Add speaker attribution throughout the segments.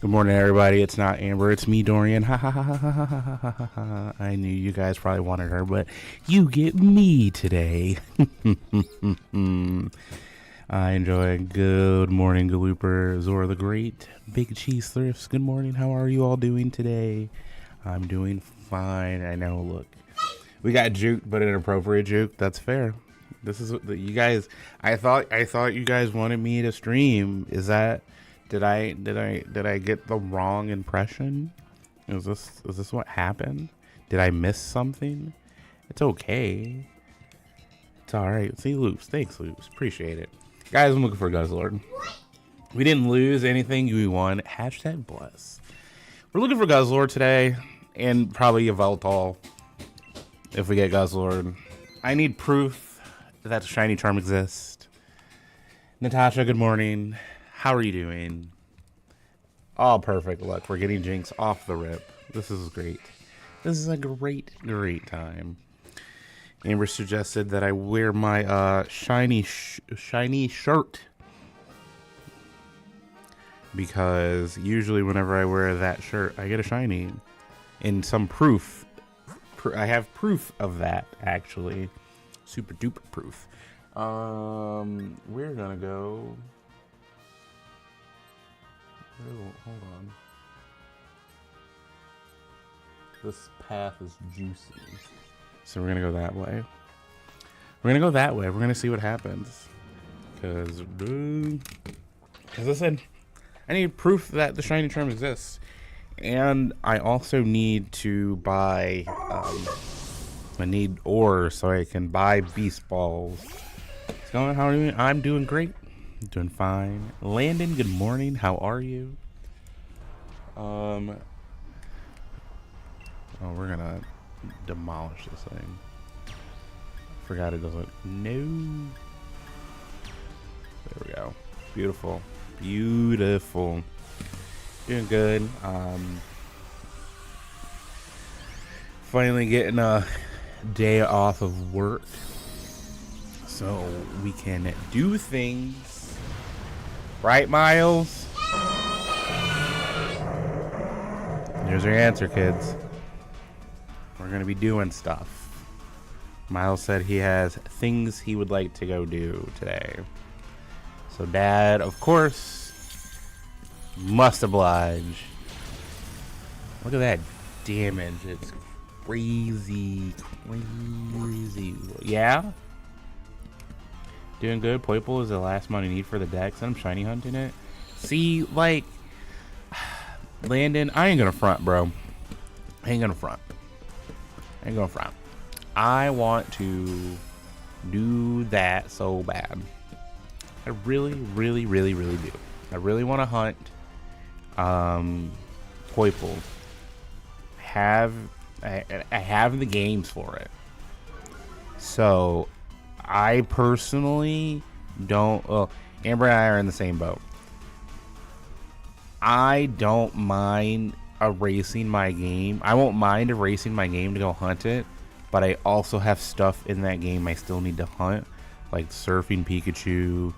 Speaker 1: Good morning, everybody. It's not Amber. It's me, Dorian. Ha ha ha ha ha ha ha ha ha. I knew you guys probably wanted her, but you get me today. I enjoy. Good morning, Galooper, Zora the Great, Big Cheese Thrifts. Good morning. How are you all doing today? I'm doing fine. I know. Look, we got juked, but an appropriate juke. That's fair. This is what you guys. I thought you guys wanted me to stream. Is that? Did I get the wrong impression? Is this what happened? Did I miss something? It's okay. It's all right. See, Loops. Thanks, Loops. Appreciate it. Guys, I'm looking for Guzzlord. We didn't lose anything. We won. Hashtag bless. We're looking for Guzzlord today, and probably a Veltal if we get Guzzlord. I need proof that shiny charm exists. Natasha, good morning. How are you doing? Oh, perfect. Look, we're getting Jinx off the rip. This is great. This is a great time. Amber suggested that I wear my shiny shirt, because usually whenever I wear that shirt, I get a shiny. And some proof. I have proof of that, actually. Super duper proof. We're gonna go. Oh, hold on. This path is juicy. So we're gonna go that way. We're gonna see what happens. Because, as I said, I need proof that the shiny charm exists. And I also need to buy, I need ore so I can buy beast balls. So how are you? I'm doing great. Doing fine. Landon, good morning. How are you? Oh, we're gonna demolish this thing. Forgot it doesn't. No. There we go. Beautiful. Beautiful. Doing good. Finally getting a day off of work, so we can do things. Right, Miles? There's your answer, kids. We're going to be doing stuff. Miles said he has things he would like to go do today. So Dad, of course, must oblige. Look at that damage. It's crazy. Yeah? Doing good. Poiple is the last money need for the decks. I'm shiny hunting it. See, like, Landon, I ain't gonna front, bro. I ain't gonna front. I want to do that so bad. I really do. I really want to hunt Poiple. I have the games for it. So I personally don't. Well, Amber and I are in the same boat. I don't mind erasing my game. I won't mind erasing my game to go hunt it, but I also have stuff in that game I still need to hunt, like Surfing Pikachu,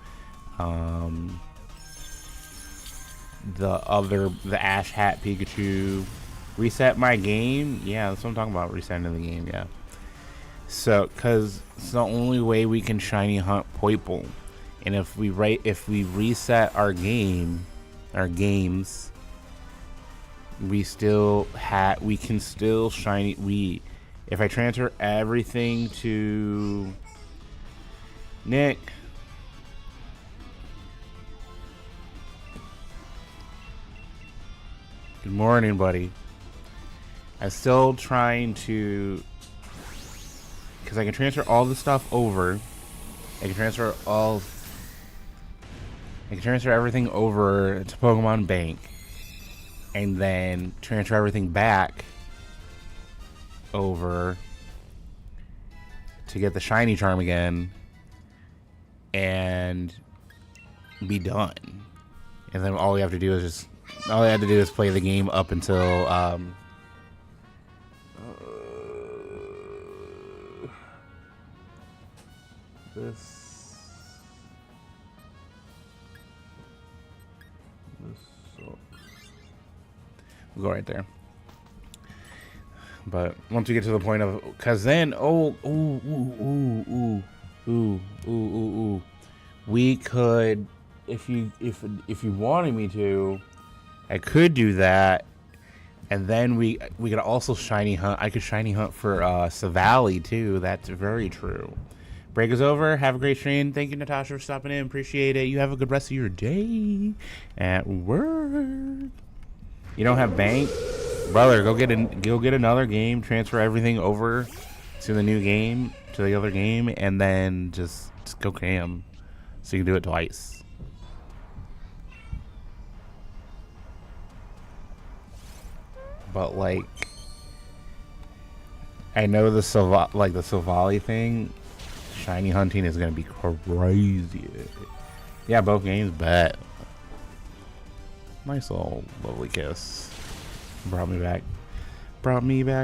Speaker 1: the Ash Hat Pikachu. Reset my game. Yeah, that's what I'm talking about. Resetting the game. Yeah. So, because it's the only way we can shiny hunt Poiple, and if we reset our games, we can still shiny. If I transfer everything to Nick, good morning, buddy. I'm still trying to. Because I can transfer all the stuff over. I can transfer everything over to Pokemon Bank. And then transfer everything back over to get the shiny charm again. And be done. And then all we have to do is play the game up until this sucks. We'll go right there. But once we get to the point of, cause then, we could, if you wanted me to, I could do that, and then we could also shiny hunt. I could shiny hunt for Savali too. That's very true. Break is over. Have a great stream. Thank you, Natasha, for stopping in. Appreciate it. You have a good rest of your day at work. You don't have bank? Brother, go get another game, transfer everything over to the new game, to the other game, and then just go cam. So you can do it twice. But like, I know the Savali thing, shiny hunting is gonna be crazy. Yeah, both games, bet. Nice little lovely kiss. Brought me back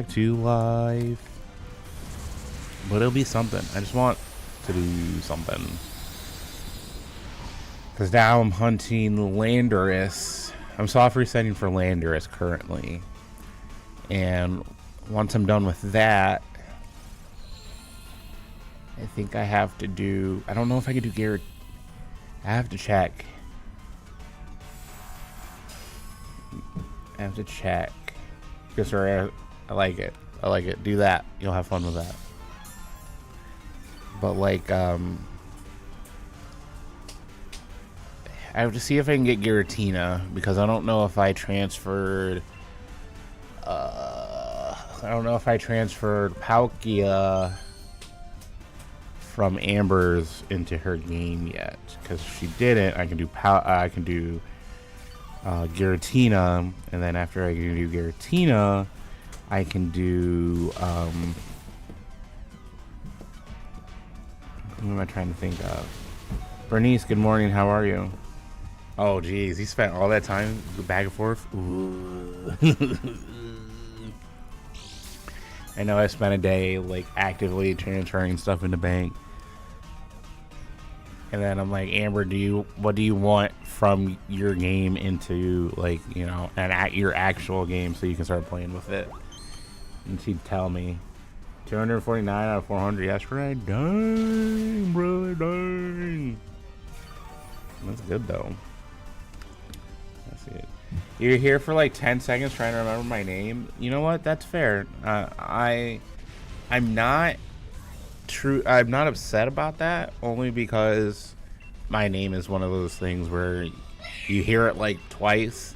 Speaker 1: to life. But it'll be something. I just want to do something. Because now I'm hunting Landorus. I'm soft resetting for Landorus currently. And once I'm done with that, I think I have to do, I don't know if I can do Garrett. I have to check. I have to check. Yes, sir. I like it. I like it. Do that. You'll have fun with that. But like, I have to see if I can get Giratina, because I don't know if I transferred. I don't know if I transferred Palkia from Amber's into her game yet. Because if she didn't, I can do Giratina, and then after I can do Giratina, I can do who am I trying to think of? Bernice, good morning, how are you? Oh geez, he spent all that time back and forth. Ooh. I know I spent a day like actively transferring stuff in the bank. And then I'm like, Amber, what do you want from your game into, like, you know, your actual game, so you can start playing with it? And she'd tell me 249 out of 400 yesterday. Dang, bro, dang. That's good though. That's it. You're here for like 10 seconds trying to remember my name. You know what? That's fair. I'm not upset about that, only because my name is one of those things where you hear it like twice,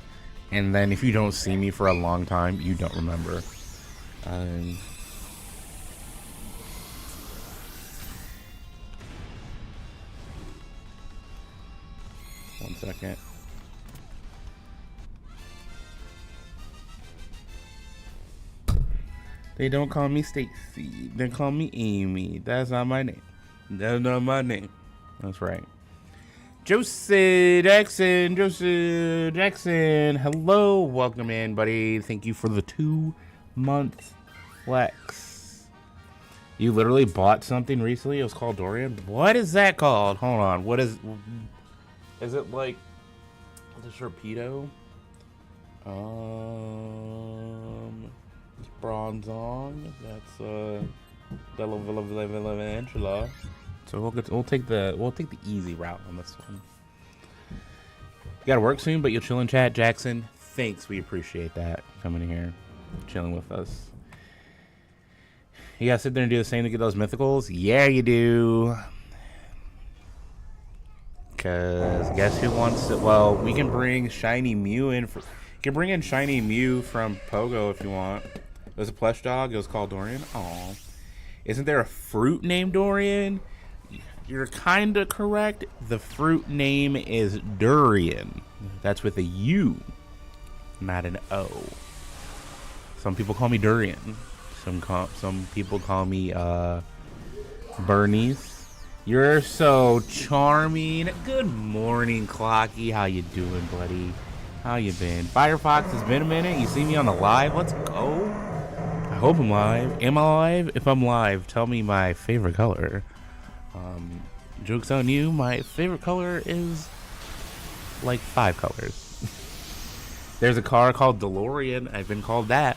Speaker 1: and then if you don't see me for a long time, you don't remember. One second. They don't call me Stacy. They call me Amy. That's not my name. That's not my name. That's right. Joseph Jackson. Hello. Welcome in, buddy. Thank you for the 2-month flex. You literally bought something recently. It was called Dorian. What is that called? Hold on. What is it like the Torpedo? Bronzong. That's Angela. So we'll take the easy route on this one. You gotta work soon, but you'll chill in chat, Jackson. Thanks, we appreciate that, coming here, chilling with us. You gotta sit there and do the same to get those mythicals. Yeah, you do. Cause guess who wants it? Well, we can bring Shiny Mew in. You can bring in Shiny Mew from Pogo if you want. There's a plush dog. It was called Dorian. Aw. Isn't there a fruit named Dorian? You're kind of correct. The fruit name is Durian. That's with a U, not an O. Some people call me Durian. Some people call me Bernice. You're so charming. Good morning, Clocky. How you doing, buddy? How you been? Firefox, it's been a minute. You see me on the live? Let's go. I hope I'm live. Am I live? If I'm live, tell me my favorite color. Joke's on you. My favorite color is like 5 colors. There's a car called DeLorean. I've been called that.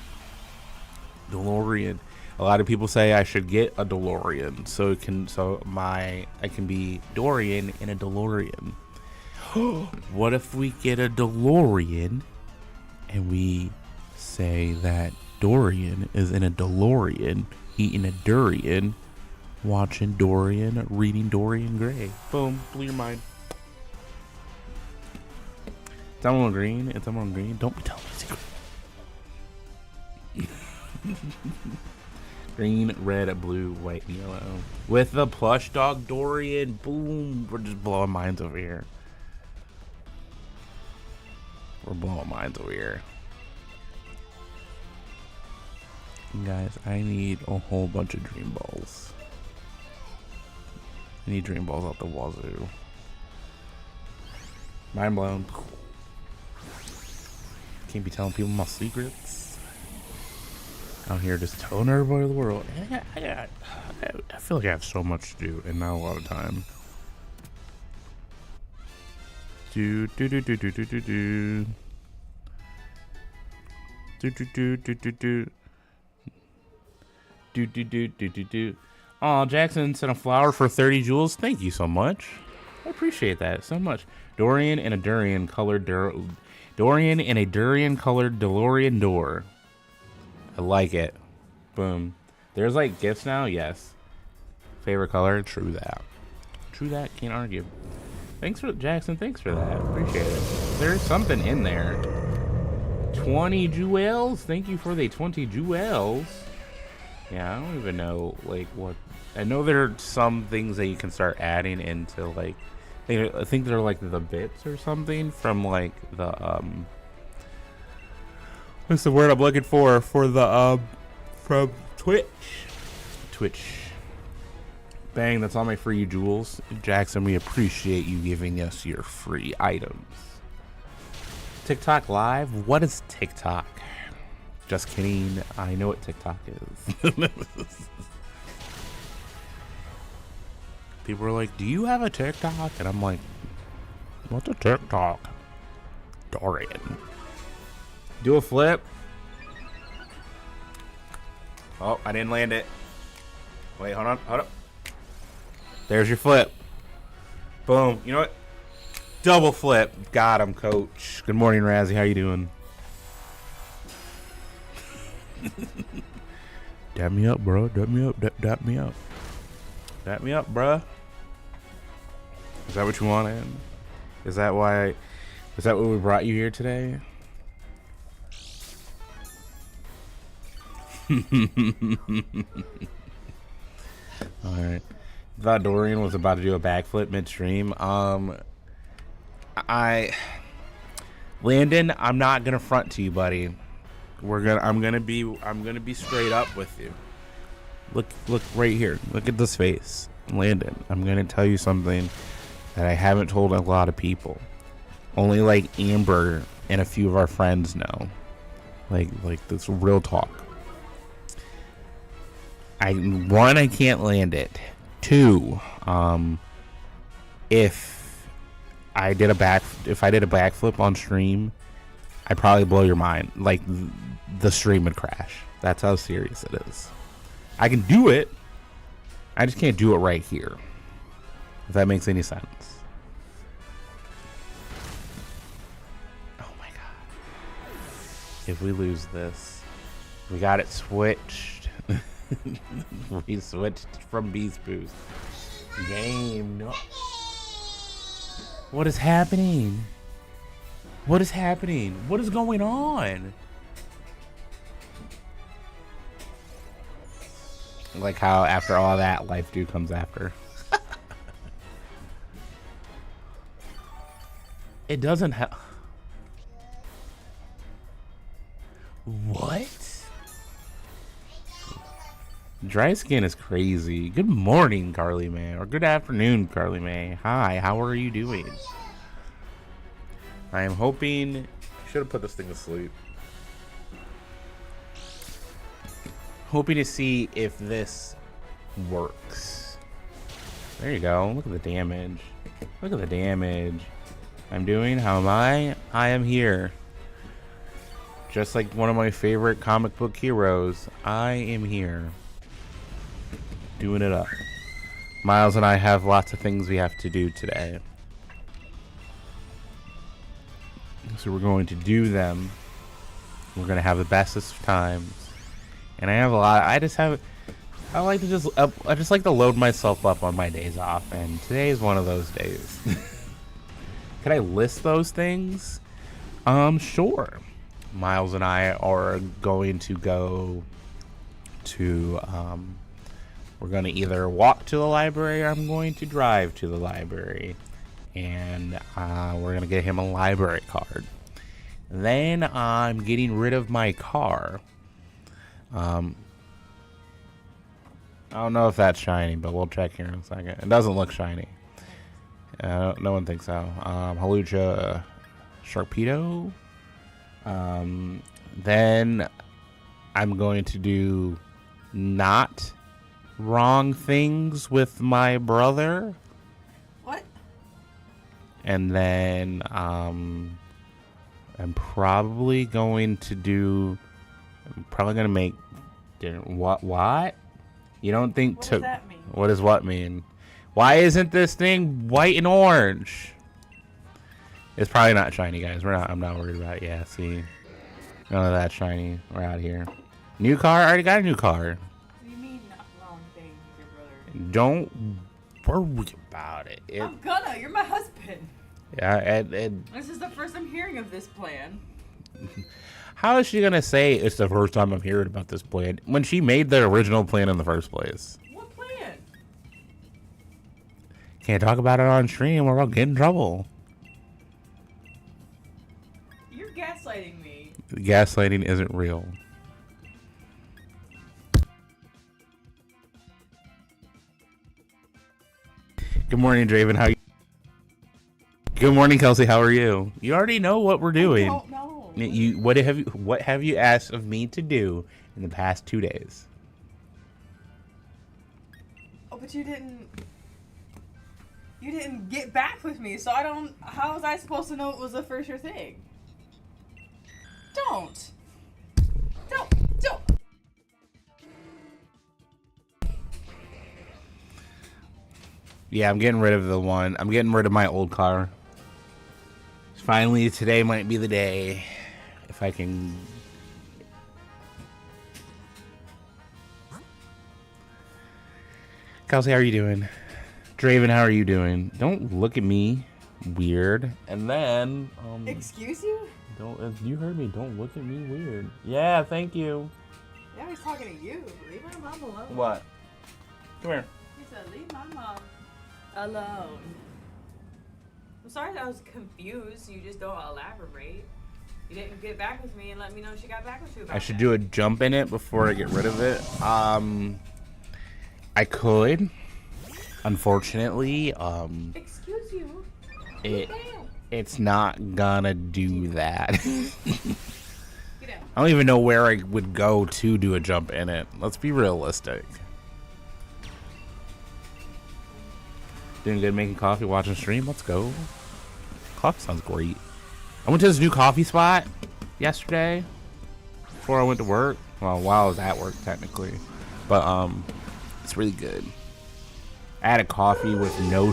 Speaker 1: DeLorean. A lot of people say I should get a DeLorean I can be Dorian in a DeLorean. What if we get a DeLorean and we say that Dorian is in a DeLorean eating a durian, watching Dorian, reading Dorian Gray? Boom, blew your mind. It's on green. It's on green. Don't be telling me secret. Green, red, blue, white, and yellow. With the plush dog Dorian. Boom. We're just blowing minds over here. We're blowing minds over here. Guys, I need a whole bunch of dream balls. I need dream balls out the wazoo. Mind blown. Can't be telling people my secrets. Out here just telling everybody in the world. I feel like I have so much to do and not a lot of time. Do. Aw, Jackson sent a flower for 30 jewels. Thank you so much. I appreciate that so much. Dorian in a durian colored DeLorean door. I like it. Boom. There's like gifts now. Yes. Favorite color. True that. True that. Can't argue. Thanks for Jackson. Thanks for that. Appreciate it. There's something in there. 20 jewels. Thank you for the 20 jewels. Yeah, I don't even know like what. I know there are some things that you can start adding into like. I think they're like the bits or something from like the What's the word I'm looking for the from Twitch. Bang, that's all my free jewels. Jackson, we appreciate you giving us your free items. TikTok live? What is TikTok? Just kidding. I know what TikTok is. People are like, do you have a TikTok? And I'm like, what's a TikTok? Dorian. Do a flip. Oh, I didn't land it. Wait, hold up. There's your flip. Boom. You know what? Double flip. Got him, coach. Good morning, Razzie. How you doing? Dap me up, bro. Dap me up. Dap me up. Dap me up, bro. Is that what you wanted? Is that what we brought you here today? Alright. Thought Dorian was about to do a backflip midstream. Landon, I'm not gonna front to you, buddy. I'm gonna be straight up with you. Look right here. Look at this face. Landon, I'm gonna tell you something that I haven't told a lot of people. Only like Amber and a few of our friends know. Like this real talk. I can't land it. 2, if I did a backflip on stream, I'd probably blow your mind. Like the stream would crash. That's how serious it is. I can do it. I just can't do it right here. If that makes any sense. Oh my god. If we lose this, we got it switched. We switched from Beast Boost. Game. No. What is happening? What is happening? What is going on? Like how after all that, Life Dew comes after. It doesn't have... What? Dry skin is crazy. Good morning, Carly May. Or good afternoon, Carly May. Hi, how are you doing? I am hoping... I should have put this thing to sleep. Hoping to see if this works. There you go. Look at the damage. Look at the damage I'm doing. How am I? I am here. Just like one of my favorite comic book heroes, I am here. Doing it up. Miles and I have lots of things we have to do today. So we're going to do them. We're going to have the bestest of times. And I have a lot. I just like to load myself up on my days off. And today is one of those days. Can I list those things? Sure. Miles and I are going to go to, we're going to either walk to the library or I'm going to drive to the library. And we're going to get him a library card. Then I'm getting rid of my car. I don't know if that's shiny, but we'll check here in a second. It doesn't look shiny. No one thinks so. Halucha Sharpedo. Then I'm going to do not wrong things with my brother.
Speaker 2: What?
Speaker 1: And then I'm probably going to do. I'm probably going to make dinner. What? You don't think?
Speaker 2: What does that mean?
Speaker 1: What does what mean? Why isn't this thing white and orange? It's probably not shiny, guys. I'm not worried about it. Yeah, see, none of that shiny. We're out here. New car. I already got a new car.
Speaker 2: What do you mean not wrong thing with your brother?
Speaker 1: Don't worry about it.
Speaker 2: I'm gonna. You're my husband.
Speaker 1: Yeah,
Speaker 2: This is the first I'm hearing of this plan.
Speaker 1: How is she gonna say it's the first time I'm hearing about this plan when she made the original plan in the first place?
Speaker 2: What plan?
Speaker 1: Can't talk about it on stream or I'll get in trouble.
Speaker 2: You're gaslighting me.
Speaker 1: Gaslighting isn't real. Good morning, Draven. How you? Good morning, Kelsey. How are you? You already know what we're doing.
Speaker 2: I don't know.
Speaker 1: What have you asked of me to do in the past 2 days?
Speaker 2: Oh, but you didn't get back with me, so I don't. How was I supposed to know it was the first your thing? Don't.
Speaker 1: Yeah, I'm getting rid of the one. I'm getting rid of my old car. Finally, today might be the day. If I can... Kelsey, how are you doing? Draven, how are you doing? Don't look at me weird. And then...
Speaker 2: Excuse you?
Speaker 1: You heard me. Don't look at me weird. Yeah, thank you.
Speaker 2: Yeah, he's talking to you. Leave my mom alone.
Speaker 1: What? Come here.
Speaker 2: He said, leave my mom alone. I'm sorry that I was confused. You just don't elaborate. You didn't get back with me and let me know she got back with you about
Speaker 1: I should do a jump in it before I get rid of it. I could. Unfortunately,
Speaker 2: Excuse you.
Speaker 1: it's not gonna do that.
Speaker 2: Get out.
Speaker 1: I don't even know where I would go to do a jump in it. Let's be realistic. Doing good, making coffee, watching stream. Let's go. Coffee sounds great. I went to this new coffee spot yesterday before I went to work. Well, while I was at work technically, but it's really good. I had a coffee with no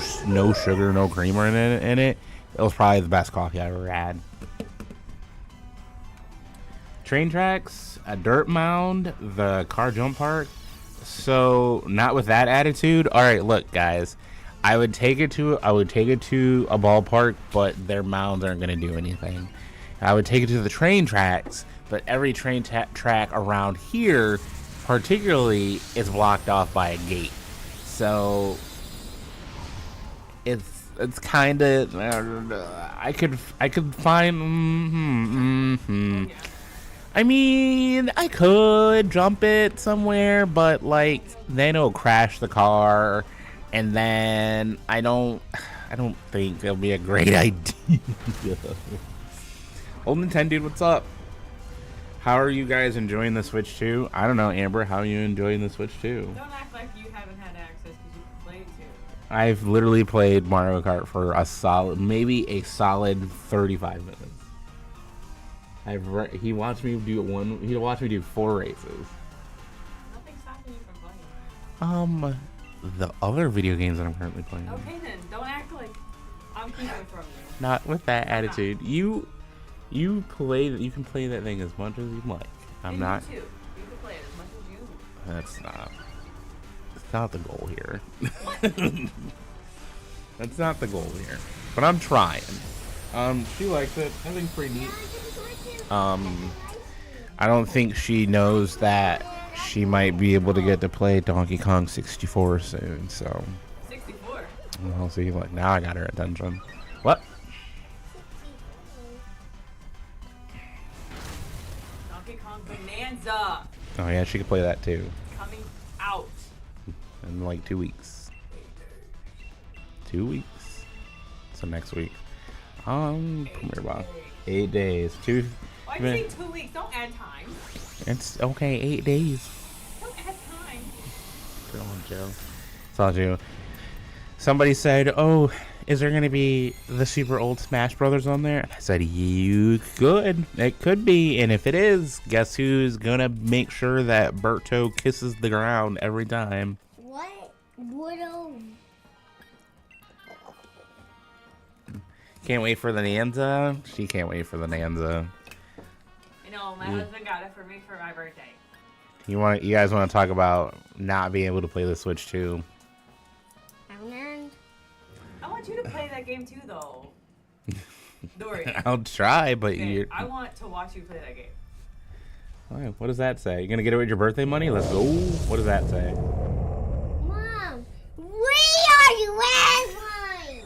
Speaker 1: sugar, no creamer in it. It was probably the best coffee I ever had. Train tracks, a dirt mound, the car jump park. So not with that attitude. All right, look, guys. I would take it to a ballpark, but their mounds aren't going to do anything. I would take it to the train tracks, but every train track around here, particularly, is blocked off by a gate. So it's kind of I could find. I mean, I could jump it somewhere, but like then it'll crash the car. And then I don't think it'll be a great idea. Old Nintendo dude, what's up? How are you guys enjoying the Switch 2? I don't know, Amber, how are you enjoying the Switch 2?
Speaker 2: Don't act like you haven't had access because you played too.
Speaker 1: I've literally played Mario Kart for maybe a solid 35 minutes. He wants me to do He watched me do 4 races.
Speaker 2: Nothing's stopping you from playing.
Speaker 1: The other video games that I'm currently playing.
Speaker 2: Okay then, don't act like I'm keeping from you.
Speaker 1: Not with that attitude. You can play that thing as much as you like. I'm not.
Speaker 2: You too. You can play it as much as you.
Speaker 1: That's not. It's not the goal here. That's not the goal here. But I'm trying. She likes it. I think it's pretty neat. I don't think she knows that she might be able to get to play Donkey Kong 64 soon. So.
Speaker 2: 64.
Speaker 1: I'll see. Like now, I got her attention. What?
Speaker 2: Donkey Kong Bonanza.
Speaker 1: Oh yeah, she can play that too.
Speaker 2: Coming out.
Speaker 1: In like 2 weeks. 2 weeks. So next week. Premiere about 8 days.
Speaker 2: Why do you say 2 weeks? Don't add time.
Speaker 1: It's okay. 8 days.
Speaker 2: Don't add time.
Speaker 1: Come on, Joe. It's all you. Somebody said, "Oh, is there gonna be the super old Smash Brothers on there?" And I said, "You could. It could be. And if it is, guess who's gonna make sure that Berto kisses the ground every time?"
Speaker 3: What? What?
Speaker 1: Can't wait for the Nanza. She can't wait for the Nanza.
Speaker 2: You know, my husband got it for me for my birthday.
Speaker 1: You guys want to talk about not being able to play the Switch too?
Speaker 2: I want you to play that game too, though. Dorian.
Speaker 1: I'll try, but
Speaker 2: Okay, I want to watch you play that game.
Speaker 1: All right, what does that say? You gonna get it with your birthday money? Let's go. What does that say?
Speaker 3: Mom, we are the last one.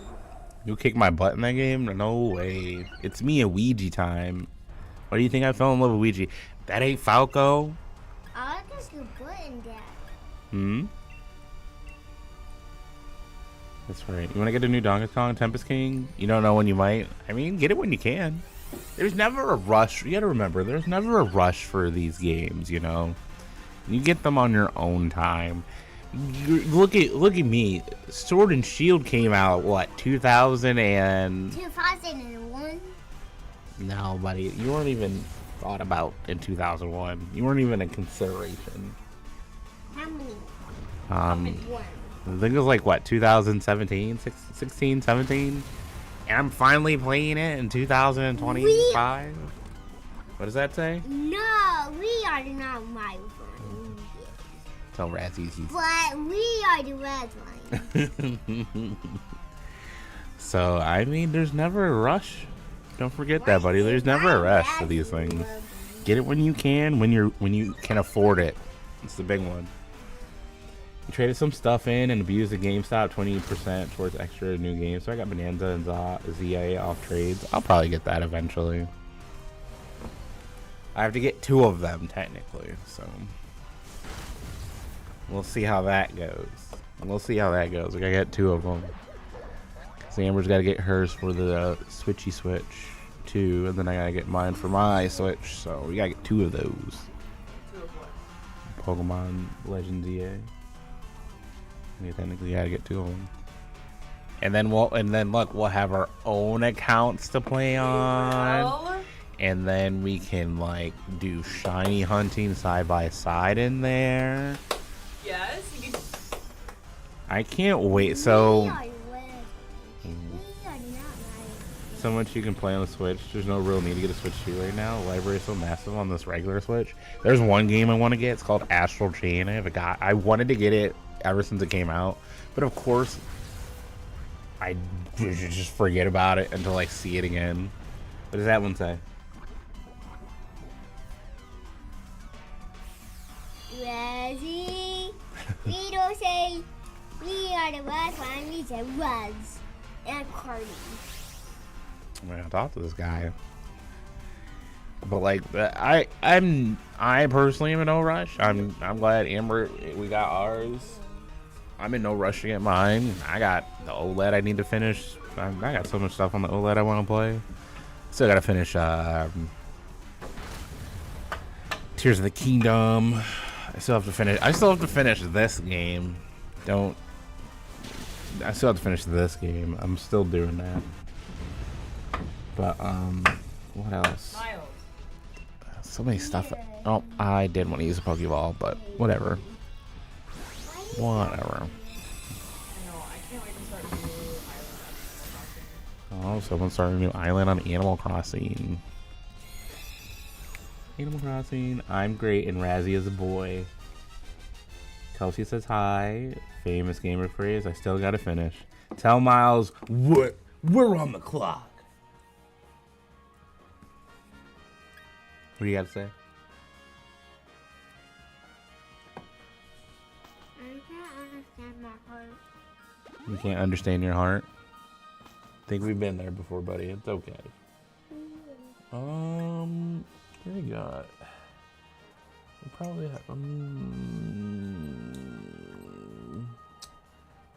Speaker 1: You kick my butt in that game? No way. It's me and Ouija time. Why do you think I fell in love with Ouija? That ain't Falco.
Speaker 3: I just can put in that.
Speaker 1: Hmm? That's right. You want to get a new Donkey Kong Tempest King? You don't know when you might? I mean, get it when you can. There's never a rush. You gotta remember, there's never a rush for these games, you know? You get them on your own time. Look at me. Sword and Shield came out, what,
Speaker 3: 2001?
Speaker 1: No, buddy. You weren't even thought about in 2001. You weren't even in consideration.
Speaker 3: How many?
Speaker 1: I think it was like, what, 2017? 16, 17? And I'm finally playing it in 2025? What does that say?
Speaker 3: No, we are not my friends.
Speaker 1: Tell Razzie.
Speaker 3: But we are the red one.
Speaker 1: So, I mean, there's never a rush. Don't forget that, buddy. There's never a rush for these things. Get it when you can, when you can afford it. It's the big one. You traded some stuff in and abused the GameStop 20% towards extra new games. So I got Bonanza and ZA off trades. I'll probably get that eventually. I have to get 2 of them technically, so we'll see how that goes. We gotta get 2 of them. So Amber's got to get hers for the Switchy Switch too, and then I gotta get mine for my Switch. So we gotta get 2 of those.
Speaker 2: 2 of what?
Speaker 1: Pokemon Legends EA. We technically gotta get 2 of them. And then we'll have our own accounts to play on. And then we can like do shiny hunting side by side in there.
Speaker 2: Yes, you can.
Speaker 1: I can't wait. So
Speaker 3: We
Speaker 1: much you can play on the Switch. There's no real need to get a Switch 2 right now. The library is so massive on this regular Switch. There's one game I want to get. It's called Astral Chain. I wanted to get it ever since it came out, but of course I just forget about it until I see it again. What does that one say?
Speaker 3: Razzie, we don't say we are the last one. We say Ruz and Cardi.
Speaker 1: I'm gonna talk to this guy. But like, I personally am in no rush. I'm glad Amber, we got ours. I'm in no rush to get mine. I got the OLED I need to finish. I got so much stuff on the OLED I want to play. Still gotta finish Tears of the Kingdom. I still have to finish this game. I still have to finish this game. I'm still doing that. But what else?
Speaker 2: Miles.
Speaker 1: So many stuff. Oh, I did want to use a Pokeball, but whatever. Whatever.
Speaker 2: I know, I can't wait to start a new island on Animal Crossing.
Speaker 1: Oh, someone started a new island on Animal Crossing. Animal Crossing. I'm great, and Razzie is a boy. Kelsey says hi. Famous gamer phrase. I still gotta finish. Tell Miles we're on the clock. What do you got to say?
Speaker 3: I can't understand my heart.
Speaker 1: You can't understand your heart? I think we've been there before, buddy. It's okay. What do we got? We probably have.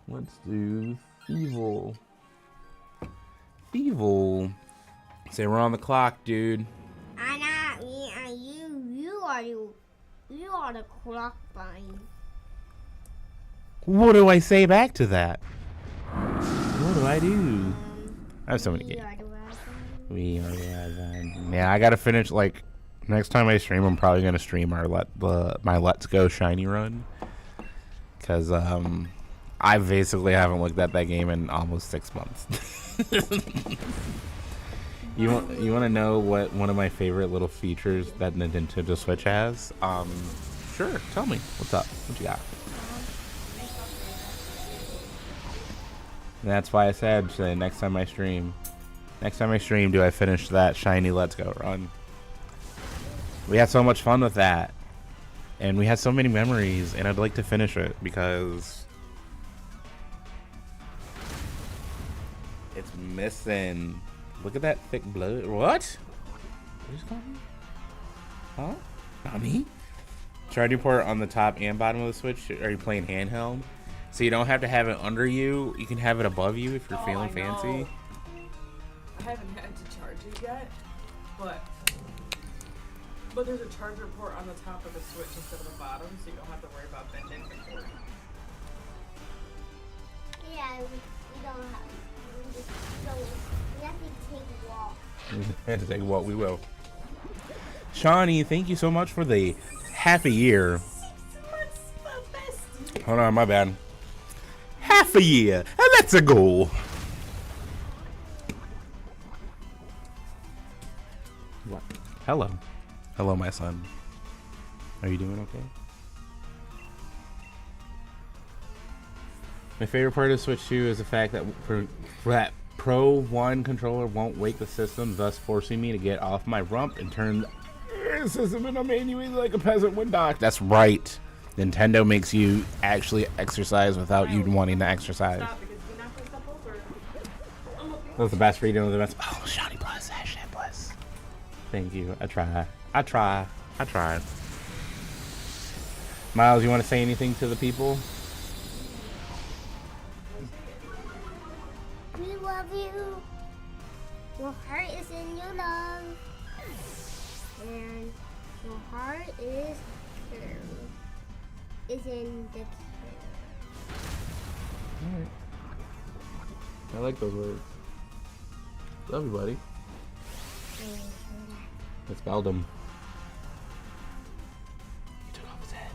Speaker 1: Let's do Thievel. Thievel. Say we're on the clock, dude.
Speaker 3: I'm not me and you are the clock bunny.
Speaker 1: What do I say back to that? What do I do? I have so many games. We are yeah, I gotta finish. Like next time I stream, I'm probably gonna stream my Let's Go Shiny run, because I basically haven't looked at that game in almost 6 months. You want to know what one of my favorite little features that Nintendo Switch has? Sure. Tell me. What's up? What you got? And that's why I said next time I stream. Next time I stream, do I finish that shiny Let's Go run? We had so much fun with that, and we had so many memories, and I'd like to finish it because it's missing. Look at that thick blood. What? What is going on? Huh? Not me? Try to port on the top and bottom of the Switch. Are you playing handheld? So you don't have to have it under you. You can have it above you if you're feeling fancy.
Speaker 2: I haven't had to charge it yet, but there's a charger port on the top of the Switch instead of the bottom, so you don't have to worry about bending the cord.
Speaker 3: Yeah, we don't have. We just go. We have to take a walk.
Speaker 1: We have to take a walk. We will. Shawnee, thank you so much for the half a year. Hold on, my bad. Half a year, and that's a goal. What? Hello. Hello, my son. Are you doing okay? My favorite part of Switch 2 is the fact that Pro 1 controller won't wake the system, thus forcing me to get off my rump and turn the system into manually like a peasant when docked. That's right. Nintendo makes you actually exercise without you wanting to exercise.
Speaker 2: Stop, because we knocked this up over.
Speaker 1: That's the best freedom of the best. Oh, Shiny Plus, hashtag Plus. Thank you. I try. Miles, you want to say anything to the people?
Speaker 3: We love you. Your heart is in your love. And your heart is in the
Speaker 1: Alright. I like those words. Love you, buddy. I spelled them. He took off his head.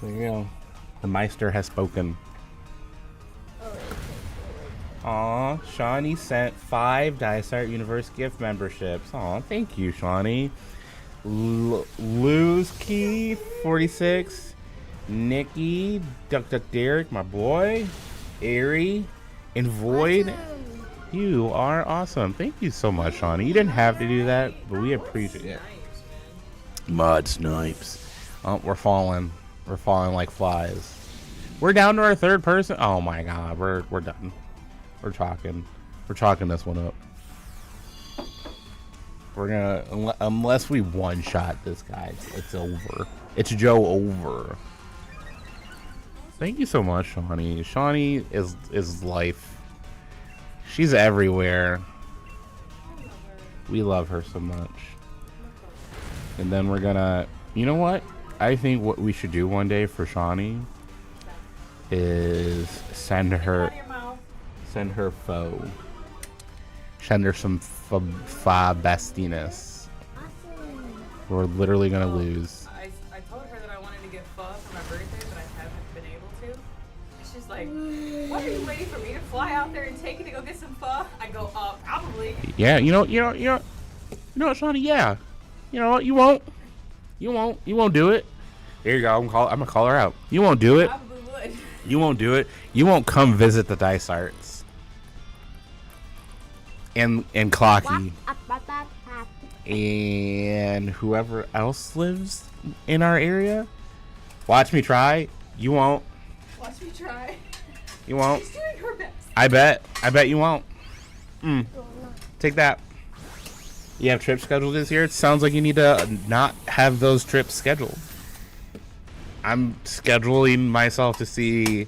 Speaker 1: There you go. The Meister has spoken. Aw, Shawnee sent 5 Dysart Universe gift memberships. Aw, thank you, Shawnee. Lose Key 46, Nikki, Duck Derek, my boy, Airy, and Void.
Speaker 3: awesome.
Speaker 1: You are awesome. Thank you so much, Shawnee. You didn't have to do that, but we appreciate it. Mud Snipes. Oh, we're falling. We're falling like flies. We're down to our third person. Oh my god, we're done. We're chalking this one up. We're gonna, unless we one-shot this guy, it's over. It's Joe over. Thank you so much, Shawnee. Shawnee is life. She's everywhere. We love her so much. And then we're gonna, you know what? I think what we should do one day for Shawnee is send her foe. Send her some fa bestiness.
Speaker 3: Awesome.
Speaker 1: We're literally gonna lose.
Speaker 2: I told her that I wanted to get pho for my birthday, but I haven't been able to. She's like, what are you waiting for me to fly out there and take you to go get some pho? I go, probably.
Speaker 1: Yeah, you know what, Shawnee? Yeah, you know what? You won't do it. There you go. I'm gonna call her out. You won't do it.
Speaker 2: Probably would.
Speaker 1: You won't do it. You won't come visit the dice arts. And Clocky and whoever else lives in our area. Watch me try. You won't.
Speaker 2: Watch me try.
Speaker 1: You won't.
Speaker 2: She's doing her best.
Speaker 1: I bet you won't. Take that. You have trips scheduled this year? It sounds like you need to not have those trips scheduled. I'm scheduling myself to see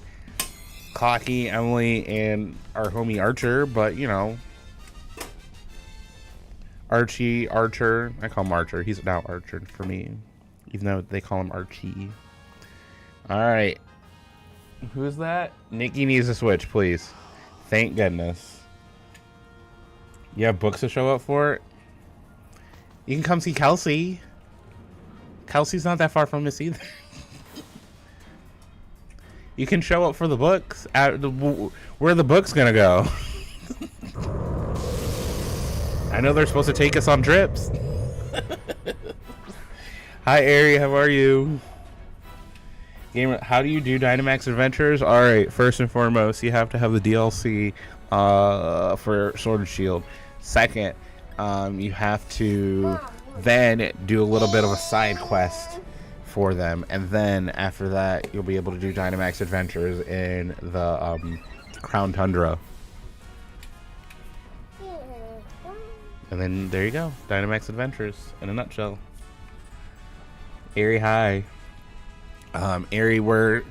Speaker 1: Clocky, Emily, and our homie Archer, but you know, Archer. I call him Archer. He's now Archer for me, even though they call him Archie. All right. Who's that? Nikki needs a Switch, please. Thank goodness. You have books to show up for it? You can come see Kelsey. Kelsey's not that far from us either. You can show up for the books. Where are the books gonna go? I know they're supposed to take us on trips. Hi, Ari. How are you? Gamer, how do you do Dynamax Adventures? All right. First and foremost, you have to have the DLC for Sword and Shield. Second, you have to then do a little bit of a side quest for them, and then after that, you'll be able to do Dynamax Adventures in the Crown Tundra. And then there you go, Dynamax Adventures in a nutshell. Ari, hi. Ari, where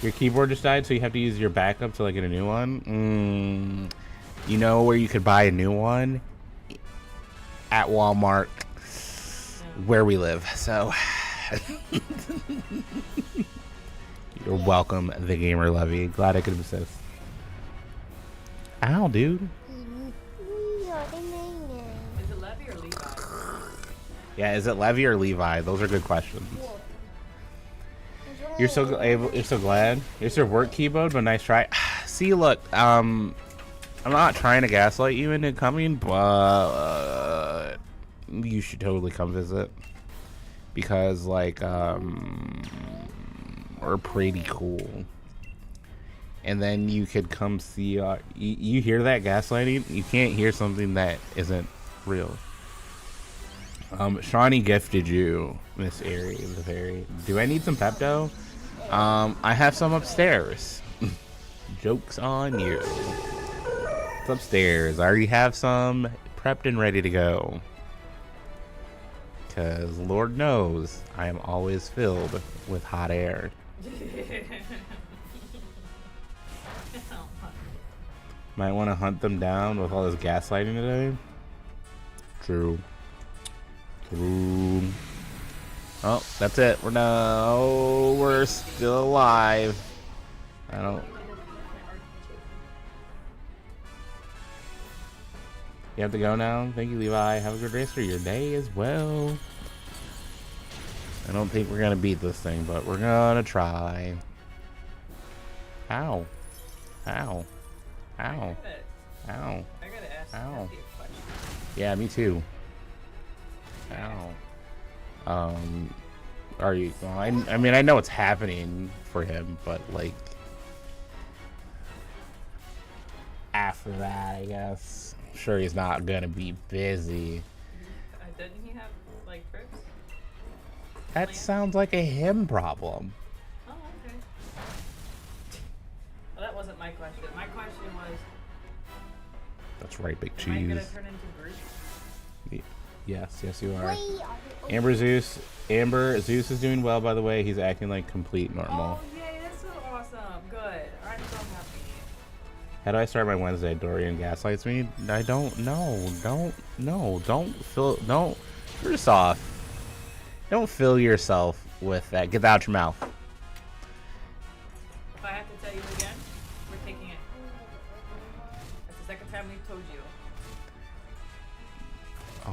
Speaker 1: your keyboard just died, so you have to use your backup to like get a new one. You know where you could buy a new one? At Walmart, where we live. So you're welcome, the Gamer Levy. Glad I could assist. Ow, dude.
Speaker 2: Is it Levi or Levi?
Speaker 1: Yeah, is it Levi or Levi? Those are good questions. You're so glad. It's your work keyboard, but nice try. See, look, I'm not trying to gaslight you into coming, but you should totally come visit because, like, we're pretty cool. And then you could come see. You hear that gaslighting? You can't hear something that isn't real. Shawnee gifted you Miss Airy the Fairy. Do I need some Pepto? I have some upstairs. Joke's on you. It's upstairs. I already have some prepped and ready to go. Because Lord knows I am always filled with hot air. Might want to hunt them down with all this gaslighting today. True. Oh, that's it. We're still alive. I don't. You have to go now. Thank you, Levi. Have a good rest of your day as well. I don't think we're gonna beat this thing, but we're gonna try. Ow. Ow. Ow. Ow.
Speaker 2: I gotta ask
Speaker 1: Ow.
Speaker 2: Kathy a question.
Speaker 1: Yeah, me too. Ow. Are you? Well, I mean, I know it's happening for him, but like after that, I guess. I'm sure he's not gonna be busy.
Speaker 2: Doesn't he have like trips?
Speaker 1: That sounds like a him problem.
Speaker 2: Oh, okay. Well, that wasn't my question. My question was,
Speaker 1: That's right, big
Speaker 2: am I gonna
Speaker 1: cheese.
Speaker 2: turn into Bruce?
Speaker 1: Yes, you are. Amber Zeus is doing well, by the way. He's acting like complete normal.
Speaker 2: Oh, yay, that's so awesome. Good. I'm so happy.
Speaker 1: How do I start my Wednesday? Dorian gaslights me. I don't know. Don't. First off, don't fill yourself with that. Get that out your mouth.
Speaker 2: If I have to tell you again, we're taking it. That's the second time we've told you.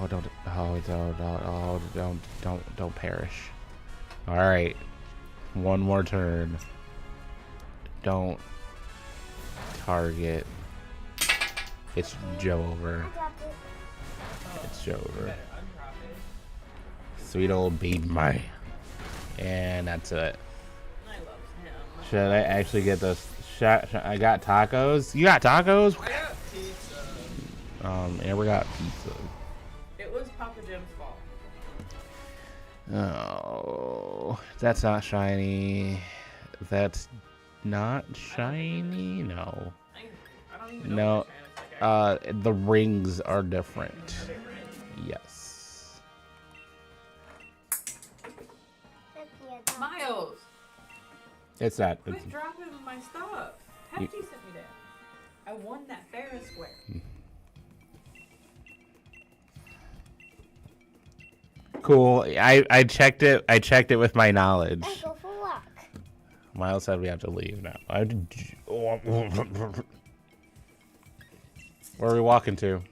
Speaker 1: Oh, don't perish. All right, one more turn. Don't target. It's Joe over. It's Joe over. Sweet old baby Mai. And that's it.
Speaker 2: I love him.
Speaker 1: Should I actually get this? I got tacos. You got tacos?
Speaker 2: I got pizza.
Speaker 1: And we got pizza.
Speaker 2: It was Papa Jim's fault.
Speaker 1: Oh, that's not shiny. That's not shiny. No.
Speaker 2: I don't even know
Speaker 1: No.
Speaker 2: what shiny looks like.
Speaker 1: The rings are different.
Speaker 2: Are they red?
Speaker 1: Yes.
Speaker 2: Miles,
Speaker 1: It's that. It's,
Speaker 2: quit dropping my stuff. Hefty sent me that. I won that fair and square.
Speaker 1: cool. I checked it. I checked it with my knowledge.
Speaker 3: Let's go for a walk.
Speaker 1: Miles said we have to leave now. Where are we walking to?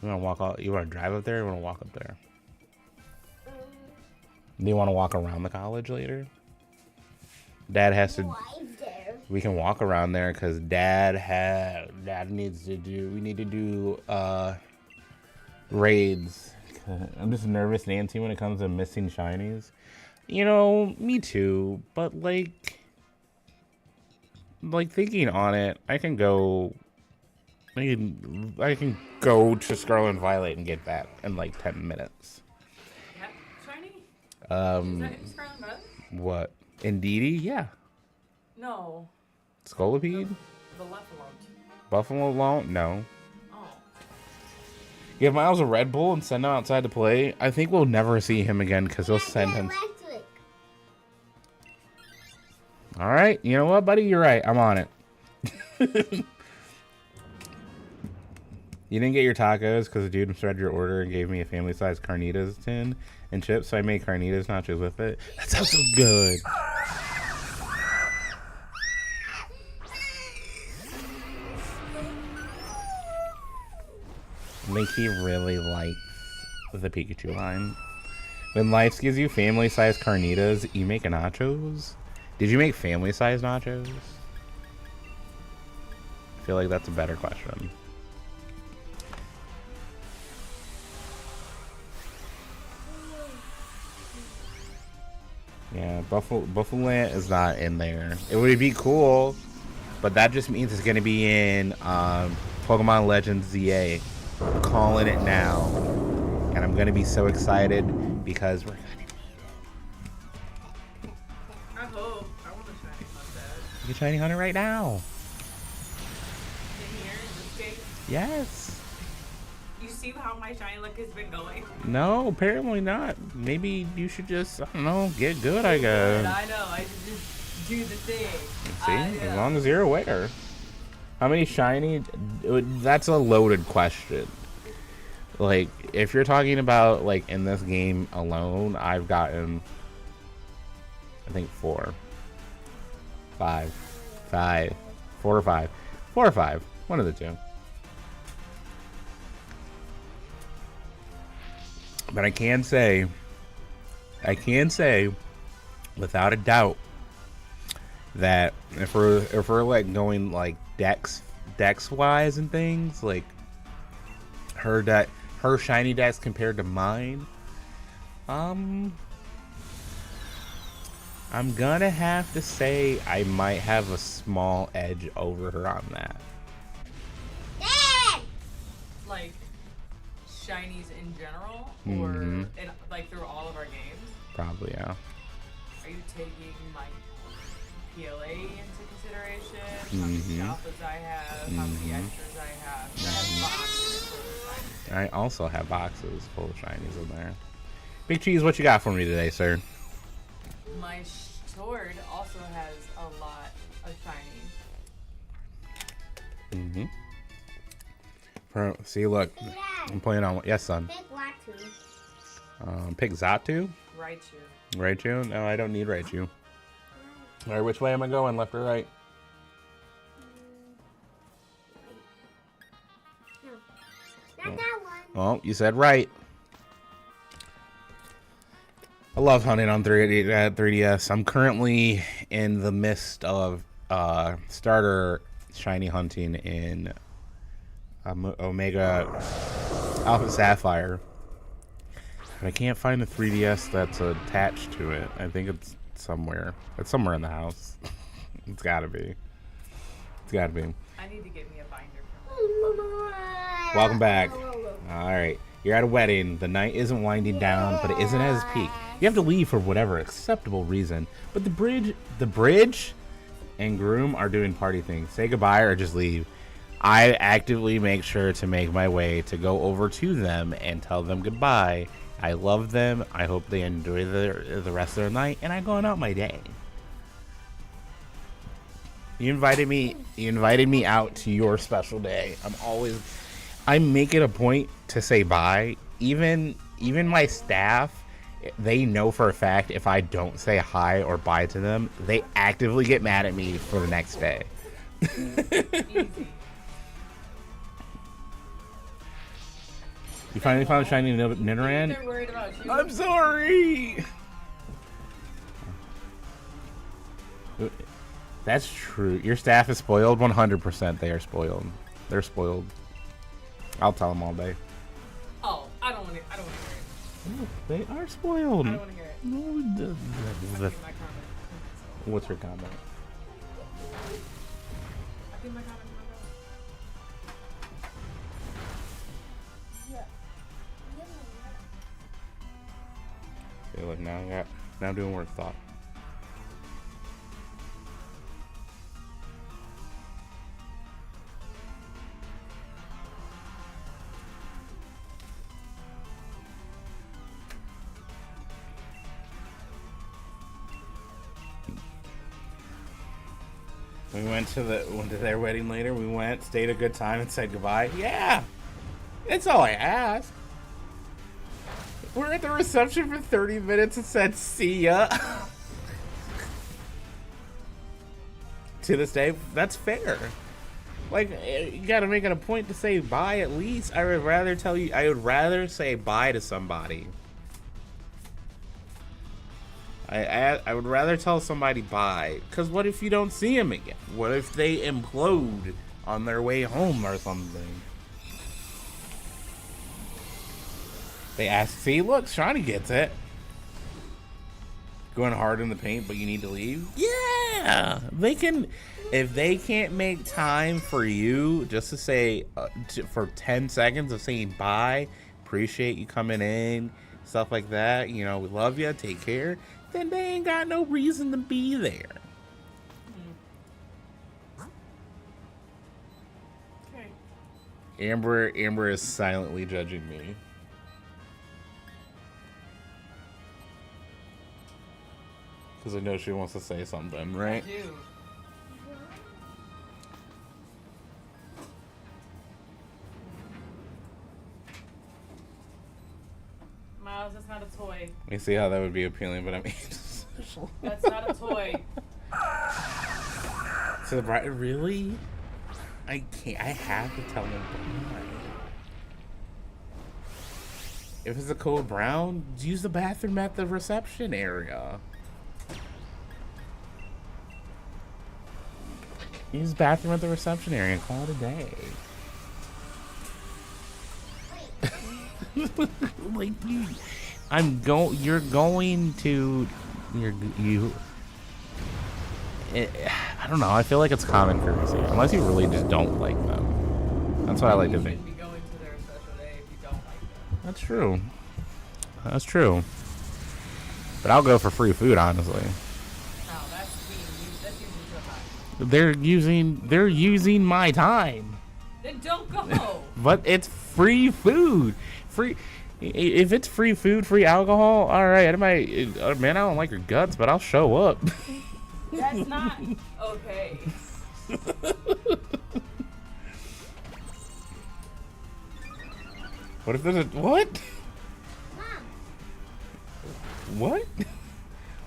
Speaker 1: You want to walk all? You want to drive up there? Or you want to walk up there? Do you want to walk around the college later? Dad has to.
Speaker 3: Drive there.
Speaker 1: We can walk around there because Dad needs to do. We need to do raids. I'm just nervous, Nancy, when it comes to missing shinies. You know, me too. But like thinking on it, I can go. I can go to Scarlet and Violet and get that in like 10 minutes.
Speaker 2: Yeah, shiny? Is
Speaker 1: Um,
Speaker 2: that in Scarlet Violet?
Speaker 1: what? Indeedy? Yeah.
Speaker 2: No.
Speaker 1: Scolipede?
Speaker 2: The left one.
Speaker 1: Buffalo Long? No.
Speaker 2: Oh.
Speaker 1: Give Miles a Red Bull and send him outside to play. I think we'll never see him again because they'll send him.
Speaker 3: Electric.
Speaker 1: All right. You know what, buddy? You're right. I'm on it. You didn't get your tacos because the dude misread your order and gave me a family-sized carnitas tin and chips, so I made carnitas nachos with it. That sounds so good. I think he really likes the Pikachu line. When life gives you family-sized carnitas, you make nachos? Did you make family-sized nachos? I feel like that's a better question. Yeah, Buffalo is not in there. It would be cool, but that just means it's going to be in Pokemon Legends ZA. I'm calling it now. And I'm going to be so excited because we're going to need it.
Speaker 2: I hope. I want a shiny like that.
Speaker 1: You can shiny hunter right now.
Speaker 2: In here, in this case.
Speaker 1: Yes.
Speaker 2: You see how my shiny luck has been going?
Speaker 1: No, apparently not. Maybe you should just, I don't know, get good, I guess.
Speaker 2: I know. I should just do the thing.
Speaker 1: See, as long as you're aware. How many shiny? That's a loaded question. Like, if you're talking about, like, in this game alone, I've gotten, I think 4 or 5. One of the two. But I can say, without a doubt, that if we're like going like dex wise and things, like her shiny dex compared to mine, I'm gonna have to say I might have a small edge over her on that.
Speaker 2: Like shinies in general, or in, like through all of our games.
Speaker 1: Probably, yeah.
Speaker 2: Are you taking my PLA into consideration? How many alphas I have? How many extras I have? I have boxes full of shinies.
Speaker 1: I also have boxes full of shinies in there. Big Cheese, what you got for me today, sir?
Speaker 2: My sword also has a lot of shinies.
Speaker 1: See, look, I'm playing on. Yes, son.
Speaker 3: Big Watu.
Speaker 1: Pick Zatu.
Speaker 2: Raichu.
Speaker 1: Raichu? No, I don't need Raichu. All right, which way am I going? Left or right?
Speaker 3: No.
Speaker 1: Well, you said right. I love hunting on 3DS. I'm currently in the midst of starter shiny hunting in Omega Alpha Sapphire. But I can't find the 3DS that's attached to it. I think it's somewhere. It's somewhere in the house. It's gotta be. It's gotta be.
Speaker 2: I need to get me a binder.
Speaker 1: Welcome back. Alright. You're at a wedding. The night isn't winding down, but it isn't at its peak. You have to leave for whatever acceptable reason. But the bridge and groom are doing party things. Say goodbye or just leave. I actively make sure to make my way to go over to them and tell them goodbye. I love them. I hope they enjoy the rest of their night, and I'm going out my day. You invited me out to your special day. I make it a point to say bye. Even my staff, they know for a fact if I don't say hi or bye to them, they actively get mad at me for the next day.
Speaker 2: Easy.
Speaker 1: You finally found a shiny Nidoran?
Speaker 2: They're worried about you.
Speaker 1: I'm sorry. That's true. Your staff is spoiled. 100% they are spoiled. They're spoiled. I'll tell them all day.
Speaker 2: Oh, I don't want to hear it.
Speaker 1: No, they are spoiled.
Speaker 2: I don't want to hear it.
Speaker 1: No,
Speaker 2: That's my comment.
Speaker 1: what's your comment?
Speaker 2: I think my comment.
Speaker 1: Okay, look, now I'm doing work thought. We went to their wedding later. We went, stayed a good time, and said goodbye. Yeah, that's all I asked. We're at the reception for 30 minutes and said see ya. To this day, that's fair. Like, you gotta make it a point to say bye at least. I would rather say bye to somebody. I would rather tell somebody bye. Because what if you don't see them again? What if they implode on their way home or something? They ask, see, look, Shawnee gets it. Going hard in the paint, but you need to leave? Yeah! They can, if they can't make time for you just to say, for 10 seconds of saying bye, appreciate you coming in, stuff like that, you know, we love you, take care, then they ain't got no reason to be there.
Speaker 2: Okay.
Speaker 1: Amber is silently judging me. Because I know she wants to say something, right?
Speaker 2: I do. Miles, that's not a toy.
Speaker 1: You see how that would be appealing, but I mean...
Speaker 2: That's not a toy.
Speaker 1: So, right, really? I can't. I have to tell them why. If it's a code brown, use the bathroom at the reception area. Use the bathroom at the reception area and call it a day. Like you're going to I don't know, I feel like it's common courtesy unless you really just don't like them. That's what I like to think.
Speaker 2: You shouldn't be going to their special day if you don't like them.
Speaker 1: That's true. That's true. But I'll go for free food, honestly.
Speaker 2: No, that's using too high.
Speaker 1: They're using my time.
Speaker 2: Then don't go.
Speaker 1: But it's free food. Free. If it's free food, free alcohol, all right. Man, I don't like your guts, but I'll show up.
Speaker 2: That's not okay.
Speaker 1: What if there's a what? What?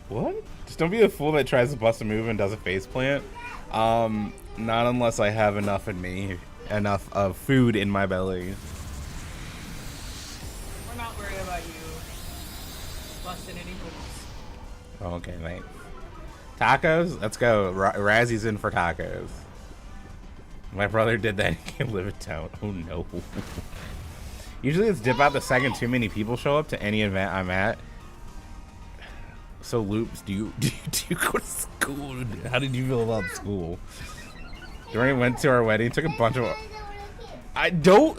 Speaker 1: What? Just don't be the fool that tries to bust a move and does a face plant. Not unless I have enough in me, enough of food in my belly.
Speaker 2: about you busting any moves.
Speaker 1: Oh, okay, thanks. Tacos? Let's go. Razzy's in for tacos. My brother did that. He can't live it down. Oh no. Usually it's dip out the second too many people show up to any event I'm at. So Loops, do you go to school? How did you feel about school? During went to our wedding, took a bunch of. I don't.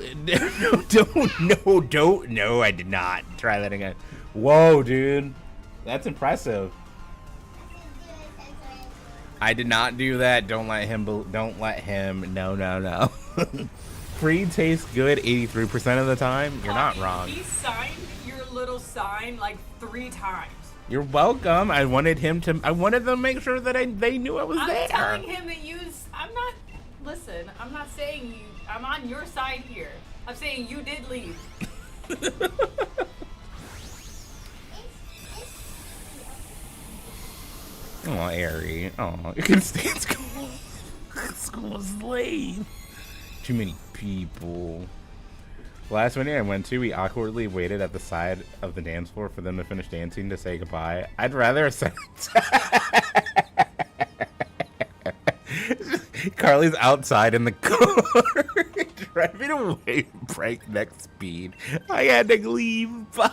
Speaker 1: No, I did not. Try that again. Whoa, dude, that's impressive. I did not do that. Don't let him. No. Free tastes good 83% of the time. You're not wrong.
Speaker 2: He signed your little sign like 3 times.
Speaker 1: You're welcome. I wanted them to make sure that they knew I was there.
Speaker 2: I'm telling him that I'm not. Listen, I'm not saying you. I'm on your side here. I'm saying you did leave.
Speaker 1: Oh, Ari. Oh, you can stay in school. School was late. Too many people. Last wedding I went to, we awkwardly waited at the side of the dance floor for them to finish dancing to say goodbye. I'd rather send Carly's outside in the car, driving away at breakneck speed. I had to leave. Bye.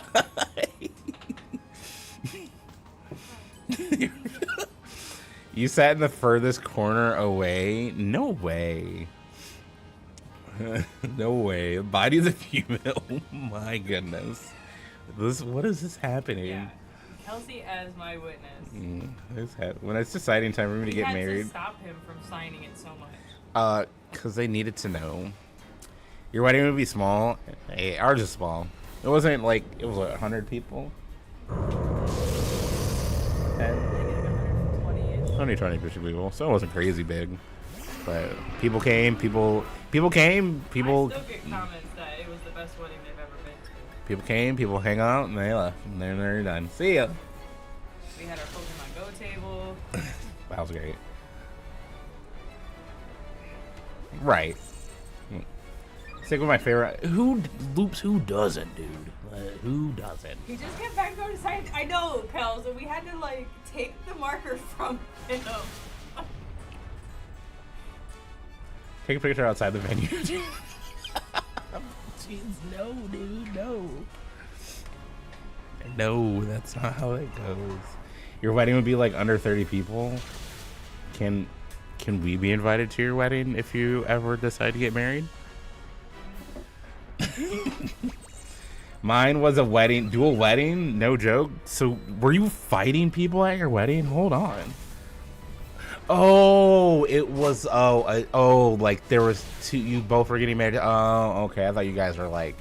Speaker 1: You sat in the furthest corner away? No way. No way. Body's a female. Oh my goodness. What is this happening?
Speaker 2: Yeah. Kelsey as my witness.
Speaker 1: When it's deciding time for me to get married.
Speaker 2: To stop him from signing it so much.
Speaker 1: Because they needed to know. Your wedding would be small. Hey, ours is small. It wasn't like, it was what, 100 people? 120 people. So it wasn't crazy big. But people came, people
Speaker 2: I still get comments that it was the best wedding they've ever been to.
Speaker 1: people came, people hang out, and they left. And they're done. See ya.
Speaker 2: We had our Pokemon Go table.
Speaker 1: That was great. Right. Stick with my favorite. Who doesn't, dude? Who doesn't?
Speaker 2: He just kept back going to sign. I know, Kels, and we had to like take the marker from him.
Speaker 1: Take a picture outside the venue. Jeez, no, dude, no. No, that's not how it goes. Your wedding would be like under 30 people. Can we be invited to your wedding if you ever decide to get married? Mine was a wedding, dual wedding, no joke. So were you fighting people at your wedding? Hold on. Oh, it was, like there was two, you both were getting married. Oh, okay. I thought you guys were like,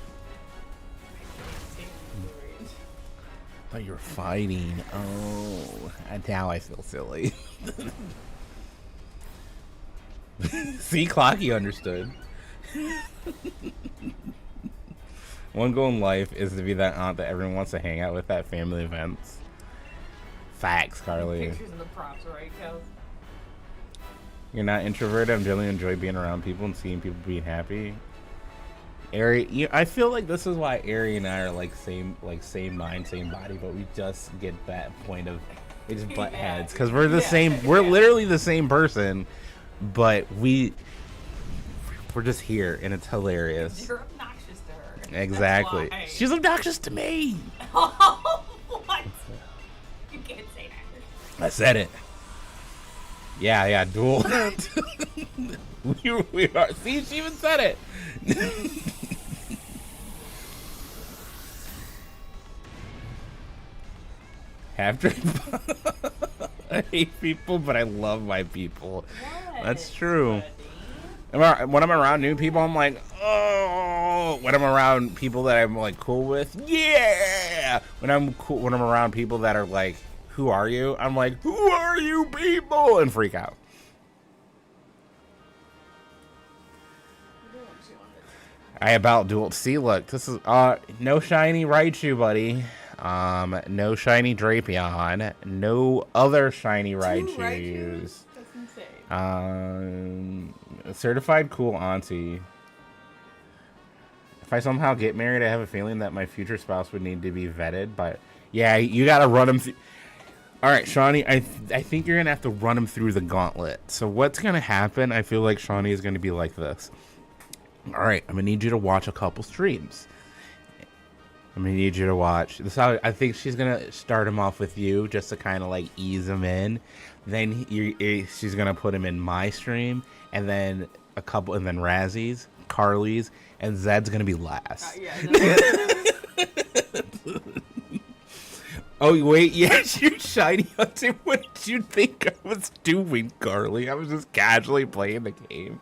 Speaker 1: I thought you were fighting. Oh, and now I feel silly. See, Clocky understood. One goal in life is to be that aunt that everyone wants to hang out with at family events. Facts, Carly.
Speaker 2: Pictures of the props, right, Kel?
Speaker 1: You're not introverted. I'm really enjoy being around people and seeing people being happy. Ari, I feel like this is why Ari and I are like same mind, same body, but we just get that point of we just butt heads because we're the same. We're literally the same person, but we're just here, and it's hilarious.
Speaker 2: You're obnoxious to her.
Speaker 1: Exactly. She's obnoxious to me.
Speaker 2: What? You can't say that.
Speaker 1: I said it. Yeah, dual. we are. See, she even said it. After I hate people, but I love my people.
Speaker 2: What?
Speaker 1: That's true. When I'm around new people, I'm like, oh. When I'm around people that I'm like cool with, yeah. When I'm around people that are like, who are you? I'm like, who are you people? And freak out. I about dual. See, look, this is no shiny Raichu, buddy. No shiny Drapion. No other shiny Raichus.
Speaker 2: That's insane.
Speaker 1: Certified cool auntie. If I somehow get married, I have a feeling that my future spouse would need to be vetted. But yeah, you gotta run him through. All right, Shawnee, I think you're gonna have to run him through the gauntlet. So what's gonna happen? I feel like Shawnee is gonna be like this. All right, I'm gonna need you to watch a couple streams. I'm gonna need you to watch. This how I think she's gonna start him off with you, just to kind of like ease him in. Then she's gonna put him in my stream, and then a couple, and then Razzy's, Carly's, and Zed's gonna be last. Oh wait, yes, you're shiny hunting. What did you think I was doing, Carly? I was just casually playing the game.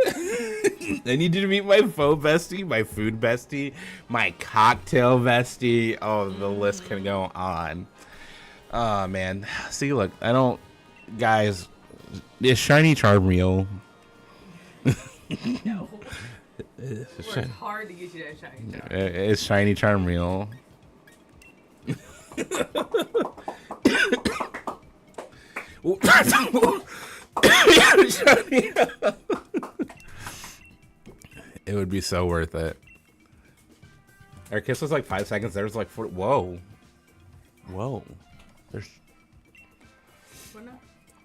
Speaker 1: I need you to meet my faux bestie, my food bestie, my cocktail bestie. Oh, the list can go on. Oh man, see, look, I don't, guys. Is shiny charm real?
Speaker 2: No. It's hard to get you that shiny charm.
Speaker 1: Is shiny charm real? It would be so worth it. Our kiss was like 5 seconds. There was like 4. Whoa. There's.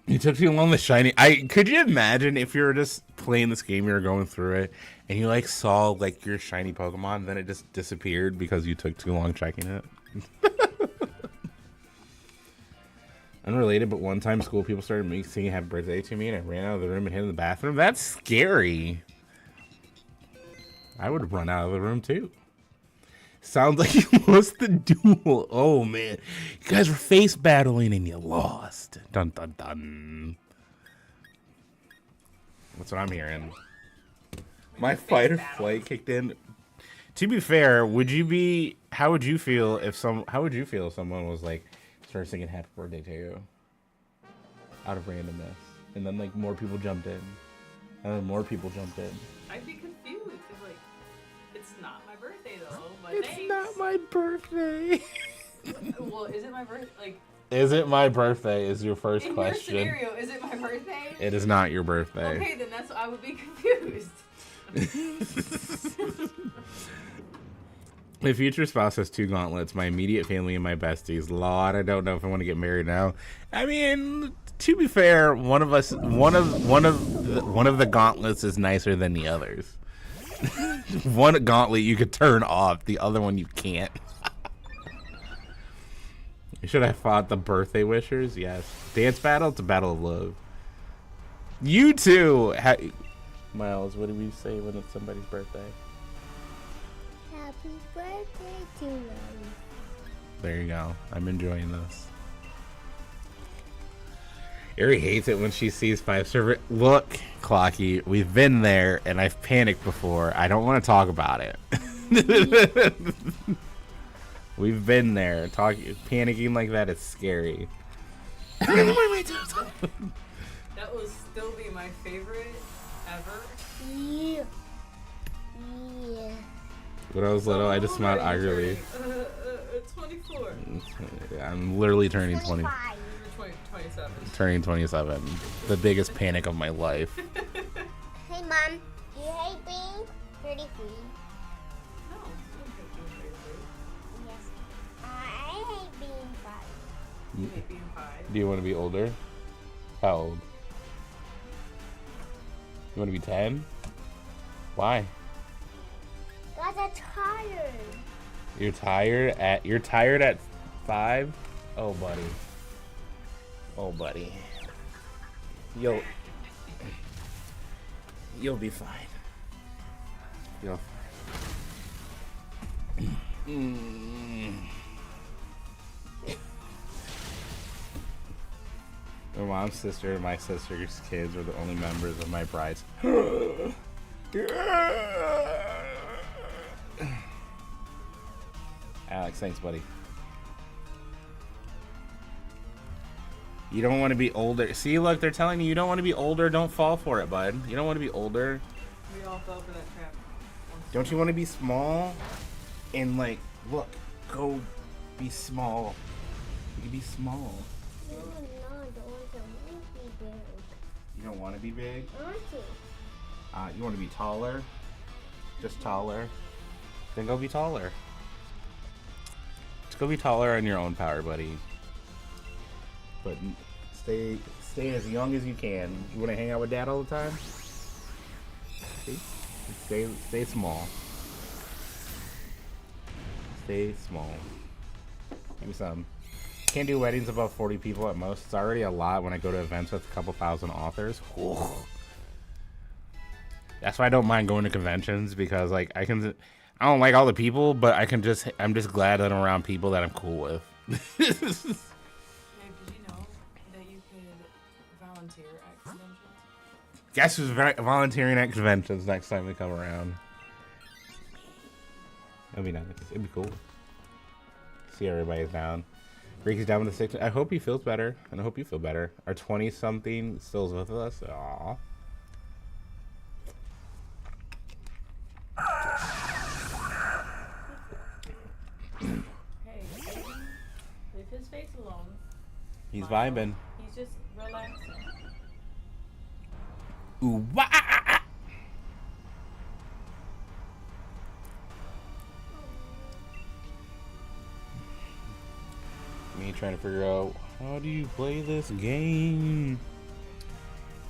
Speaker 1: You took too long to shiny. Could you imagine if you were just playing this game, you were going through it, and you like saw like your shiny Pokemon, then it just disappeared because you took too long checking it. Unrelated, but one time school people started singing happy birthday to me, and I ran out of the room and hid in the bathroom. That's scary. I would run out of the room too. Sounds like you lost the duel. Oh man, you guys were face battling and you lost. Dun dun dun. That's what I'm hearing. My fight or flight kicked in. To be fair, would you be? How would you feel if someone was like started singing happy birthday to you out of randomness, and then like more people jumped in, and then more people jumped in?
Speaker 2: I'd be confused. Like, it's not my birthday though. But
Speaker 1: it's
Speaker 2: thanks.
Speaker 1: Not my birthday.
Speaker 2: Well, is it my birthday? Like,
Speaker 1: is it my birthday? Is your first question?
Speaker 2: In your scenario, is it my birthday?
Speaker 1: It is not your birthday.
Speaker 2: Okay, then I would be confused.
Speaker 1: My future spouse has 2 gauntlets, my immediate family and my besties. Lord, I don't know if I want to get married now. I mean, to be fair, one of the gauntlets is nicer than the others. One gauntlet you could turn off, the other one you can't. Should I fought the birthday wishers? Yes. Dance battle? It's a battle of love. You too. Miles, what do we say when it's somebody's birthday?
Speaker 3: Happy birthday to you.
Speaker 1: There you go. I'm enjoying this. Ari hates it when she sees 5 server. Look, Clocky, we've been there and I've panicked before. I don't want to talk about it. We've been there. Panicking like that is scary.
Speaker 2: That will still be my favorite ever.
Speaker 3: Yeah.
Speaker 1: When I was little, I just smiled angrily.
Speaker 2: 24.
Speaker 1: I'm literally turning 20.
Speaker 2: 27.
Speaker 1: Turning 27. The biggest panic of my life.
Speaker 3: Hey, Mom. Do you hate being 33?
Speaker 2: No, I don't hate being 33.
Speaker 3: Yes. I hate being 5.
Speaker 2: You hate being 5.
Speaker 1: Do you want to be older? How old? You want to be 10? Why?
Speaker 3: Because I'm tired.
Speaker 1: You're tired at 5? Oh, buddy. Oh, buddy. You'll be fine. You'll My mom's sister and my sister's kids are the only members of my bride's. Alex, thanks, buddy. You don't want to be older. See, look, they're telling you don't want to be older. Don't fall for it, bud. You don't want to be older.
Speaker 2: We all fell for that trap.
Speaker 1: Don't you want to be small? And, like, look, go be small. You can be small.
Speaker 3: No, I don't want to be big.
Speaker 1: You don't want to be big?
Speaker 3: I want to.
Speaker 1: You want to be taller? Just taller? Then go be taller. Just go be taller on your own power, buddy. But stay as young as you can. You want to hang out with Dad all the time? Stay small. Stay small. Give me some. Can't do weddings above 40 people at most. It's already a lot when I go to events with a couple thousand authors. Ooh. That's why I don't mind going to conventions, because like I don't like all the people, but I'm just glad that I'm around people that I'm cool with.
Speaker 2: Did you know that you could volunteer at conventions?
Speaker 1: Guess who's volunteering at conventions next time we come around? That'd be nice. It'd be cool. See everybody's down. Ricky's down with the 6. I hope he feels better, and I hope you feel better. Our 20-something still's with us. Aww.
Speaker 2: Hey, leave his face alone.
Speaker 1: He's vibing.
Speaker 2: He's just relaxing.
Speaker 1: Ooh, wah! Me trying to figure out how do you play this game,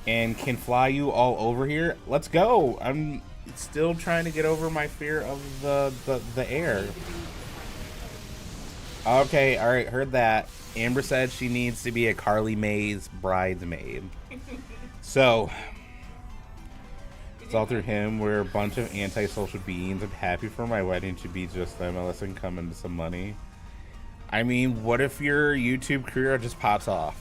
Speaker 1: and can fly you all over here. Let's go. I'm still trying to get over my fear of the air. Okay, all right, heard that. Amber said she needs to be a Carly Mae's bridesmaid. So it's all through him. We're a bunch of antisocial beings. I'm happy for my wedding to be just them, unless I can come into some money. I mean, what if your YouTube career just pops off?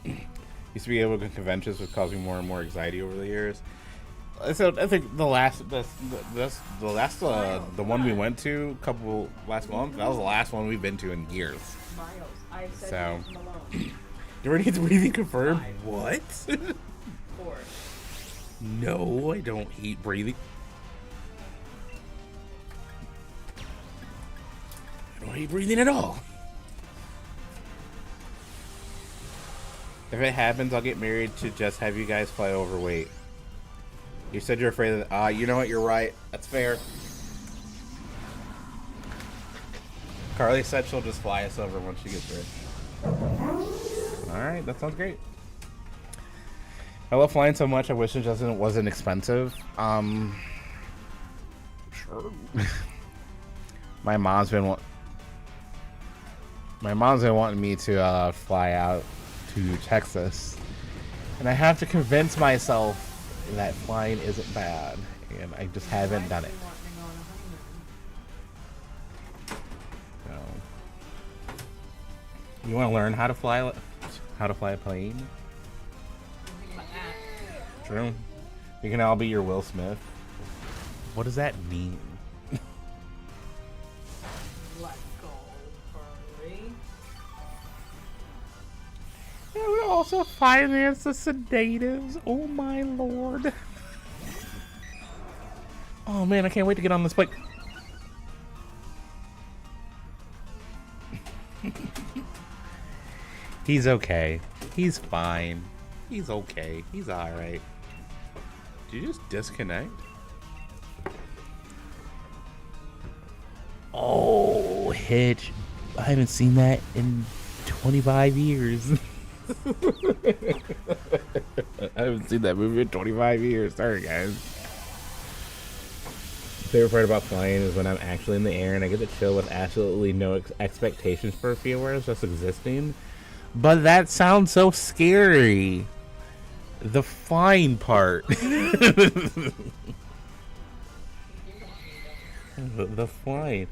Speaker 1: Used to be able to go to conventions was causing more and more anxiety over the years. So I think the one we went to last month, that was the last one we've been to in years.
Speaker 2: Miles. I said
Speaker 1: So,
Speaker 2: Malone.
Speaker 1: you already need to breathing confirmed?
Speaker 2: 5.
Speaker 1: What?
Speaker 2: 4.
Speaker 1: No, I don't hate breathing. I don't hate breathing at all. If it happens, I'll get married to just have you guys fly overweight. You said you're afraid of that. You know what? You're right. That's fair. Carly said she'll just fly us over once she gets rich. Alright, that sounds great. I love flying so much, I wish it wasn't expensive. Sure. My mom's been wanting me to fly out to Texas. And I have to convince myself that flying isn't bad, and I just haven't done it. So, you want to learn how to fly a plane? True. We can all be your Will Smith. What does that mean?
Speaker 2: Let's go, Carly.
Speaker 1: Yeah, we also finance the sedatives. Oh my lord. Oh man, I can't wait to get on this bike. He's okay. He's fine. He's okay. He's alright. Did you just disconnect? Oh, Hitch. I haven't seen that in 25 years. I haven't seen that movie in 25 years. Sorry, guys. Favorite part about flying is when I'm actually in the air and I get to chill with absolutely no expectations for a few hours, just existing. But that sounds so scary. The flying part. The flying.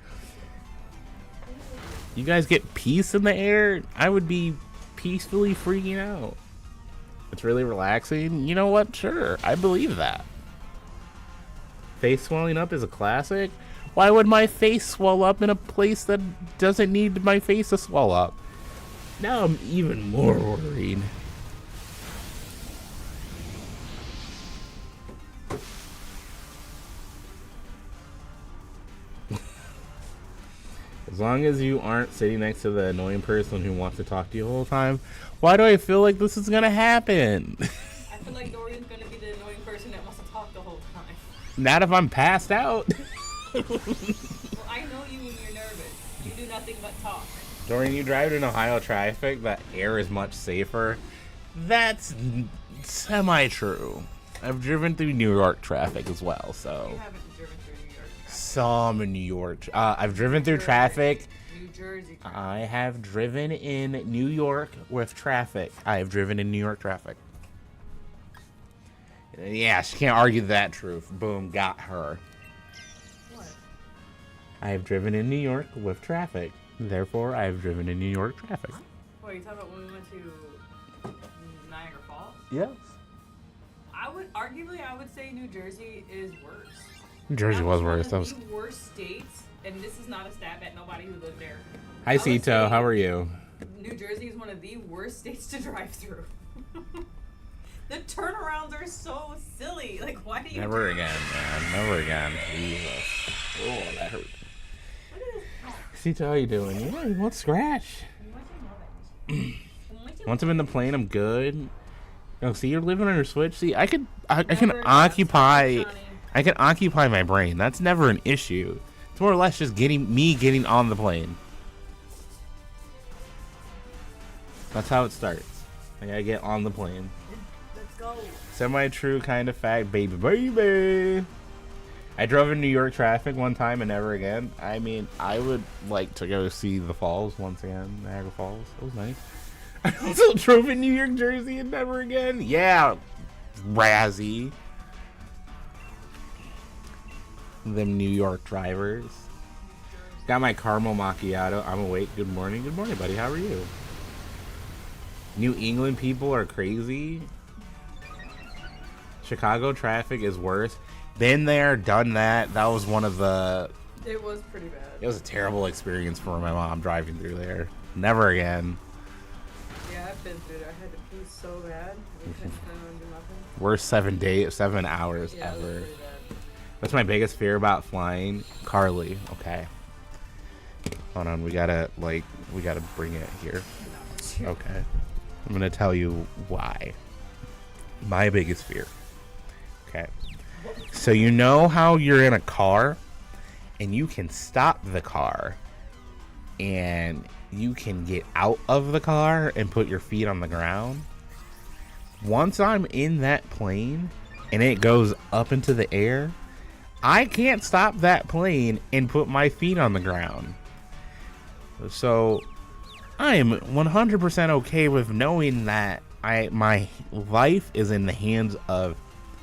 Speaker 1: You guys get peace in the air? I would be peacefully freaking out. It's really relaxing. You know what? Sure, I believe that. Face swelling up is a classic. Why would my face swell up in a place that doesn't need my face to swell up? Now I'm even more worried. As long as you aren't sitting next to the annoying person who wants to talk to you the whole time, why do I feel like this is gonna happen?
Speaker 2: I feel like Dorian's gonna be the annoying person that wants to talk the whole time.
Speaker 1: Not if I'm passed out.
Speaker 2: Well, I know you when you're nervous. You do nothing but talk.
Speaker 1: During you drive in Ohio traffic, the air is much safer. That's semi-true. I've driven through New York traffic as well, so.
Speaker 2: You haven't driven through New York traffic.
Speaker 1: Some in New York. I've driven through traffic.
Speaker 2: New Jersey traffic.
Speaker 1: I have driven in New York with traffic. I have driven in New York traffic. Yeah, she can't argue that truth. Boom, got her.
Speaker 2: What?
Speaker 1: I have driven in New York with traffic. Therefore, I have driven in New York traffic.
Speaker 2: What, are you talking about when we went to Niagara Falls?
Speaker 1: Yes.
Speaker 2: I would say New Jersey is worse.
Speaker 1: New Jersey was worse.
Speaker 2: That was one of the worst states, and this is not a stab at nobody who lived there.
Speaker 1: Hi, Sito. How are you?
Speaker 2: New Jersey is one of the worst states to drive through. The turnarounds are so silly. Like, why do you?
Speaker 1: Never again, man. Never again. Jesus. Oh, that hurt. Sito, how you doing? Yeah, you want scratch? Once I'm in the plane, I'm good. Oh, see, you're living on your Switch. See, I can occupy my brain. That's never an issue. It's more or less just getting on the plane. That's how it starts. I gotta get on the plane.
Speaker 2: Let's go.
Speaker 1: Semi-true kind of fact, baby, baby. I drove in New York traffic one time and never again. I mean, I would like to go see the falls once again, Niagara Falls. It was nice. I also drove in New York, Jersey and never again. Yeah, Razzie. Them New York drivers. Got my caramel macchiato. I'm awake. Good morning. Good morning, buddy. How are you? New England people are crazy. Chicago traffic is worse. Been there, done that. That was one of the...
Speaker 2: It was pretty bad.
Speaker 1: It was a terrible experience for my mom driving through there. Never again.
Speaker 2: Yeah, I've been through there. I had to pee so bad. We couldn't do nothing.
Speaker 1: Worst 7 hours
Speaker 2: Yeah, it was
Speaker 1: ever.
Speaker 2: pretty bad.
Speaker 1: That's my biggest fear about flying. Carly, okay. Hold on, we gotta bring it here. Okay. I'm gonna tell you why. My biggest fear. Okay. So you know how you're in a car and you can stop the car and you can get out of the car and put your feet on the ground? Once I'm in that plane and it goes up into the air, I can't stop that plane and put my feet on the ground. So I am 100% okay with knowing that my life is in the hands of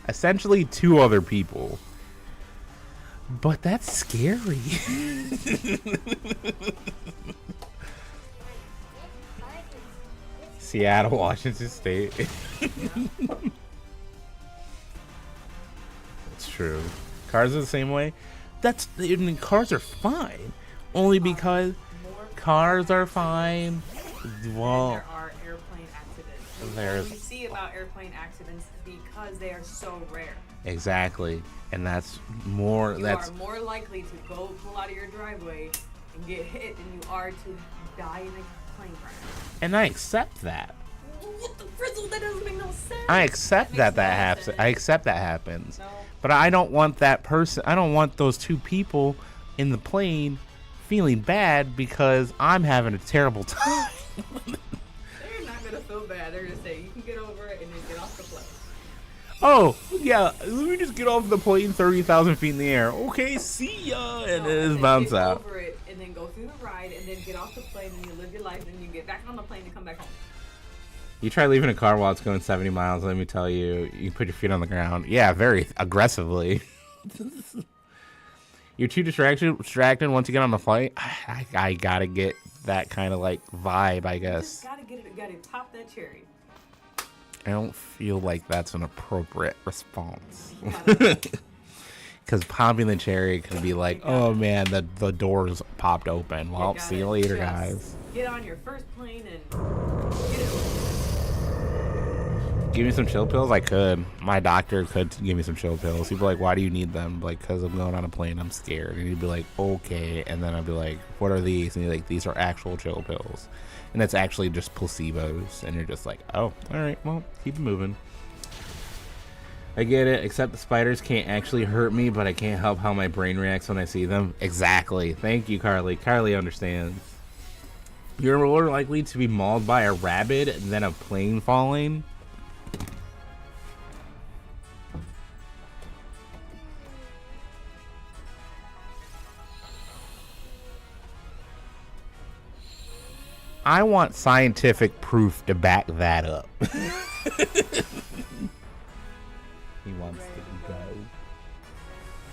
Speaker 1: essentially 2 other people. But that's scary. Seattle, Washington State. That's true. Cars are the same way. Cars are fine. Only because cars are fine. Well,
Speaker 2: there are airplane accidents. We see about airplane accidents because they are so rare.
Speaker 1: Exactly. And that's more...
Speaker 2: You are more likely to pull out of your driveway and get hit than you are to die in a plane crash.
Speaker 1: And I accept that.
Speaker 2: What the frizzle? That doesn't make no sense.
Speaker 1: I accept that happens. I accept that happens.
Speaker 2: No.
Speaker 1: But I don't want that person... I don't want those 2 people in the plane feeling bad because I'm having a terrible time.
Speaker 2: They're not going to feel bad. They're going to say, you can get over it and then get off the plane.
Speaker 1: Oh, yeah, let me just get off the plane 30,000 feet in the air. Okay, see ya. And then just bounce out.
Speaker 2: Get over it and then go through the ride and then get off the plane and you live your life and you get back on the plane and come back home.
Speaker 1: You try leaving a car while it's going 70 miles, let me tell you, you put your feet on the ground. Yeah, very aggressively. You're too distracted once you get on the flight. I gotta get that kind of like vibe, I guess.
Speaker 2: You just gotta top that cherry.
Speaker 1: I don't feel like that's an appropriate response.
Speaker 2: Yeah.
Speaker 1: Because popping the cherry could be like, oh man, the doors popped open. Well, see you later, guys.
Speaker 2: Get on your first plane and get it.
Speaker 1: Give me some chill pills? I could. My doctor could give me some chill pills. He'd be like, why do you need them? Like, because I'm going on a plane, I'm scared. And he'd be like, okay. And then I'd be like, what are these? And he'd be like, these are actual chill pills. And it's actually just placebos. And you're just like, oh, all right, well, keep it moving. I get it, except the spiders can't actually hurt me, but I can't help how my brain reacts when I see them. Exactly. Thank you, Carly. Carly understands. You're more likely to be mauled by a rabbit than a plane falling. I want scientific proof to back that up. He wants to go.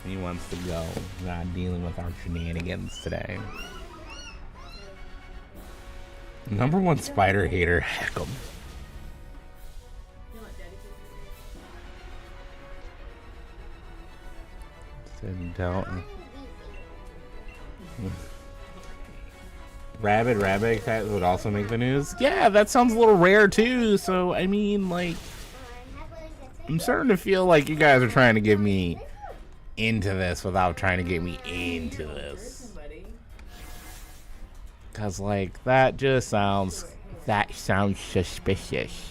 Speaker 1: He wants to go. Not dealing with our shenanigans today. Number one spider hater, heck 'em. Rabid attack would also make the news. Yeah, that sounds a little rare too. So I mean, like, I'm starting to feel like you guys are trying to get me into this without trying to get me into this. Cause like that just sounds suspicious.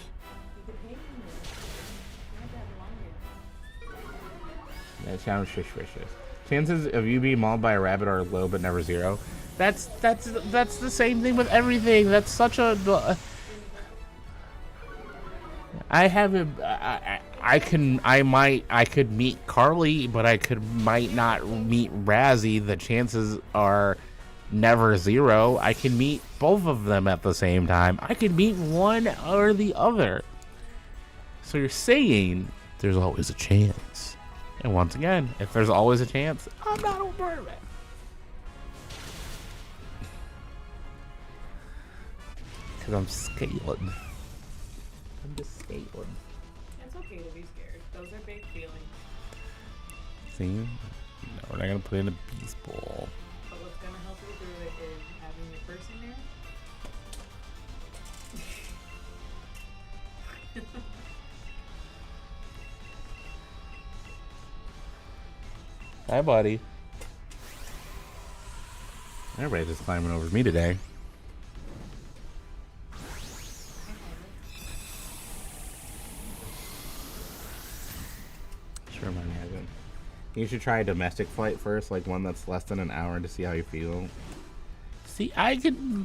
Speaker 1: That sounds suspicious. Chances of you being mauled by a rabbit are low but never zero. That's the same thing with everything. That's such a. I could meet Carly, but I might not meet Razzie. The chances are never zero. I can meet both of them at the same time. I could meet one or the other. So you're saying there's always a chance. And once again, if there's always a chance, I'm not on purpose. Because I'm scared. I'm just scared.
Speaker 2: It's okay to be scared. Those are big feelings.
Speaker 1: See? No, we're not going to put in a beast ball.
Speaker 2: But what's going to help you through it is having your person there.
Speaker 1: Hi, buddy. Everybody's just climbing over me today. Sure, mine hasn't. You should try a domestic flight first, like one that's less than an hour, to see how you feel. See,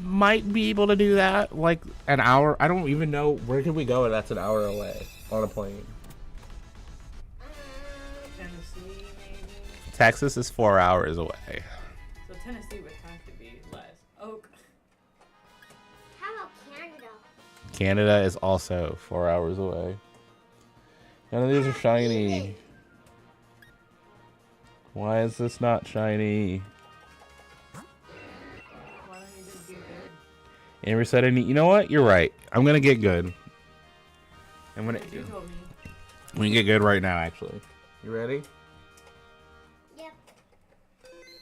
Speaker 1: might be able to do that, like an hour. I don't even know where could we go, and that's an hour away on a plane.
Speaker 2: Tennessee, maybe.
Speaker 1: Texas is 4 hours away.
Speaker 2: So Tennessee would have to be less. Oak.
Speaker 3: How about Canada?
Speaker 1: Canada is also 4 hours away. None of these are shiny. Why is this not shiny?
Speaker 2: Why don't you just get good?
Speaker 1: Amber said, you know what? You're right. I'm gonna get good. I'm gonna.
Speaker 2: You told me.
Speaker 1: We can get good right now, actually. You ready?
Speaker 3: Yep.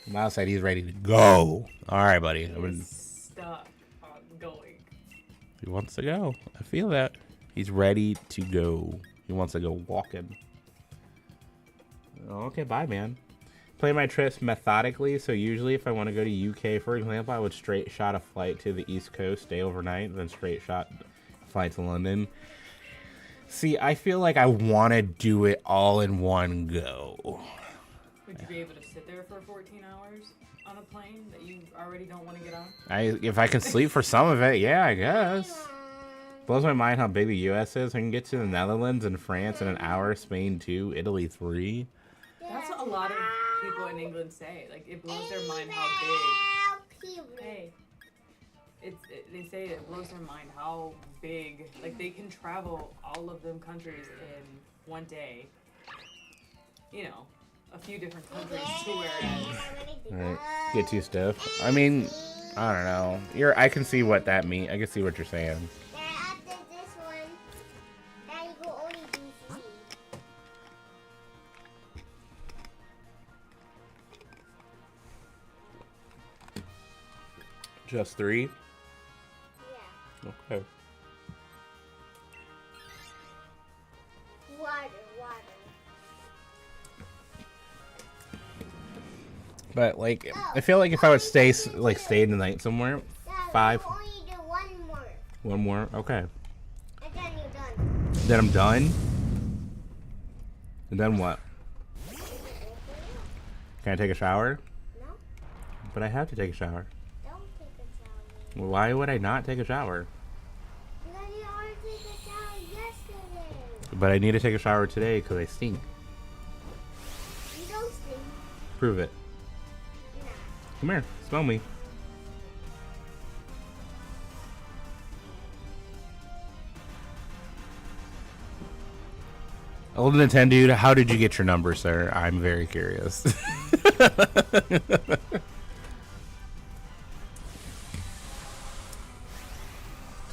Speaker 1: Miles said he's ready to go. All right, buddy.
Speaker 2: Stuck on going.
Speaker 1: He wants to go. I feel that. He's ready to go. He wants to go walking. Oh, okay, bye, man. Play my trips methodically, so usually if I want to go to UK, for example, I would straight shot a flight to the East Coast, stay overnight, then straight shot flight to London. See, I feel like I want to do it all in one go.
Speaker 2: Would you be able to sit there for 14 hours on a plane that you already don't want to get on?
Speaker 1: If I can sleep for some of it, yeah, I guess. Blows my mind how big the U.S. is. I can get to the Netherlands and France in an hour, Spain 2, Italy 3.
Speaker 2: That's what a lot of people in England say. Like, it blows their mind how big. Hey. They say it blows their mind how big. Like, they can travel all of them countries in one day. You know, a few different countries to where
Speaker 1: Alright, get too stiff. I mean, I don't know. I can see what that means. I can see what you're saying.
Speaker 3: After this one, now you go only DC.
Speaker 1: Just 3?
Speaker 3: Yeah.
Speaker 1: Okay.
Speaker 3: Water.
Speaker 1: But like, I feel like if I would stay the night somewhere,
Speaker 3: Dad,
Speaker 1: 5.
Speaker 3: you only do one more.
Speaker 1: One more. Okay.
Speaker 3: And then you're done.
Speaker 1: Then I'm done. And then what? Can I take a shower?
Speaker 3: No,
Speaker 1: But I have to take a shower.
Speaker 3: don't take a shower.
Speaker 1: Why would I not take a shower?
Speaker 3: Because you already took a shower yesterday.
Speaker 1: But I need to take a shower today because I stink.
Speaker 3: You don't stink.
Speaker 1: Prove it.
Speaker 3: No.
Speaker 1: Come here. Smell me. Old Nintendo dude, how did you get your number, sir? I'm very curious.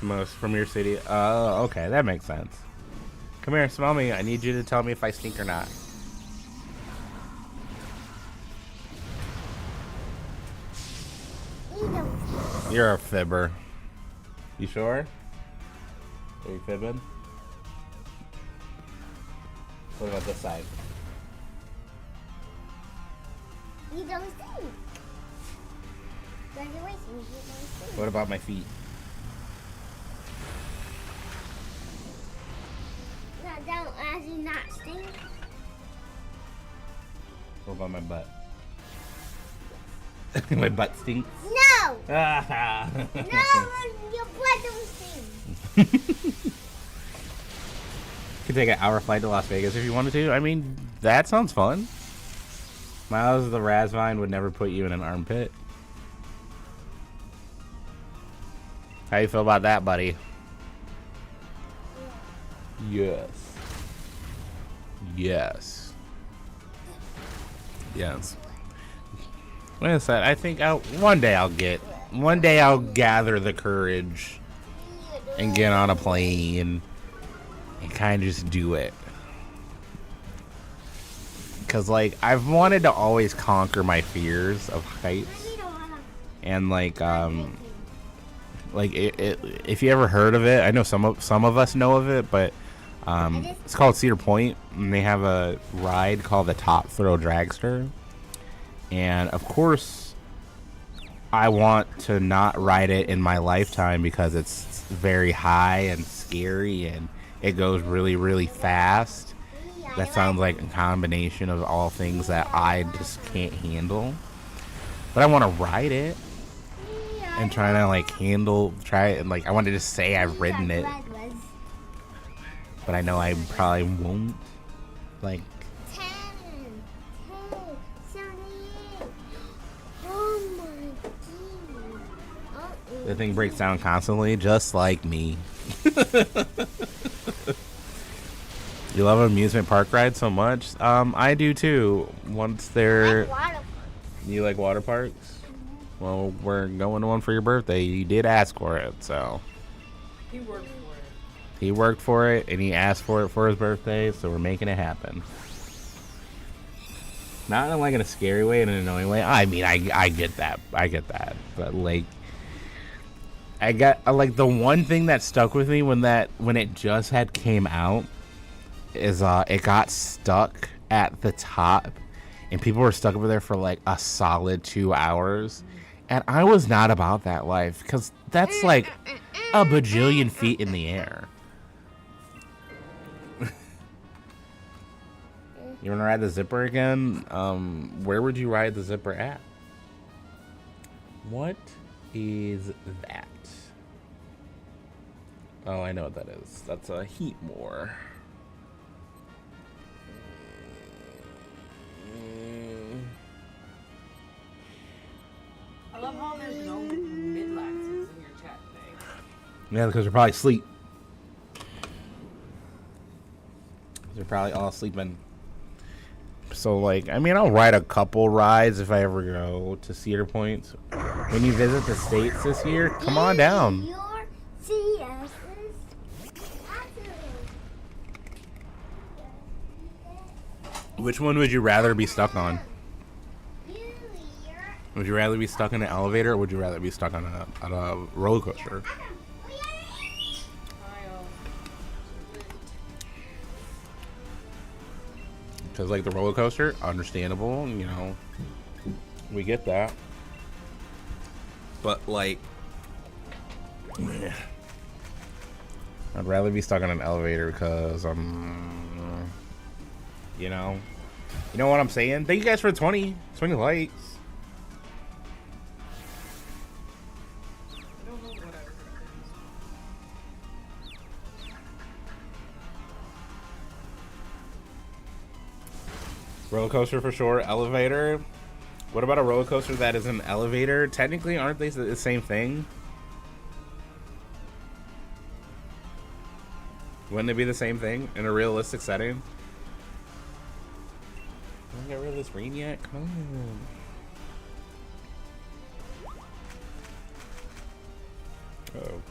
Speaker 1: Most from your city. Oh, okay, that makes sense. Come here, smell me. I need you to tell me if I stink or not.
Speaker 3: You don't stink.
Speaker 1: You're a fibber. You sure? Are you fibbing? What about this side?
Speaker 3: You don't stink. Graduation, you don't stink.
Speaker 1: What about my feet?
Speaker 3: No, don't actually not stink.
Speaker 1: What about my butt? My butt stinks.
Speaker 3: No!
Speaker 1: Ah.
Speaker 3: No, your blood don't stink.
Speaker 1: Could take an hour flight to Las Vegas if you wanted to. I mean, that sounds fun. Miles, the Razvine would never put you in an armpit. How you feel about that, buddy? Yes. Yes. Yes. Like I said, I think one day I'll gather the courage and get on a plane and kind of just do it. Because, like, I've wanted to always conquer my fears of heights. And, like, if you ever heard of it, I know some of us know of it, but it's called Cedar Point, and they have a ride called the Top Thrill Dragster. And, of course, I want to not ride it in my lifetime because it's very high and scary, and it goes really, really fast. That sounds like a combination of all things that I just can't handle. But I want to ride it and try it, and, like, I want to just say I've ridden it. But I know I probably won't. Like,
Speaker 3: 10, 10, 78. Oh my god.
Speaker 1: the thing breaks down constantly, just like me. You love amusement park rides so much? I do too. Once they're... You like water parks? Mm-hmm. Well, we're going to one for your birthday. You did ask for it, so...
Speaker 2: He worked for it.
Speaker 1: He worked for it, and he asked for it for his birthday, so we're making it happen. Not in, like, in a scary way, in an annoying way. I mean, I get that. I get that. But, like... I got... Like, the one thing that stuck with me when it just had came out is it got stuck at the top, and people were stuck over there for like a solid 2 hours, and I was not about that life because that's like a bajillion feet in the air. You want to ride the zipper again? Where would you ride the zipper at? What is that? Oh, I know what that is. That's a heat more.
Speaker 2: I love how there's no mid-laxes in your chat today.
Speaker 1: Yeah, because they're probably asleep. They're probably all sleeping. So, like, I mean, I'll ride a couple rides if I ever go to Cedar Point. When you visit the States this year, come on down. Which one would you rather be stuck on? Would you rather be stuck in an elevator, or would you rather be stuck on a roller coaster? Because, like, the roller coaster, understandable, you know, we get that. But, like, I'd rather be stuck on an elevator because You know? You know what I'm saying? Thank you guys for 20 likes.
Speaker 2: I don't know what I was
Speaker 1: Roller coaster for sure. Elevator. What about a roller coaster that is an elevator? Technically, aren't they the same thing? Wouldn't it be the same thing in a realistic setting? Don't get rid of this rain yet? Come on. Uh-oh.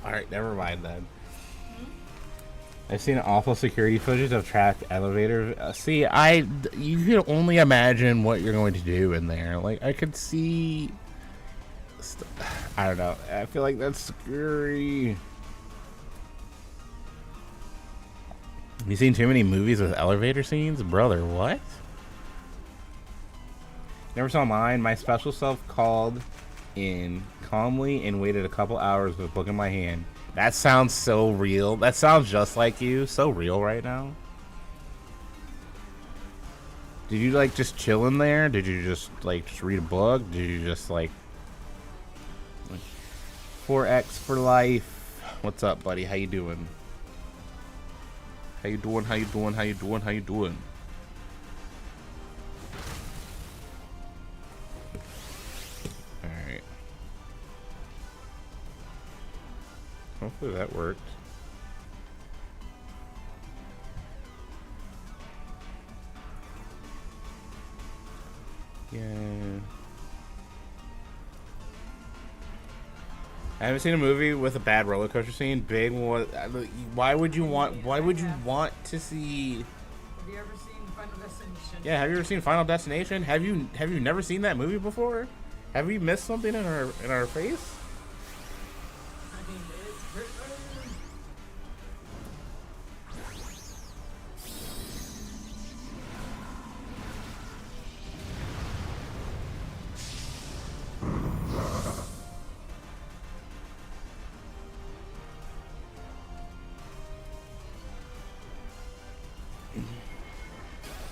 Speaker 1: Alright, never mind then. I've seen awful security footage of trapped elevators. See, you can only imagine what you're going to do in there. Like, I could see... I don't know. I feel like that's scary. You seen too many movies with elevator scenes? Brother, what? Never saw mine. My special self called in calmly and waited a couple hours with a book in my hand. That sounds so real. That sounds just like you. So real right now. Did you like just chill in there? Did you just like just read a book? Did you just like 4X for life? What's up, buddy? How you doing? How you doing? How you doing? How you doing? How you doing? Alright. Hopefully that worked. Yeah. I haven't seen a movie with a bad roller coaster scene. Big. Why would you want? Why would you want to see?
Speaker 2: Have you ever seen Final Destination?
Speaker 1: Yeah. Have you ever seen Final Destination? Have you never seen that movie before? Have we missed something in our face?
Speaker 2: I mean, it's written.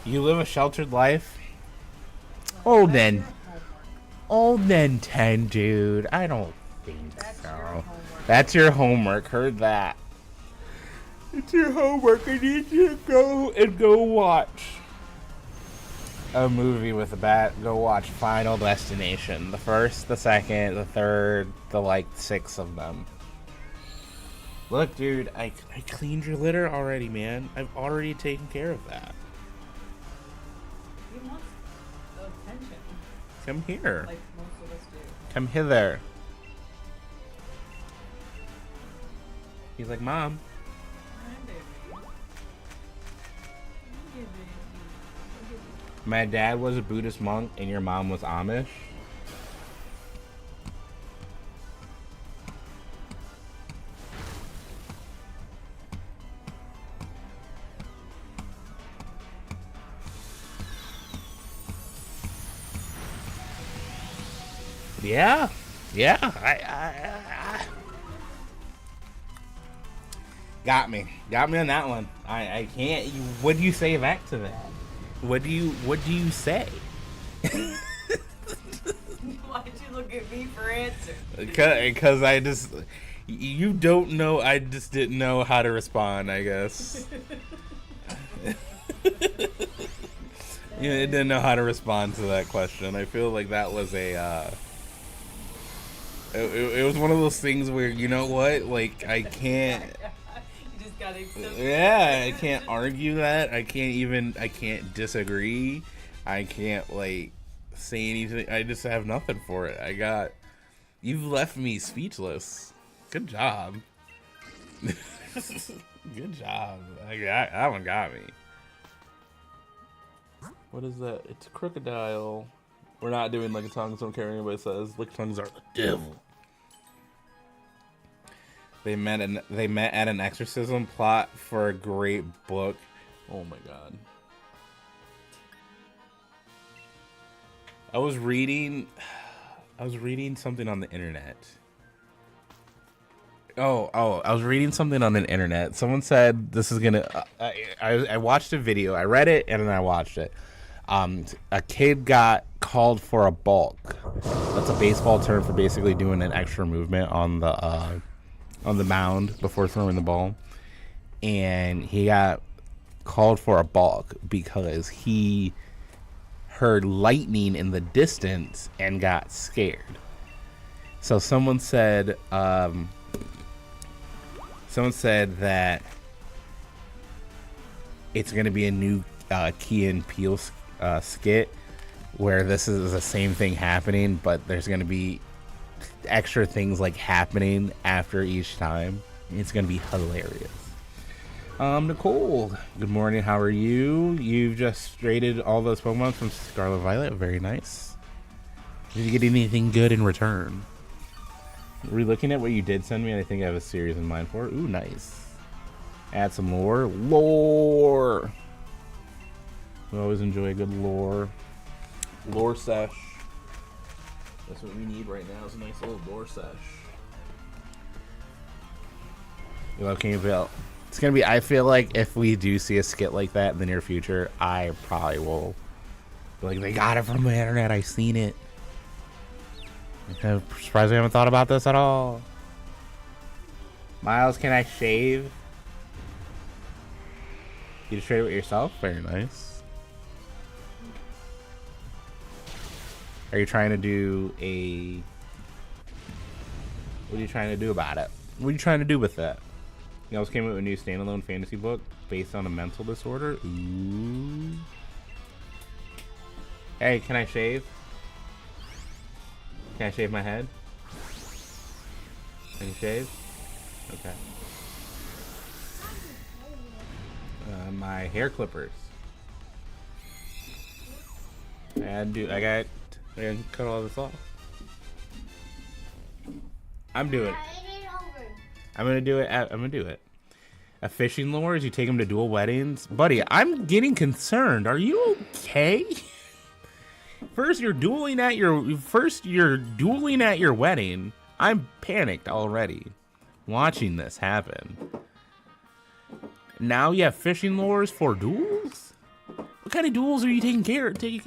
Speaker 1: You live a sheltered life. Old then 10, dude. I don't think so. That's your homework. Heard that. It's your homework. I need you to go watch a movie with a bat. Go watch Final Destination. The first, the second, the third, the like 6 of them. Look, dude, I cleaned your litter already, man. I've already taken care of that.
Speaker 2: He wants attention.
Speaker 1: Come here.
Speaker 2: Like most of us do.
Speaker 1: Come hither. He's like, Mom.
Speaker 2: Hi, baby. Hey, baby.
Speaker 1: My dad was a Buddhist monk and your mom was Amish. Yeah, yeah. I got me on that one. I can't. What do you say back to that? What do you say?
Speaker 2: Why'd you look at me for answers?
Speaker 1: Because I just, you don't know. I just didn't know how to respond, I guess. Yeah, I didn't know how to respond to that question. I feel like that was a. It was one of those things where, you know what, like, I can't.
Speaker 2: You just gotta accept it.
Speaker 1: Yeah, I can't argue that. I can't disagree. I can't, like, say anything. I just have nothing for it. You've left me speechless. Good job. Good job. That one got me. What is that? It's a crocodile. We're not doing lick tongues, don't care what anybody says. Lick tongues are the devil. They met at an exorcism plot for a great book. Oh my god. I was reading something on the internet. Oh, I was reading something on the internet. Someone said this is gonna. I watched a video. I read it and then I watched it. A kid got called for a balk. That's a baseball term for basically doing an extra movement on the mound before throwing the ball. And he got called for a balk because he heard lightning in the distance and got scared. So someone said that it's going to be a new Key and Peele skit where this is the same thing happening, but there's going to be extra things like happening after each time. It's going to be hilarious. Nicole, good morning. How are you? You've just traded all those Pokemon from Scarlet Violet. Very nice. Did you get anything good in return? Re-looking at what you did send me, I think I have a series in mind for it. Ooh, nice. Add some lore. Lore! We always enjoy a good lore. Lore sesh. That's what we need right now, is a nice little lore sesh. You love King of Bell. It's gonna be, I feel like if we do see a skit like that in the near future, I probably will be like, they got it from the internet, I've seen it. I'm surprised we haven't thought about this at all. Miles, can I shave? You just shave it yourself? Very nice. Are you trying to do a... What are you trying to do about it? What are you trying to do with that? You also came out with a new standalone fantasy book based on a mental disorder. Ooh. Hey, can I shave? Can I shave my head? Can you shave? Okay. My hair clippers. I gotta cut all this off. I'm doing it. I'm gonna do it. A fishing lure is you take them to dual weddings. Buddy, I'm getting concerned. Are you okay? First you're dueling at your wedding. I'm panicked already watching this happen. Now you have fishing lures for duels? What kind of duels are you taking care of? You're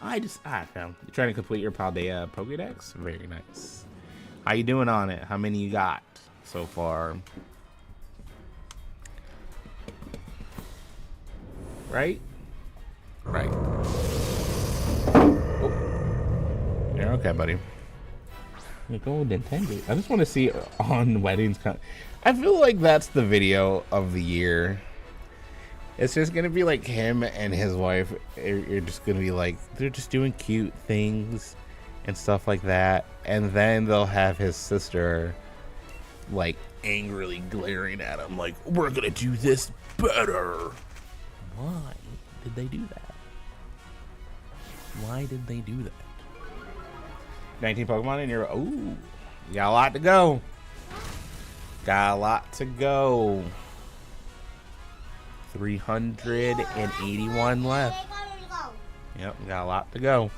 Speaker 1: trying to complete your Paldea Pokédex? Very nice. How you doing on it? How many you got so far? Right? Right. Oh. You're okay, buddy. You're going Nintendo. I just want to see on weddings. I feel like that's the video of the year. It's just gonna be like him and his wife. You're just gonna be like, they're just doing cute things and stuff like that, and then they'll have his sister like angrily glaring at him like, we're gonna do this better. Why did they do that? Why did they do that? 19 Pokemon and you're, ooh, you got a lot to go. Got a lot to go. 381 left. Yep, got a lot to go.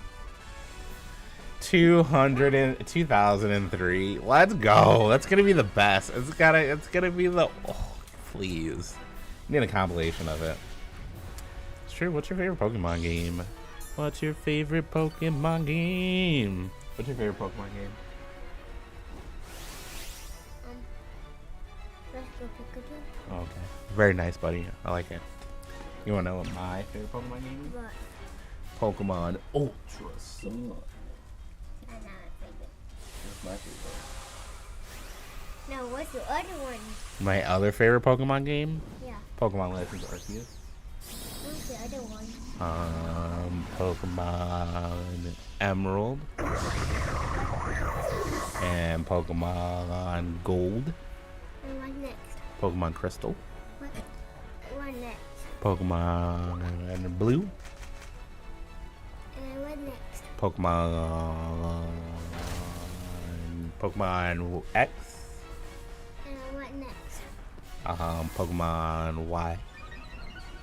Speaker 1: 2003. Let's go. That's gonna be the best. It's gonna be the, oh, please. Need a compilation of it. It's true. What's your favorite Pokemon game? What's your favorite Pokemon game? What's your favorite Pokemon game? Oh, okay. Very nice, buddy. I like it. You wanna know what my favorite Pokemon game is?
Speaker 3: What?
Speaker 1: Pokemon Ultra Sun.
Speaker 3: That's not my favorite.
Speaker 1: That's my favorite.
Speaker 3: No, what's the other one?
Speaker 1: My other favorite Pokemon game?
Speaker 3: Yeah.
Speaker 1: Pokemon Legends Arceus.
Speaker 3: What's the other one?
Speaker 1: Pokemon Emerald. And Pokemon Gold.
Speaker 3: And what next?
Speaker 1: Pokemon Crystal.
Speaker 3: What next?
Speaker 1: Pokemon Blue.
Speaker 3: And what next?
Speaker 1: Pokemon X.
Speaker 3: And what next?
Speaker 1: Pokemon Y.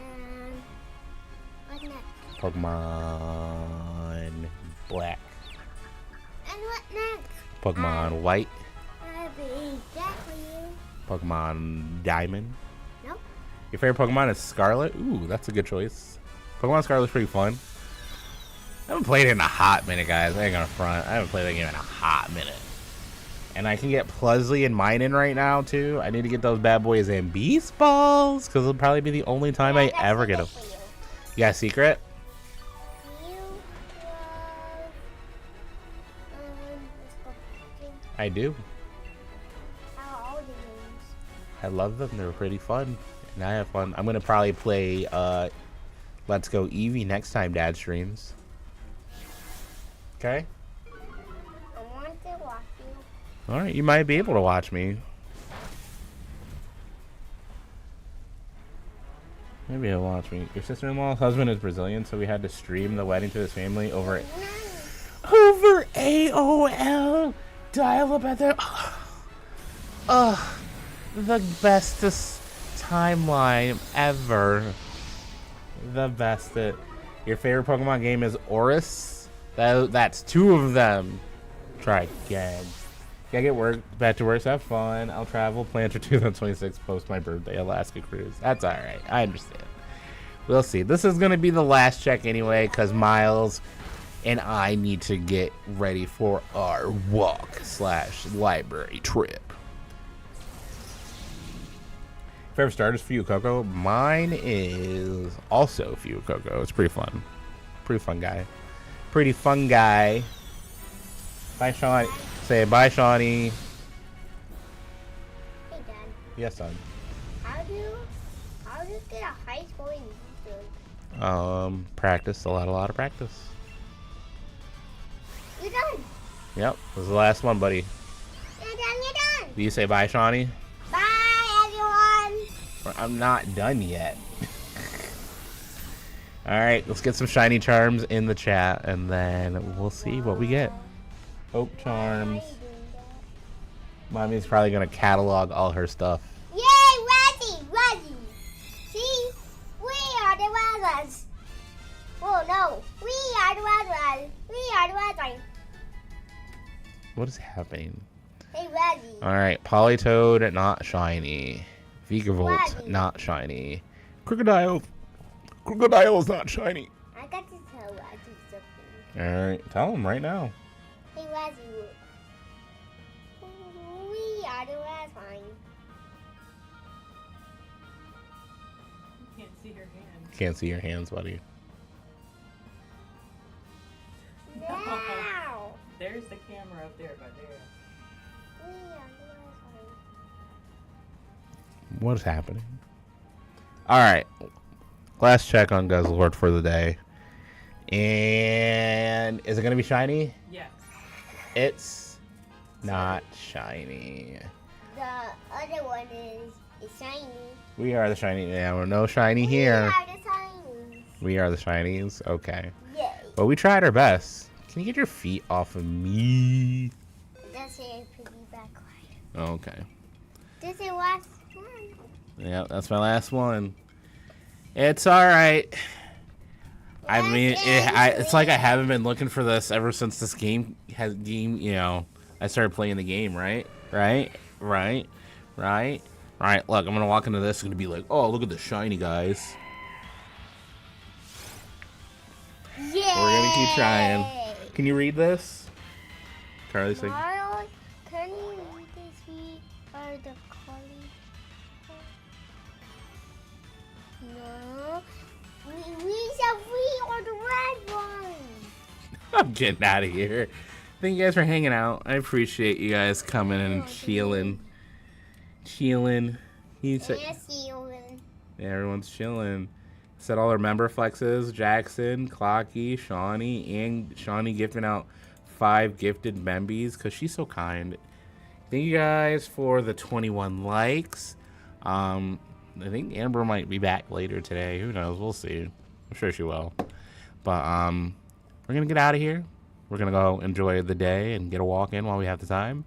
Speaker 3: And what next?
Speaker 1: Pokemon Black.
Speaker 3: And what next?
Speaker 1: Pokemon White.
Speaker 3: I'll be that for you.
Speaker 1: Pokemon Diamond.
Speaker 3: Nope.
Speaker 1: Your favorite Pokemon is Scarlet? Ooh, that's a good choice. Pokemon Scarlet's pretty fun. I haven't played it in a hot minute, guys. I ain't gonna front. I haven't played that game in a hot minute. And I can get Pluzzy and Minun right now, too. I need to get those bad boys in Beast Balls, because it'll probably be the only time I ever get them. You got a secret? I do.
Speaker 3: How old are you?
Speaker 1: I love them. They're pretty fun. And I have fun. I'm going to probably play Let's Go Eevee next time Dad streams. Okay?
Speaker 3: I want to watch you.
Speaker 1: Alright, you might be able to watch me. Maybe he'll watch me. Your sister-in-law's husband is Brazilian, so we had to stream the wedding to his family over AOL dial-up at the the bestest timeline ever. The best. Your favorite Pokemon game is Oris? That's 2 of them. Try again. Gotta get back to work, have fun. I'll travel, plan for 2026, post my birthday, Alaska cruise. That's alright. I understand. We'll see. This is gonna be the last check anyway, because Miles and I need to get ready for our walk/library trip. Favorite starters for you, Coco? Mine is also Fuecoco. It's pretty fun. Pretty fun guy. Pretty fun guy. Bye, Shawnee. Say bye, Shawnee.
Speaker 3: Hey, Dad.
Speaker 1: Yes, son.
Speaker 3: How do you get a high score in YouTube?
Speaker 1: Practice. A lot of practice.
Speaker 3: You're done.
Speaker 1: Yep. This is the last one, buddy.
Speaker 3: You're done.
Speaker 1: Do you say bye, Shawnee?
Speaker 3: Bye, everyone.
Speaker 1: I'm not done yet. Alright, let's get some shiny charms in the chat, and then we'll see what we get. Oak charms. Mommy's probably going to catalog all her stuff.
Speaker 3: Yay, Razzie. See? We are the Razzies. Oh, no. We are the Razzies.
Speaker 1: What is happening?
Speaker 3: Hey, Razzie.
Speaker 1: Alright, Politoed, not shiny. Vigavolt,
Speaker 3: Razzie.
Speaker 1: not shiny. Crocodile is not shiny.
Speaker 3: I got to tell Razzie something.
Speaker 1: Alright, tell him right now.
Speaker 3: Hey, Razzie. We are the Razzies.
Speaker 2: You can't see her hand.
Speaker 1: Can't see your hands, buddy.
Speaker 3: Wow.
Speaker 2: There's the camera up there, by there.
Speaker 3: We are the Razzies.
Speaker 1: What is happening? Alright. Last check on Guzzlord for the day. And is it going to be shiny?
Speaker 2: Yes.
Speaker 1: It's not shiny.
Speaker 3: The other one is shiny.
Speaker 1: We are the shiny. Yeah, we're no shiny here.
Speaker 3: We are the shinies.
Speaker 1: We are the shinies. Okay.
Speaker 3: Yay.
Speaker 1: Well, we tried our best. Can you get your feet off of me?
Speaker 3: That's a pretty backward.
Speaker 1: Okay.
Speaker 3: This is last one.
Speaker 1: Yeah, that's my last one. It's all right. I mean, it's like I haven't been looking for this ever since this game, I started playing the game, right? Right. Look, I'm going to walk into this. It's going to be like, oh, look at the shiny guys.
Speaker 3: Yeah.
Speaker 1: We're going to keep trying. Can you read this? Carly saying.
Speaker 3: Miles, can you read this? We are the collie. No. We said we are the red ones.
Speaker 1: I'm getting out of here. Thank you guys for hanging out. I appreciate you guys coming in and chilling. You said, yeah, everyone's chilling. Said all our member flexes. Jackson, Clocky, Shawnee gifting out 5 gifted membies because she's so kind. Thank you guys for the 21 likes. I think Amber might be back later today. Who knows? We'll see. I'm sure she will. But we're gonna get out of here. We're gonna go enjoy the day and get a walk in while we have the time.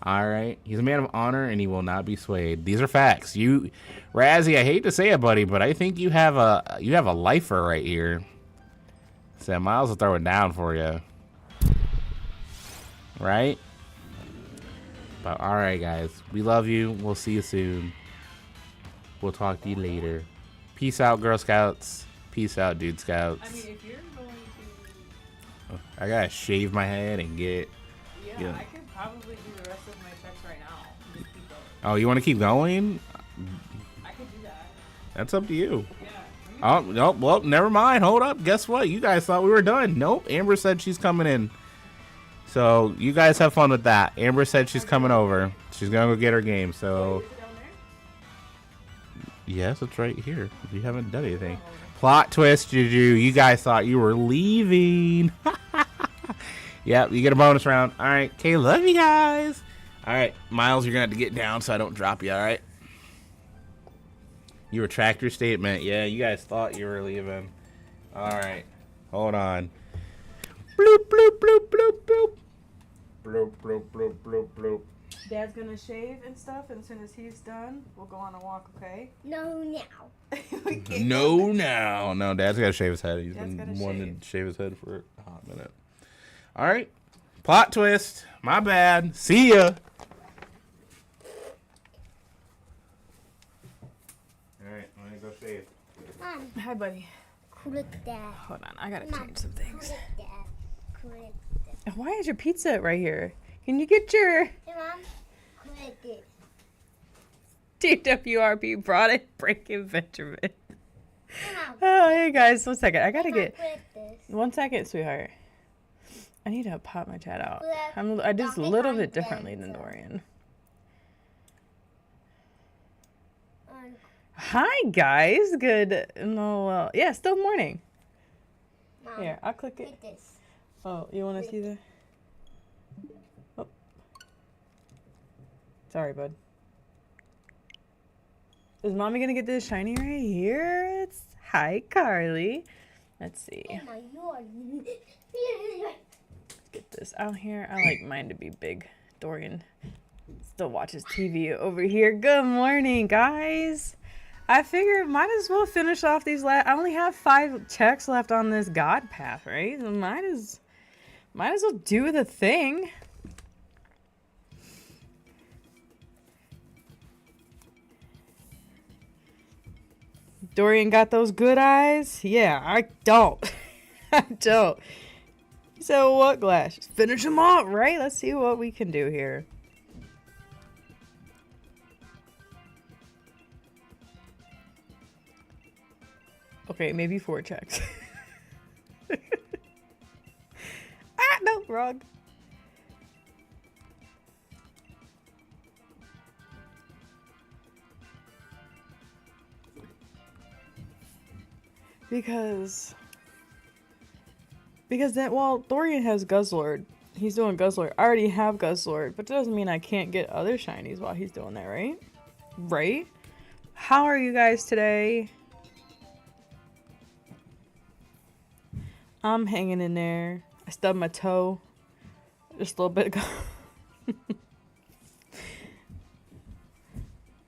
Speaker 1: All right. He's a man of honor and he will not be swayed. These are facts. You, Razzie, I hate to say it, buddy, but I think you have a lifer right here. So Miles will throw it down for you. Right? But all right, guys, we love you. We'll see you soon. We'll talk to you later. Peace out, Girl Scouts. Peace out, Dude Scouts.
Speaker 2: I mean, if you're going to...
Speaker 1: I gotta shave my head and get...
Speaker 2: Yeah, I could probably do the rest of my checks right now. Just keep going.
Speaker 1: Oh, you want to keep going?
Speaker 2: I could do that.
Speaker 1: That's up to you.
Speaker 2: Yeah.
Speaker 1: Oh, no, well, never mind. Hold up. Guess what? You guys thought we were done. Nope. Amber said she's coming in. So, you guys have fun with that. Amber said she's coming over. She's going to go get her game. So,
Speaker 2: Is it down there?
Speaker 1: yes, it's right here. You haven't done anything. Plot twist, Juju. You guys thought you were leaving. Yep, you get a bonus round. All right. Okay, love you guys. All right. Miles, you're going to have to get down so I don't drop you, all right? You retract your statement. Yeah, you guys thought you were leaving. All right. Hold on. Bloop, bloop, bloop, bloop, bloop. Bloop, bloop, bloop, bloop, bloop.
Speaker 2: Dad's gonna shave and stuff, and as soon as he's done, we'll go on a walk, okay?
Speaker 3: No, now.
Speaker 1: No, now. No, Dad's got to shave his head. He's
Speaker 2: Dad's gotta
Speaker 1: been wanting to shave his head for a hot minute. All right. Plot twist. My bad. See ya. All right. I'm going to go shave.
Speaker 3: Mom,
Speaker 2: Hi, buddy.
Speaker 3: click that.
Speaker 2: Hold on, I gotta
Speaker 3: Mom,
Speaker 2: change some things.
Speaker 3: Click that. Click that.
Speaker 2: Why is your pizza right here? Can you get your
Speaker 3: Hey, Mom, click it.
Speaker 2: TWRP product break-in Benjamin?
Speaker 3: Hey, Mom,
Speaker 2: Oh, hey guys, 1 second. I gotta
Speaker 3: Mom,
Speaker 2: get
Speaker 3: click this.
Speaker 2: 1 second, sweetheart. I need to pop my chat out.
Speaker 3: Click.
Speaker 2: I did a little bit
Speaker 3: Click.
Speaker 2: differently than Dorian.
Speaker 3: On.
Speaker 2: Hi guys, good. No, well, yeah, still morning.
Speaker 3: Mom,
Speaker 2: Here, I'll click it.
Speaker 3: click this.
Speaker 2: Oh, you want to see the? Oh, sorry, bud. Is mommy gonna get this shiny right here? It's hi, Carly. Let's see.
Speaker 3: Oh my god.
Speaker 2: Get this out here. I like mine to be big. Dorian still watches TV over here. Good morning, guys. I figure might as well finish off these I only have 5 checks left on this God path, right? So might as well do the thing. Dorian got those good eyes? Yeah, I don't. I don't. So what, Glash? Finish them off, right? Let's see what we can do here. Okay, maybe 4 checks. Ah, no, wrong. Because then, well, Dorian has Guzzlord. He's doing Guzzlord. I already have Guzzlord, but that doesn't mean I can't get other shinies while he's doing that, right? Right? How are you guys today? I'm hanging in there. I stubbed my toe just a little bit ago.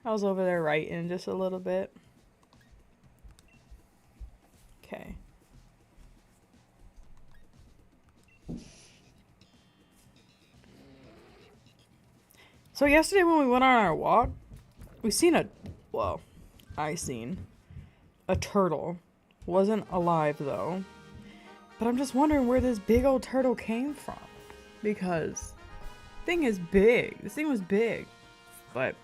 Speaker 2: I was over there writing just a little bit. Okay. So yesterday when we went on our walk, I seen a turtle. Wasn't alive though. But I'm just wondering where this big old turtle came from. Because thing is big. This thing was big. But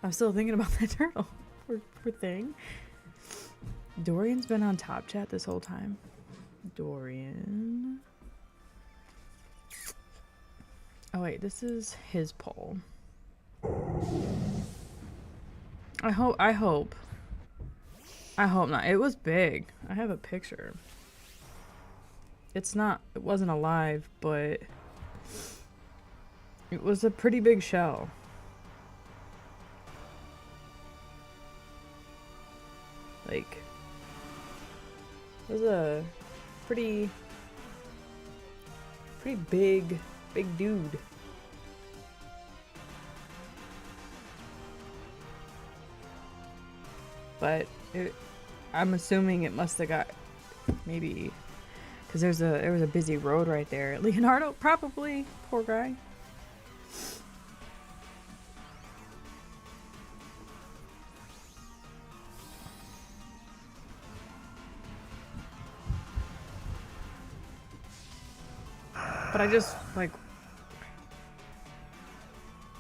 Speaker 2: I'm still thinking about that turtle. Poor thing. Dorian's been on Top Chat this whole time. Dorian. Oh wait, this is his poll. I hope not. It was big. I have a picture. It wasn't alive, but it was a pretty big shell. Like, it was a pretty big dude. But I'm assuming it must have got maybe because there was a busy road right there. Leonardo, probably, poor guy. But I just, like,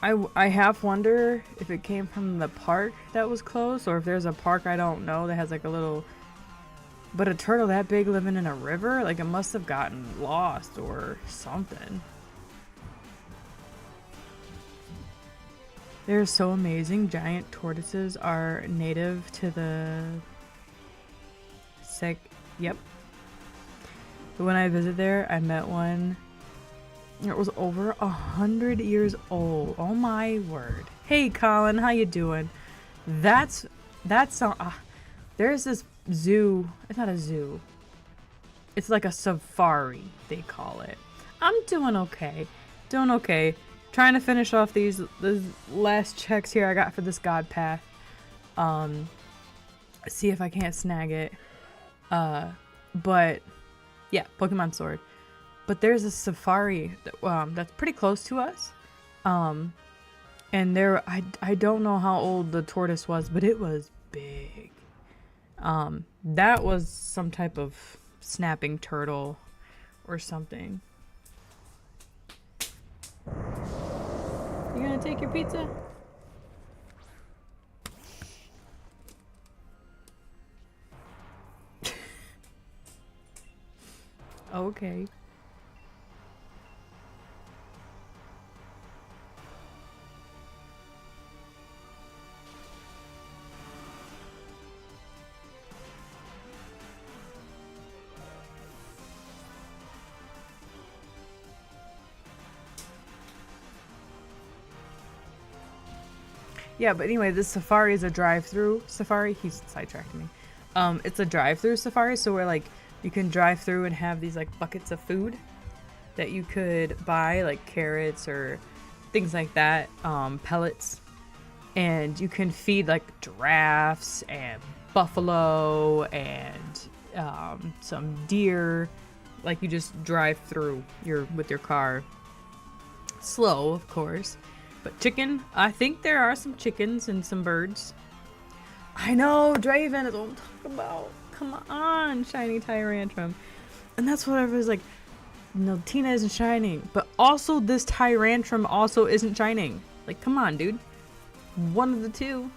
Speaker 2: I half wonder if it came from the park that was closed, or if there's a park I don't know that has like a little... But a turtle that big living in a river? Like, it must have gotten lost or something. They're so amazing. Giant tortoises are native to the... Yep. But when I visited there, I met one... It was over 100 years old. Oh my word. Hey Colin, how you doing? That's there's this zoo. It's not a zoo. It's like a safari, they call it. I'm doing okay. Doing okay. Trying to finish off these last checks here I got for this god path. See if I can't snag it. But yeah, Pokemon Sword. But there's a safari that's pretty close to us. And there, I don't know how old the tortoise was, but it was big. That was some type of snapping turtle or something. You gonna take your pizza? Okay. Yeah, but anyway, this safari is a drive-through safari. He's sidetracked me. It's a drive-through safari, so where like you can drive through and have these like buckets of food that you could buy, like carrots or things like that, pellets, and you can feed like giraffes and buffalo and some deer. Like you just drive through with your car. Slow, of course. But chicken, I think there are some chickens and some birds. I know, Draven is what I'm talking about. Come on, shiny Tyrantrum. And that's what everybody's like, no, Tina isn't shining. But also this Tyrantrum also isn't shining. Like, come on, dude. One of the two.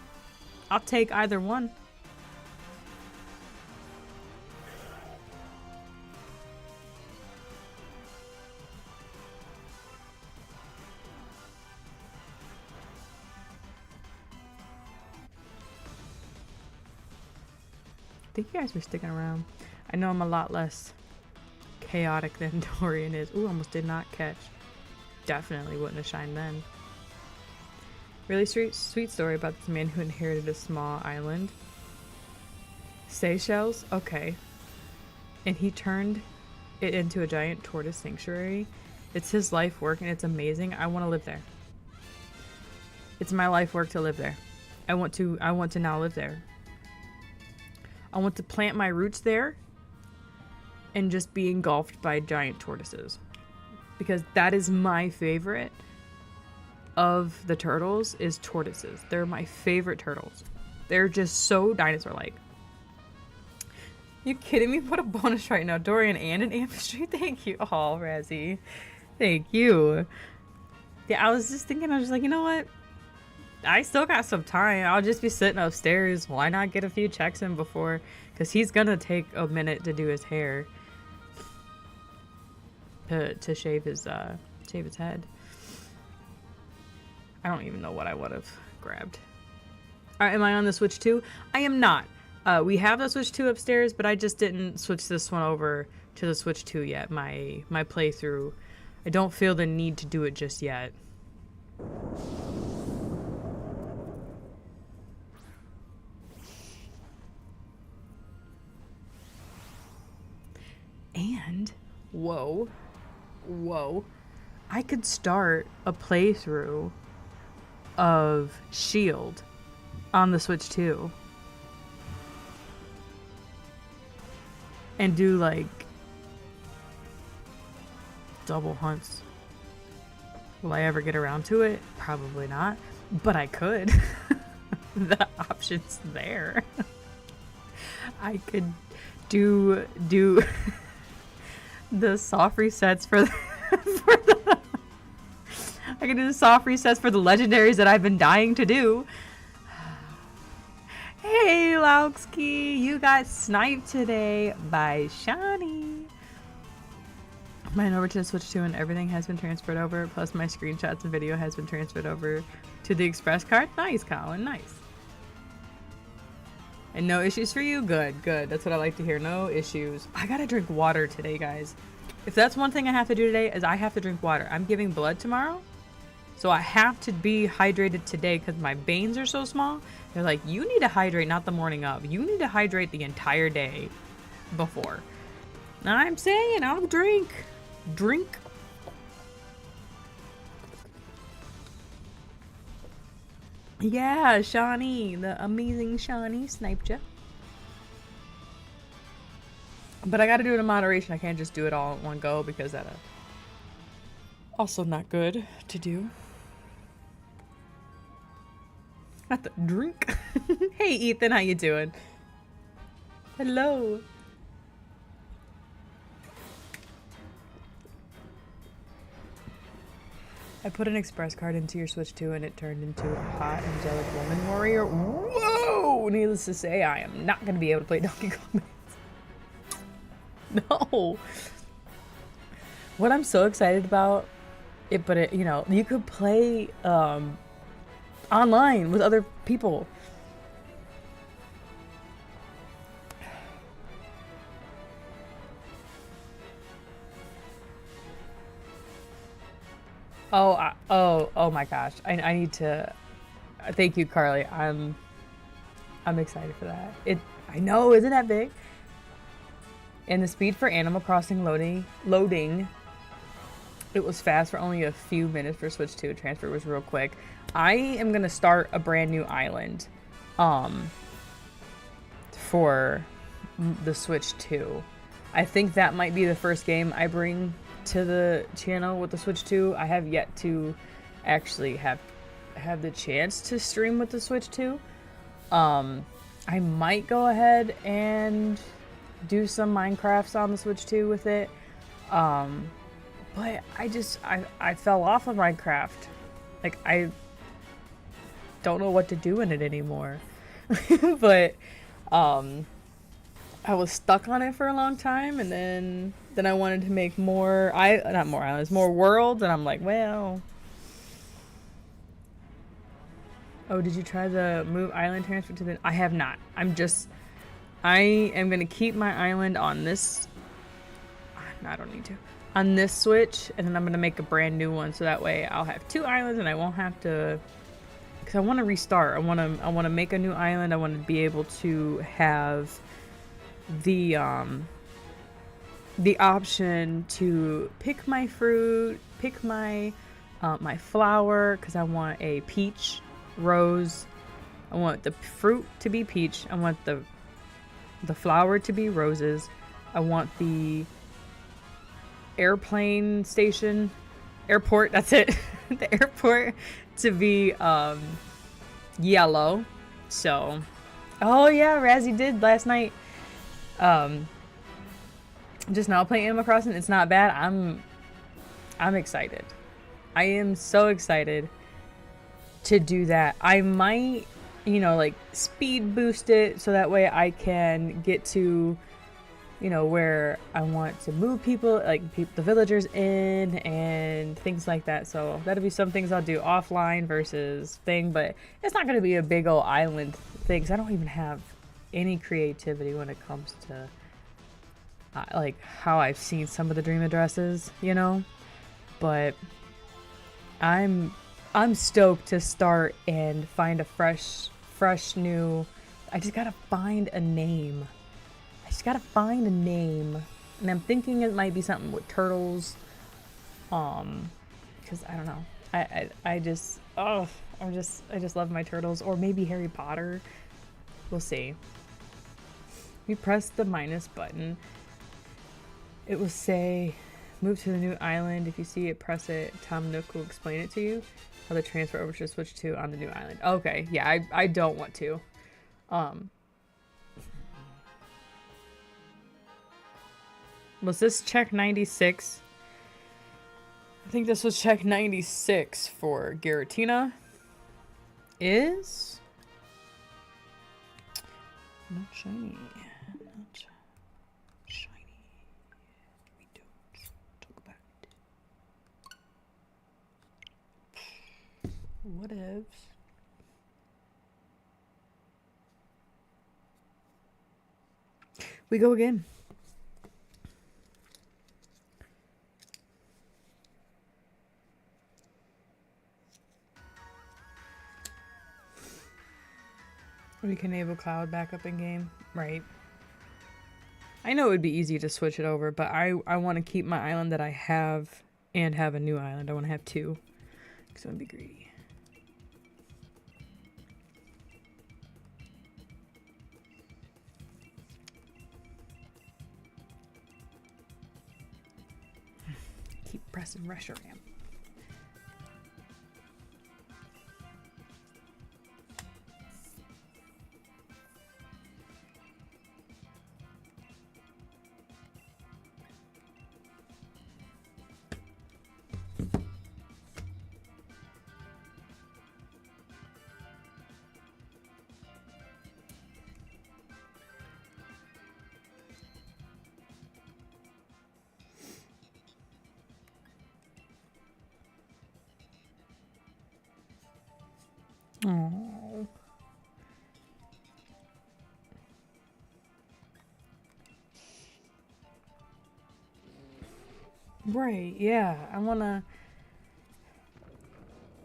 Speaker 2: I'll take either one. I think you guys were sticking around. I know I'm a lot less chaotic than Dorian is. Ooh, almost did not catch. Definitely wouldn't have shined then. Really sweet story about this man who inherited a small island. Seychelles? Okay. And he turned it into a giant tortoise sanctuary. It's his life work and it's amazing. I want to live there. It's my life work to live there. I want to now live there. I want to plant my roots there and just be engulfed by giant tortoises. Because that is my favorite of the turtles is tortoises. They're my favorite turtles. They're just so dinosaur-like. You kidding me? What a bonus right now. Dorian and an amphitree? Thank you. Oh, Razzie. Thank you. Yeah, I was just thinking, I was just like, you know what? I still got some time. I'll just be sitting upstairs. Why not get a few checks in before? Because he's gonna take a minute to do his hair. To shave his head. I don't even know what I would have grabbed. Alright, am I on the Switch 2? I am not. We have the Switch 2 upstairs, but I just didn't switch this one over to the Switch 2 yet. My playthrough. I don't feel the need to do it just yet. And, whoa, I could start a playthrough of Shield on the Switch 2. And do, like, double hunts. Will I ever get around to it? Probably not. But I could. The option's there. I could do the soft resets for
Speaker 4: I can do the soft resets for the legendaries that I've been dying to do. Hey, Lauksky, you got sniped today by Shani. Mine over to the Switch 2 and everything has been transferred over, plus my screenshots and video has been transferred over to the express card. Nice, Colin, nice. And no issues for you? Good, good. That's what I like to hear. No issues. I gotta drink water today, guys. If that's one thing I have to do today, is I have to drink water. I'm giving blood tomorrow, so I have to be hydrated today because my veins are so small. They're like, you need to hydrate not the morning of. You need to hydrate the entire day before. I'm saying I'll drink. Drink. Yeah, Shawnee, the amazing Shawnee sniped ya. But I gotta do it in moderation. I can't just do it all at one go because that also not good to do. Not the drink. Hey Ethan, how you doing? Hello. I put an express card into your Switch 2 and it turned into a hot angelic woman warrior. Whoa! Needless to say, I am not going to be able to play Donkey Kong. No. What I'm so excited about, you know, you could play online with other people. Oh my gosh. I need to thank you, Carly. I'm excited for that. I know, isn't that big? And the speed for Animal Crossing loading, it was fast for only a few minutes for Switch 2. Transfer was real quick. I am gonna start a brand new island for the Switch 2. I think that might be the first game I bring to the channel with the Switch 2. I have yet to actually have the chance to stream with the Switch 2. I might go ahead and do some Minecrafts on the Switch 2 with it. But I fell off of Minecraft. Like, I don't know what to do in it anymore. But I was stuck on it for a long time, and then I wanted to make more more worlds, and I'm like, well. Oh, did you try the move island transfer to the? I have not. I am gonna keep my island on this. No, I don't need to. On this Switch, and then I'm gonna make a brand new one, so that way I'll have 2 islands, and I won't have to. Because I want to restart. I want to make a new island. I want to be able to have the option to pick my fruit, pick my my flower, because I want a peach, rose. I want the fruit to be peach. I want the flower to be roses. I want the airplane station, airport, that's it. The airport to be yellow. So, oh yeah, Razzie did last night. Just now playing Animal Crossing. It's not bad. I'm excited. I am so excited to do that. I might, you know, like speed boost it so that way I can get to, you know, where I want to move people, like the villagers in and things like that. So that'll be some things I'll do offline versus thing, but it's not going to be a big old island thing, 'cause I don't even have any creativity when it comes to like how I've seen some of the dream addresses, you know. But I'm stoked to start and find a fresh new. I just gotta find a name. And I'm thinking it might be something with turtles. Because I don't know. I just love my turtles. Or maybe Harry Potter. We'll see. You press the minus button. It will say, move to the new island. If you see it, press it. Tom Nook will explain it to you. How the transfer over to Switch 2 on the new island. Okay, yeah, I don't want to. Was this check 96? I think this was check 96 for Giratina. Is not shiny. Not shiny. We don't talk about it. Whatevs. We go again. We can enable cloud backup in game, right? I know it would be easy to switch it over, but I want to keep my island that I have and have a new island. I want to have two because I want to be greedy. Keep pressing pressure ramp. Oh. Right, yeah. I wanna...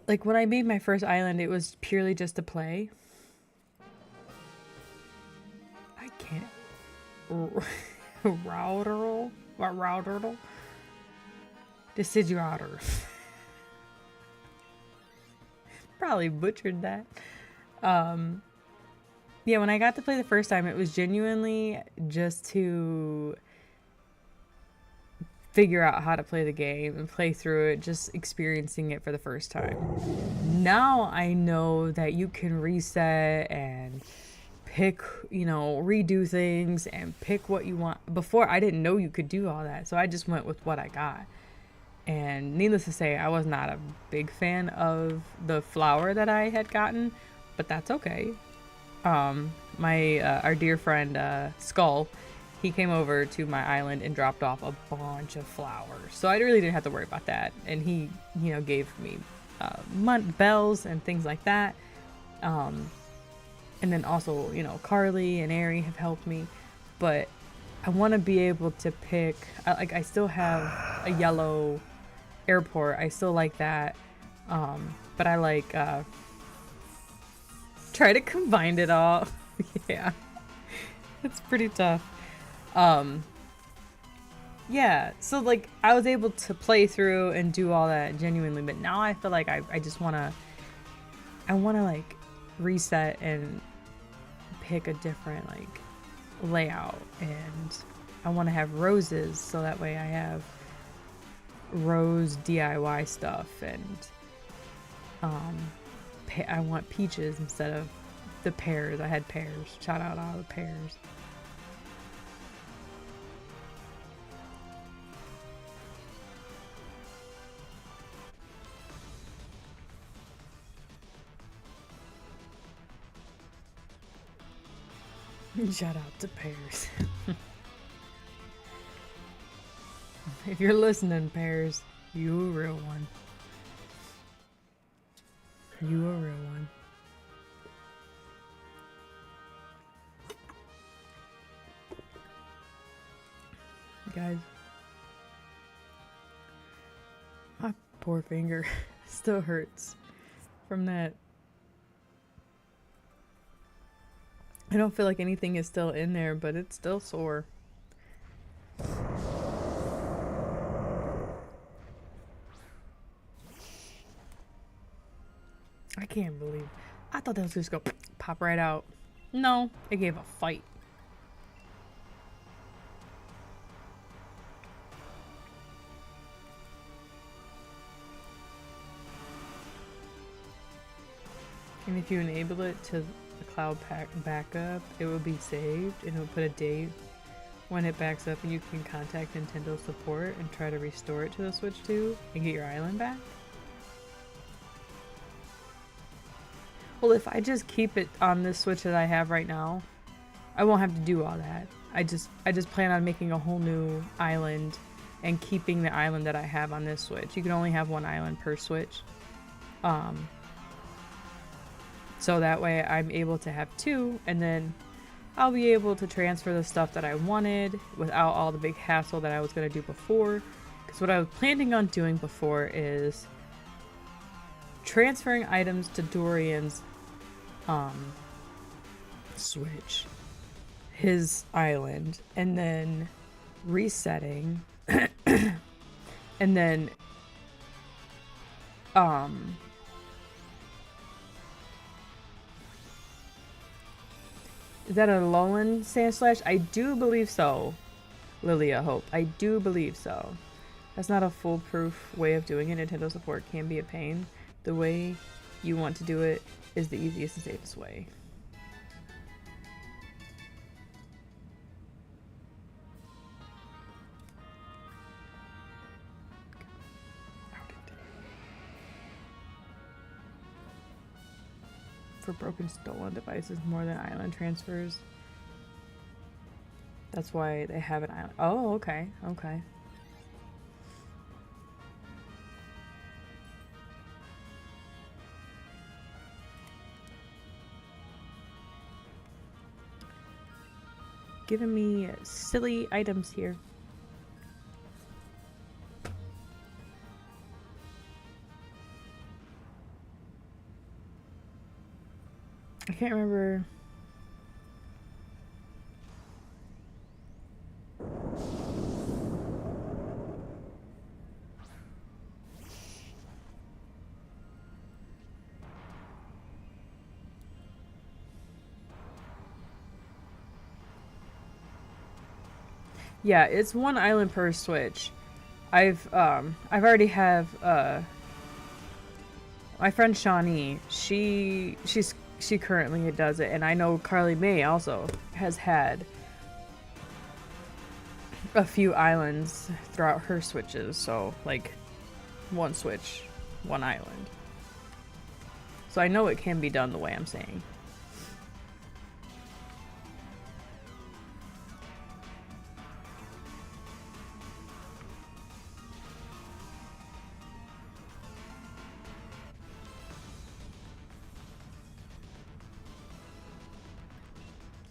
Speaker 4: Like, when I made my first island, it was purely just to play. I can't... Routerl? What routerl? Deciduator. Probably butchered that. Yeah, when I got to play the first time, it was genuinely just to figure out how to play the game and play through it, just experiencing it for the first time. Now I know that you can reset and pick, you know, redo things and pick what you want. Before, I didn't know you could do all that, so I just went with what I got. And needless to say, I was not a big fan of the flower that I had gotten, but that's okay. Our dear friend Skull, he came over to my island and dropped off a bunch of flowers, so I really didn't have to worry about that. And he, you know, gave me bells and things like that. And then also, you know, Carly and Ari have helped me, but I want to be able to pick. I still have a yellow airport. I still like that, but I like try to combine it all. Yeah, it's pretty tough. Yeah, so like I was able to play through and do all that genuinely, but now I feel like I just wanna like reset and pick a different like layout, and I want to have roses so that way I have rose DIY stuff, and I want peaches instead of the pears. I had pears. Shout out all the pears. Shout out to pears. If you're listening, pears, you a real one. You a real one. Guys, my poor finger still hurts from that. I don't feel like anything is still in there, but it's still sore. I can't believe. I thought that was just gonna pop right out. No, it gave a fight. And if you enable it to the cloud pack backup, it will be saved and it will put a date when it backs up and you can contact Nintendo support and try to restore it to the Switch 2 and get your island back? Well, if I just keep it on this Switch that I have right now, I won't have to do all that. I just plan on making a whole new island and keeping the island that I have on this Switch. You can only have one island per Switch. So that way I'm able to have two, and then I'll be able to transfer the stuff that I wanted without all the big hassle that I was going to do before. Because what I was planning on doing before is transferring items to Dorian's Switch, his island, and then resetting and then is that a Alolan Sand Slash? I do believe so. Lilia Hope. I do believe so. That's not a foolproof way of doing it. Nintendo support can be a pain. The way you want to do it is the easiest and safest way. For broken stolen devices more than island transfers. That's why they have an island. Oh, okay, okay. Giving me silly items here. I can't remember. Yeah, it's one island per Switch. I've already have my friend Shawnee. She currently does it, and I know Carly May also has had a few islands throughout her Switches. So like one Switch, one island. So I know it can be done the way I'm saying.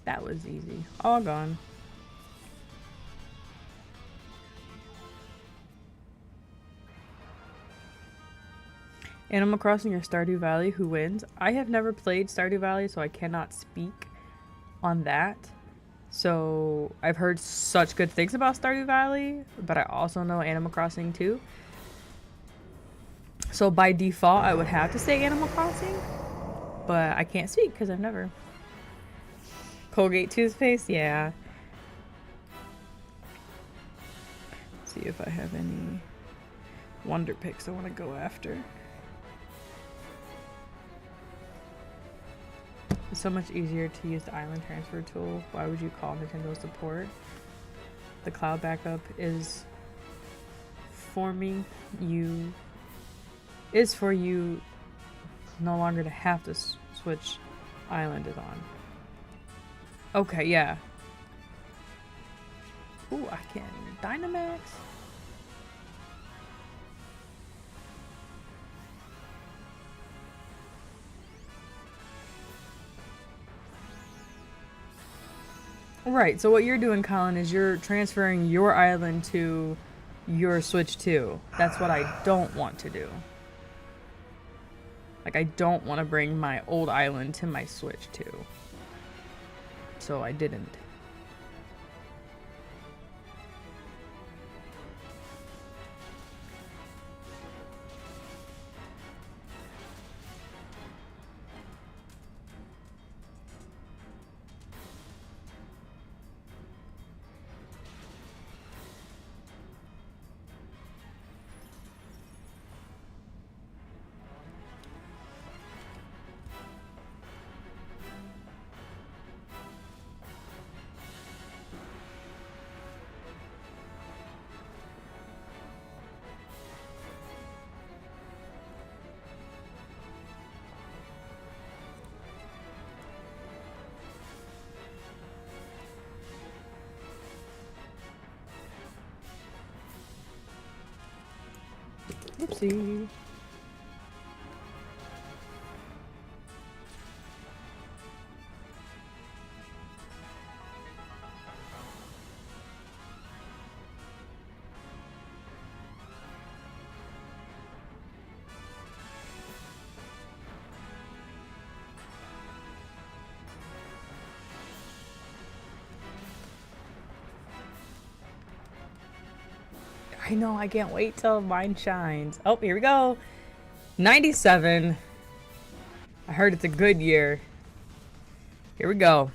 Speaker 4: That was easy. All gone. Animal Crossing or Stardew Valley, who wins? I have never played Stardew Valley, so I cannot speak on that. So I've heard such good things about Stardew Valley, but I also know Animal Crossing too. So by default, I would have to say Animal Crossing, but I can't speak because I've never. Colgate toothpaste? Yeah. Let's see if I have any wonder picks I want to go after. It's so much easier to use the island transfer tool. Why would you call Nintendo support? The cloud backup is for you no longer to have to switch island is on. Okay, yeah. Ooh, I can Dynamax. Right, so what you're doing, Colin, is you're transferring your island to your Switch 2. That's what I don't want to do. Like, I don't want to bring my old island to my Switch 2. So I didn't. Oopsie. I know, I can't wait till mine shines. Oh, here we go. 97. I heard it's a good year. Here we go.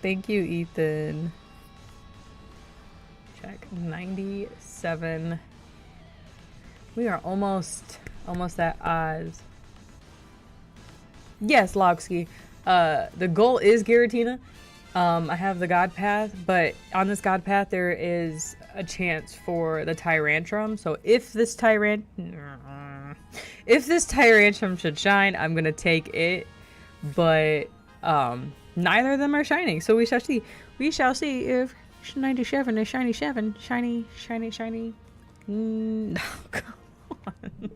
Speaker 4: Thank you, Ethan. Check 97. We are almost at Oz. Yes, Logsky. The goal is Giratina. I have the God Path, but on this God Path there is a chance for the Tyrantrum. So if this Tyrantrum should shine, I'm gonna take it. But neither of them are shining, so we shall see. We shall see if 97 is shiny 7. Shiny. No, come on.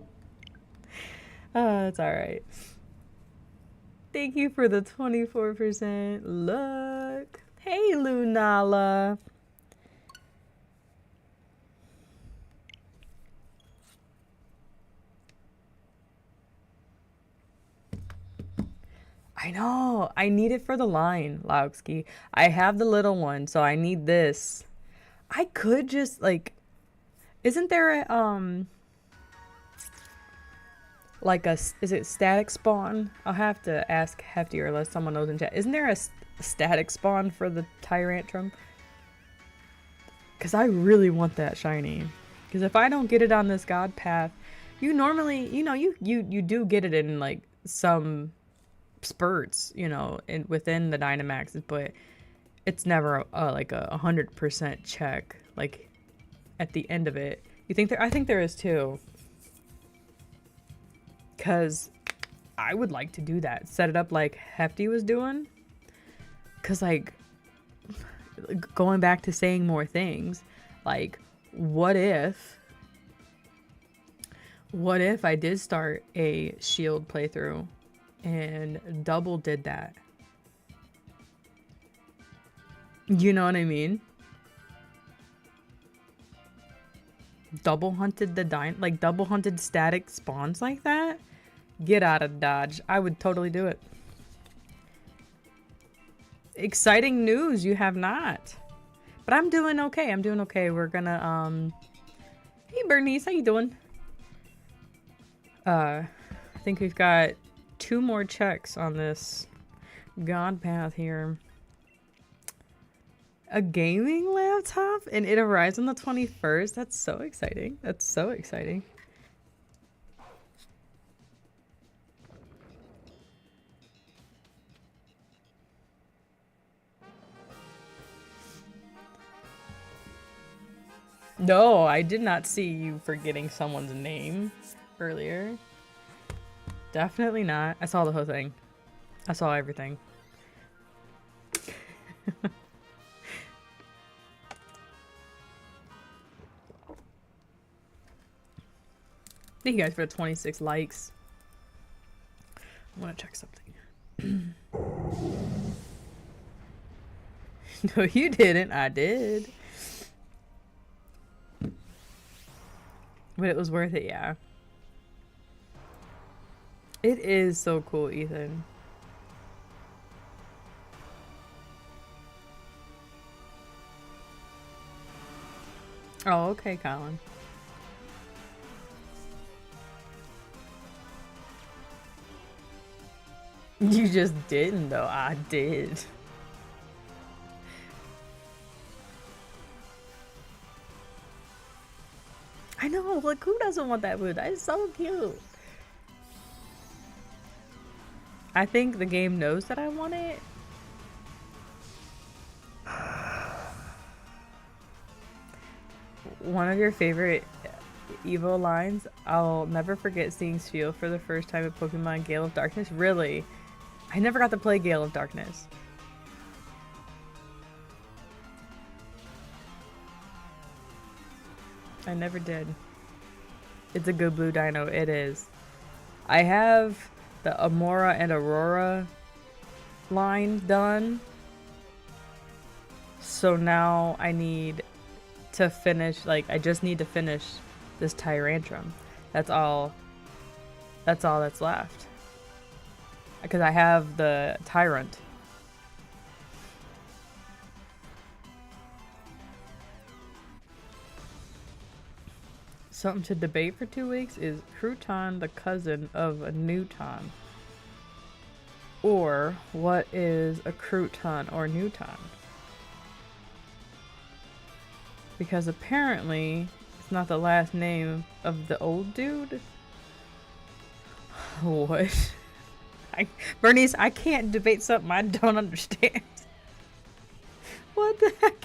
Speaker 4: Oh, it's alright. Thank you for the 24% luck. Hey, Lunala. I know. I need it for the line, Laukski. I have the little one, so I need this. I could just, like... Isn't there a, like a... Is it static spawn? I'll have to ask Hefty or unless someone knows in chat. Isn't there a static spawn for the Tyrantrum? Because I really want that shiny. Because if I don't get it on this God Path, you normally... You know, you do get it in, like, some... spurts, you know, within the Dynamaxes, but it's never like a 100% check, like at the end of it. You think there? I think there is too, because I would like to do that, set it up like Hefty was doing, because like going back to saying more things, like what if I did start a shield playthrough and double did that? You know what I mean? Double hunted the double hunted static spawns like that? Get out of Dodge. I would totally do it. Exciting news, you have not. But I'm doing okay. I'm doing okay. We're gonna hey Bernice, how you doing? I think we've got 2 more checks on this God Path here. A gaming laptop and it arrives on the 21st. That's so exciting. That's so exciting. No, I did not see you forgetting someone's name earlier. Definitely not. I saw the whole thing. I saw everything. Thank you guys for the 26 likes. I want to check something. No, you didn't. I did. But it was worth it, yeah. It is so cool, Ethan. Oh, okay, Colin. You just didn't, though. I did. I know, like, who doesn't want that food? That is so cute. I think the game knows that I want it. One of your favorite Evo lines. I'll never forget seeing Steel for the first time at Pokemon Gale of Darkness. Really? I never got to play Gale of Darkness. I never did. It's a good blue dino. It is. I have the Amora and Aurora line done. So now I need to finish, like, I just need to finish this Tyrantrum. That's all that's left. Because I have the Tyrant. Something to debate for 2 weeks is Crouton the cousin of a Newton? Or what is a Crouton or Newton? Because apparently it's not the last name of the old dude. What? Bernice, I can't debate something I don't understand. What the heck?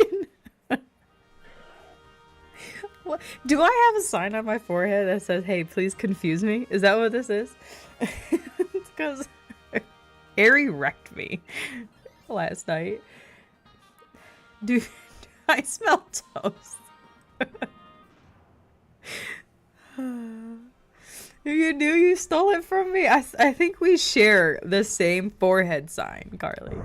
Speaker 4: What? Do I have a sign on my forehead that says, hey, please confuse me? Is that what this is? It's because Harry wrecked me last night. Dude, I smell toast. You knew you stole it from me? I think we share the same forehead sign, Carly.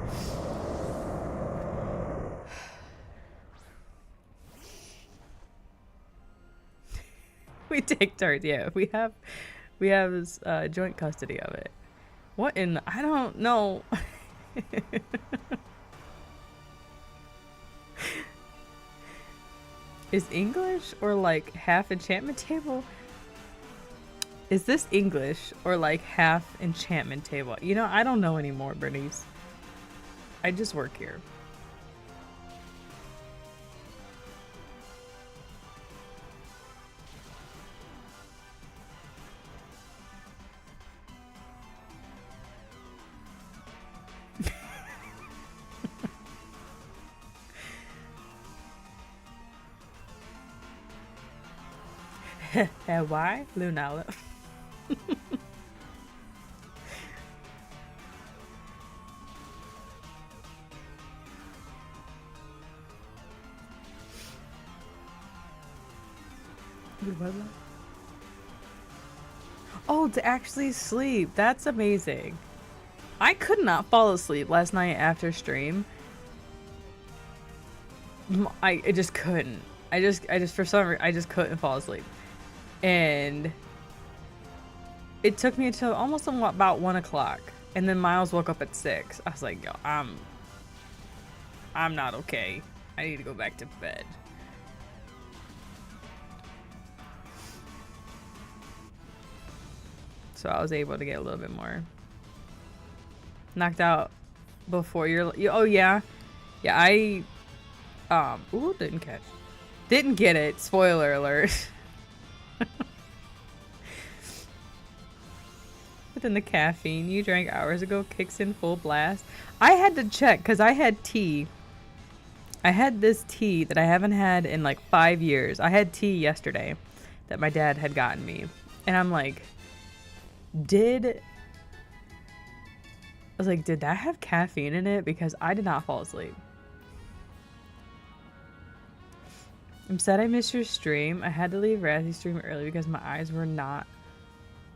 Speaker 4: We take turns, yeah. We have joint custody of it. What in, I don't know. Is English or like half enchantment table? Is this English or like half enchantment table? You know, I don't know anymore, Bernice. I just work here. Why? Lunala. Oh, to actually sleep. That's amazing. I could not fall asleep last night after stream. I just couldn't. I just for some reason I just couldn't fall asleep. And it took me until almost about 1 o'clock, and then Miles woke up at 6. I was like, yo, I'm not okay. I need to go back to bed. So I was able to get a little bit more knocked out before oh yeah, I ooh, didn't get it. Spoiler alert. But then the caffeine you drank hours ago kicks in full blast. I had to check because I had tea. I had this tea that I haven't had in like 5 years. I had tea yesterday that my dad had gotten me. And I'm like, did that have caffeine in it? Because I did not fall asleep. I'm sad I missed your stream. I had to leave Razzy's stream early because my eyes were not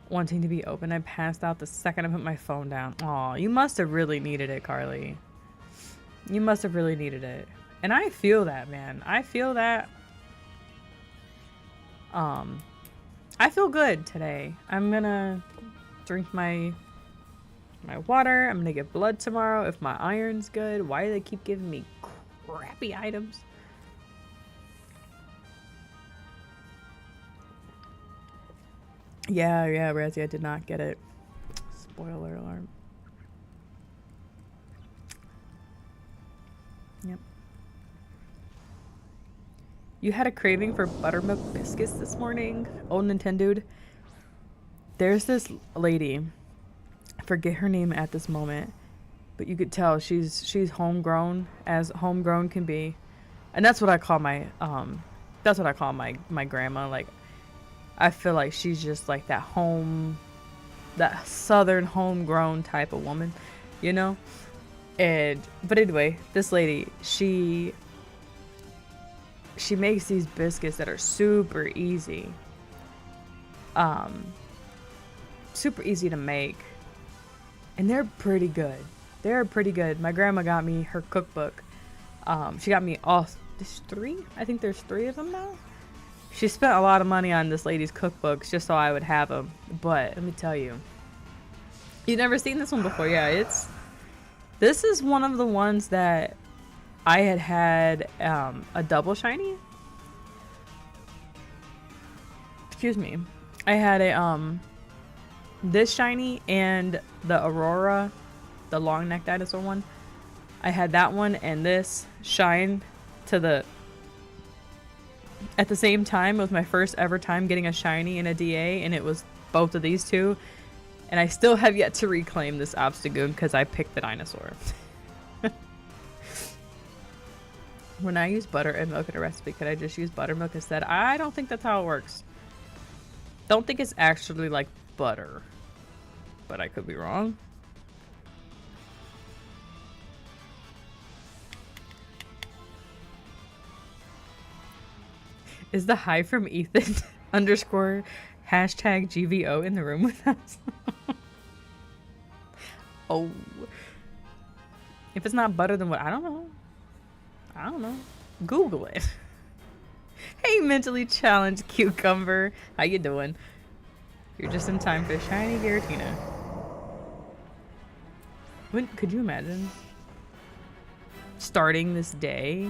Speaker 4: wanting to be open. I passed out the second I put my phone down. Aw, you must have really needed it, Carly. You must have really needed it. And I feel that, man. I feel that. I feel good today. I'm gonna drink my water. I'm gonna get blood tomorrow if my iron's good. Why do they keep giving me crappy items? Yeah, Razzie, I did not get it. Spoiler alarm. Yep. You had a craving for buttermilk biscuits this morning? Oh, Nintendo'd. There's this lady. I forget her name at this moment. But you could tell she's homegrown, as homegrown can be. And that's what I call my grandma. Like, I feel like she's just like that southern homegrown type of woman, you know? But anyway, this lady, she makes these biscuits that are super easy. Super easy to make. And they're pretty good. They're pretty good. My grandma got me her cookbook. She got me all, there's 3? I think there's 3 of them now. She spent a lot of money on this lady's cookbooks just so I would have them. But let me tell you, you've never seen this one before. Yeah, this is one of the ones that I had a double shiny. Excuse me. I had a this shiny and the Aurora, the long neck dinosaur one. I had that one and this shine at the same time. It was my first ever time getting a shiny and a DA, and it was both of these two. And I still have yet to reclaim this Obstagoon because I picked the dinosaur. When I use butter and milk in a recipe, could I just use buttermilk instead? I don't think that's how it works. Don't think it's actually like butter, but I could be wrong. Is the hi from Ethan underscore hashtag GVO in the room with us? Oh. If it's not butter, then what? I don't know. I don't know. Google it. Hey, mentally challenged cucumber. How you doing? You're just in time for shiny Giratina. When could you imagine starting this day?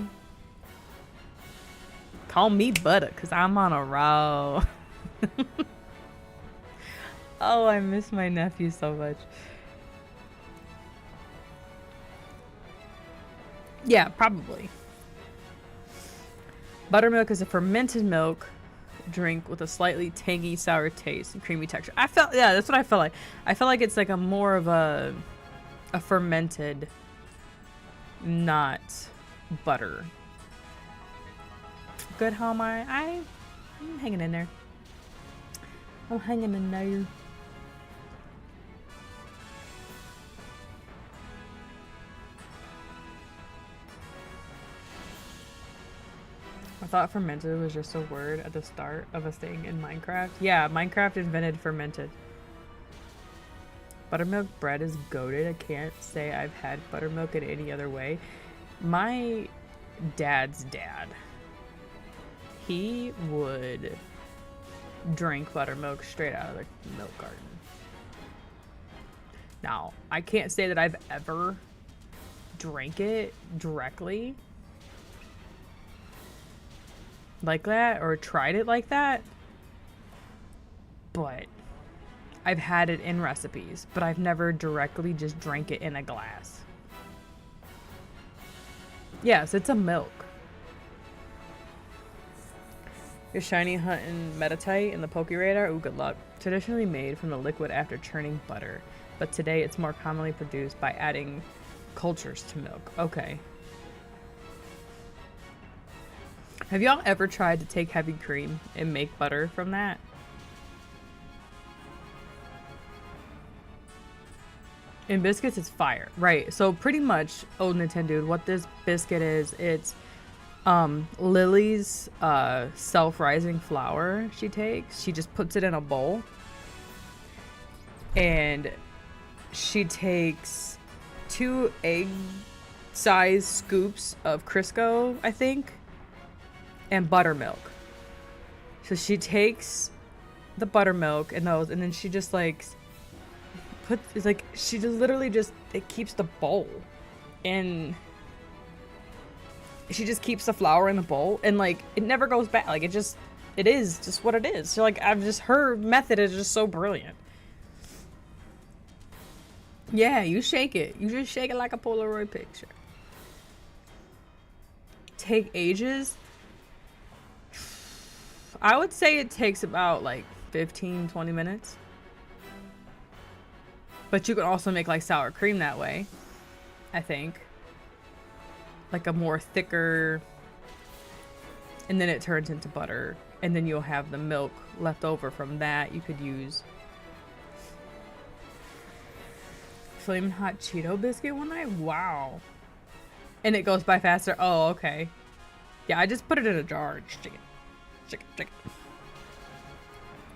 Speaker 4: Call me butter, because I'm on a roll. Oh, I miss my nephew so much. Yeah, probably. Buttermilk is a fermented milk drink with a slightly tangy, sour taste and creamy texture. Yeah, that's what I felt like. I feel like it's like a more of a fermented, not butter. Good, how am I? I'm hanging in there. I'm hanging in there. I thought fermented was just a word at the start of a thing in Minecraft. Yeah, Minecraft invented fermented. Buttermilk bread is goated. I can't say I've had buttermilk in any other way. My dad's dad, he would drink buttermilk straight out of the milk garden. Now, I can't say that I've ever drank it directly like that or tried it like that, but I've had it in recipes, but I've never directly just drank it in a glass. Yes, it's a milk. Your shiny hunting metatite in the Poke Radar. Ooh, good luck. Traditionally made from the liquid after churning butter, but today it's more commonly produced by adding cultures to milk. Okay. Have y'all ever tried to take heavy cream and make butter from that? In biscuits, it's fire. Right, so pretty much, old Nintendo, what this biscuit is, it's Lily's self-rising flour she takes. She just puts it in a bowl. And she takes 2 egg-sized scoops of Crisco, I think, and buttermilk. So she takes the buttermilk and those, and then she just like it's like she just literally just it keeps the bowl, and she just keeps the flour in the bowl, and like it never goes back. Like it is just what it is. So like her method is just so brilliant. Yeah, you shake it. You just shake it like a Polaroid picture. Take ages. I would say it takes about like 15-20 minutes. But you can also make like sour cream that way, I think. Like a more thicker, and then it turns into butter and then you'll have the milk left over from that. You could use Flamin' Hot Cheeto biscuit one night. Wow. And it goes by faster. Oh, okay. Yeah, I just put it in a jar. Chicken.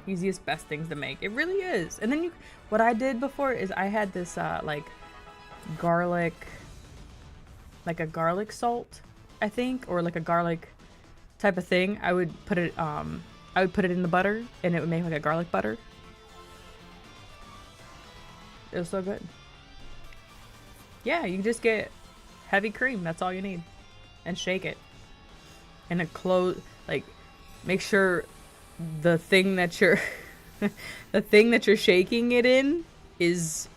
Speaker 4: Easiest, best things to make. It really is. And then what I did before is I had this like garlic, like a garlic salt, I think, or like a garlic type of thing. I would put it in the butter, and it would make like a garlic butter. It was so good. Yeah, you just get heavy cream. That's all you need, and shake it. And make sure the thing that you're shaking it in is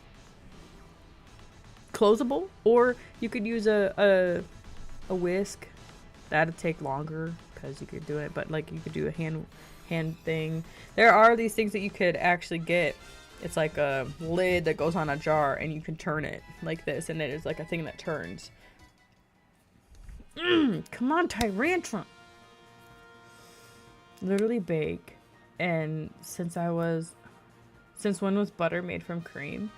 Speaker 4: closable, or you could use a whisk. That'd take longer because you could do it, but like you could do a hand thing. There are these things that you could actually get. It's like a lid that goes on a jar, and you can turn it like this, and it is like a thing that turns. Come on, Tyrantrum. Literally bake. And since when was butter made from cream?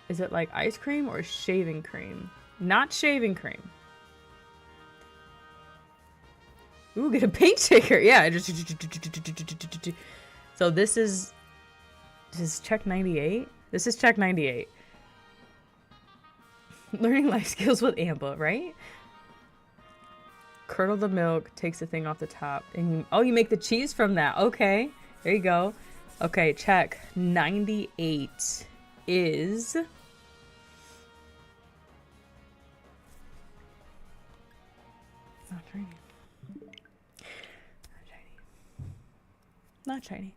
Speaker 4: Is it like ice cream or shaving cream? Not shaving cream. Ooh, get a paint shaker. Yeah. So this is check 98. This is check 98. Learning life skills with Amber, right? Curdle the milk, takes the thing off the top, and you make the cheese from that. Okay, there you go. Okay, check 98 is not shiny. Not shiny.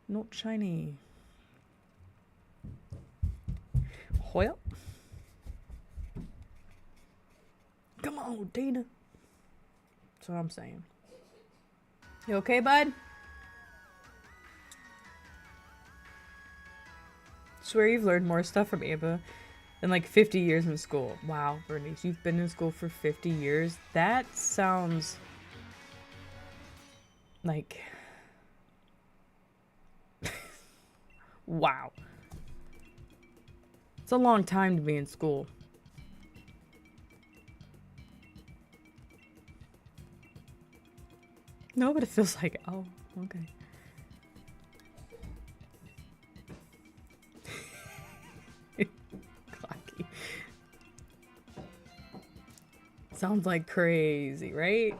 Speaker 4: Not shiny. Well, come on, Tina. That's what I'm saying. You okay, bud? Swear you've learned more stuff from Ava than like 50 years in school. Wow, Bernice, you've been in school for 50 years. That sounds like... wow. It's a long time to be in school. No, but it feels like, oh, okay. Clocky. Sounds like crazy, right?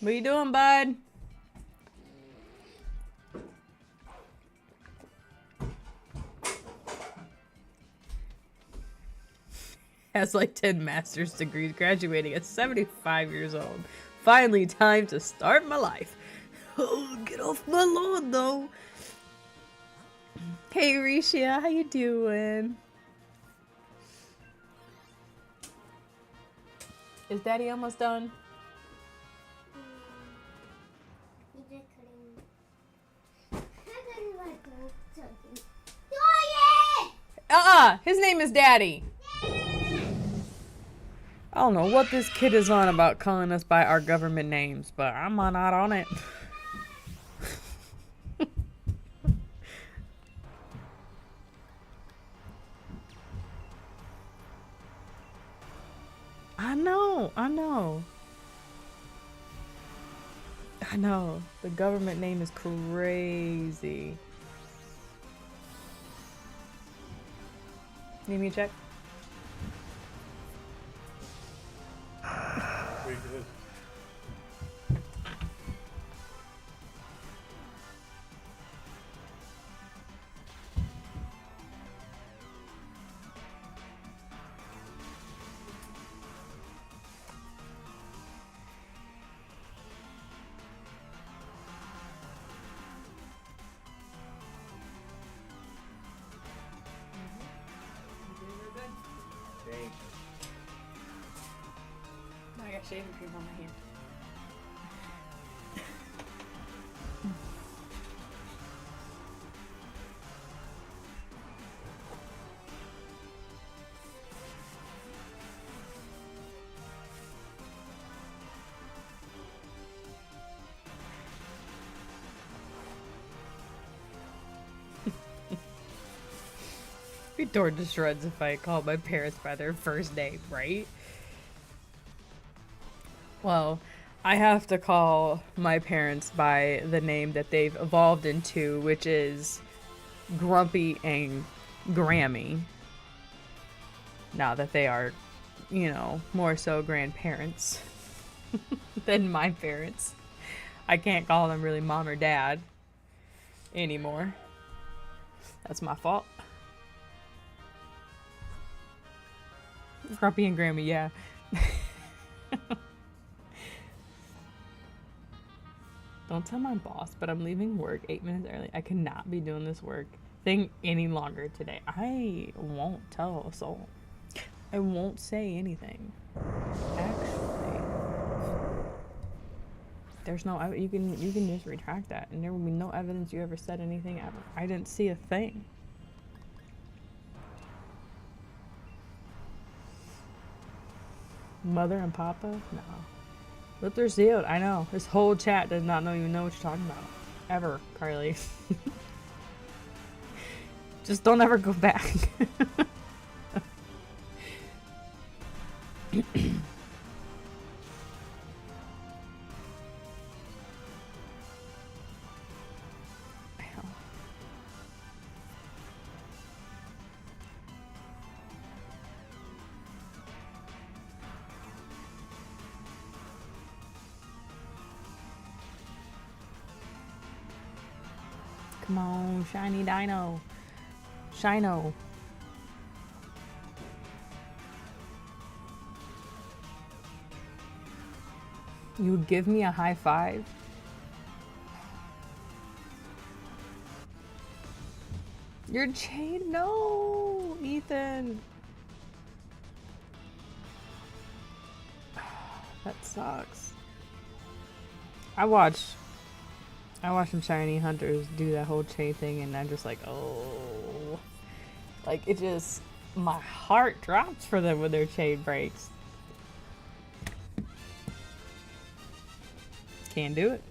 Speaker 4: What you doing, bud? Has like 10 master's degrees, graduating at 75 years old. Finally, time to start my life. Oh, get off my lawn, though. Hey, Risha, how you doing? Is Daddy almost done? His name is Daddy. I don't know what this kid is on about calling us by our government names, but I'm not on it. I know. The government name is crazy. Need me to check?
Speaker 1: Pretty good.
Speaker 2: I got shaving cream on my hand.
Speaker 4: Be torn to shreds if I call my parents by their first name, right? Well, I have to call my parents by the name that they've evolved into, which is Grumpy and Grammy. Now that they are, you know, more so grandparents than my parents. I can't call them really mom or dad anymore. That's my fault. Grumpy and Grammy, yeah. Don't tell my boss, but I'm leaving work 8 minutes early. I cannot be doing this work thing any longer today. I won't tell a soul. I won't say anything. Actually, there's no. You can just retract that, and there will be no evidence you ever said anything ever. I didn't see a thing. Mother and Papa? No. But they're sealed. I know. This whole chat does not even know what you're talking about. Ever, Carly. Just don't ever go back. Come on, shiny dino. Shino. You would give me a high five? Your chain? No, Ethan. That sucks. I watched some shiny hunters do that whole chain thing, and I'm just like, oh, like it just, my heart drops for them when their chain breaks. Can't do it.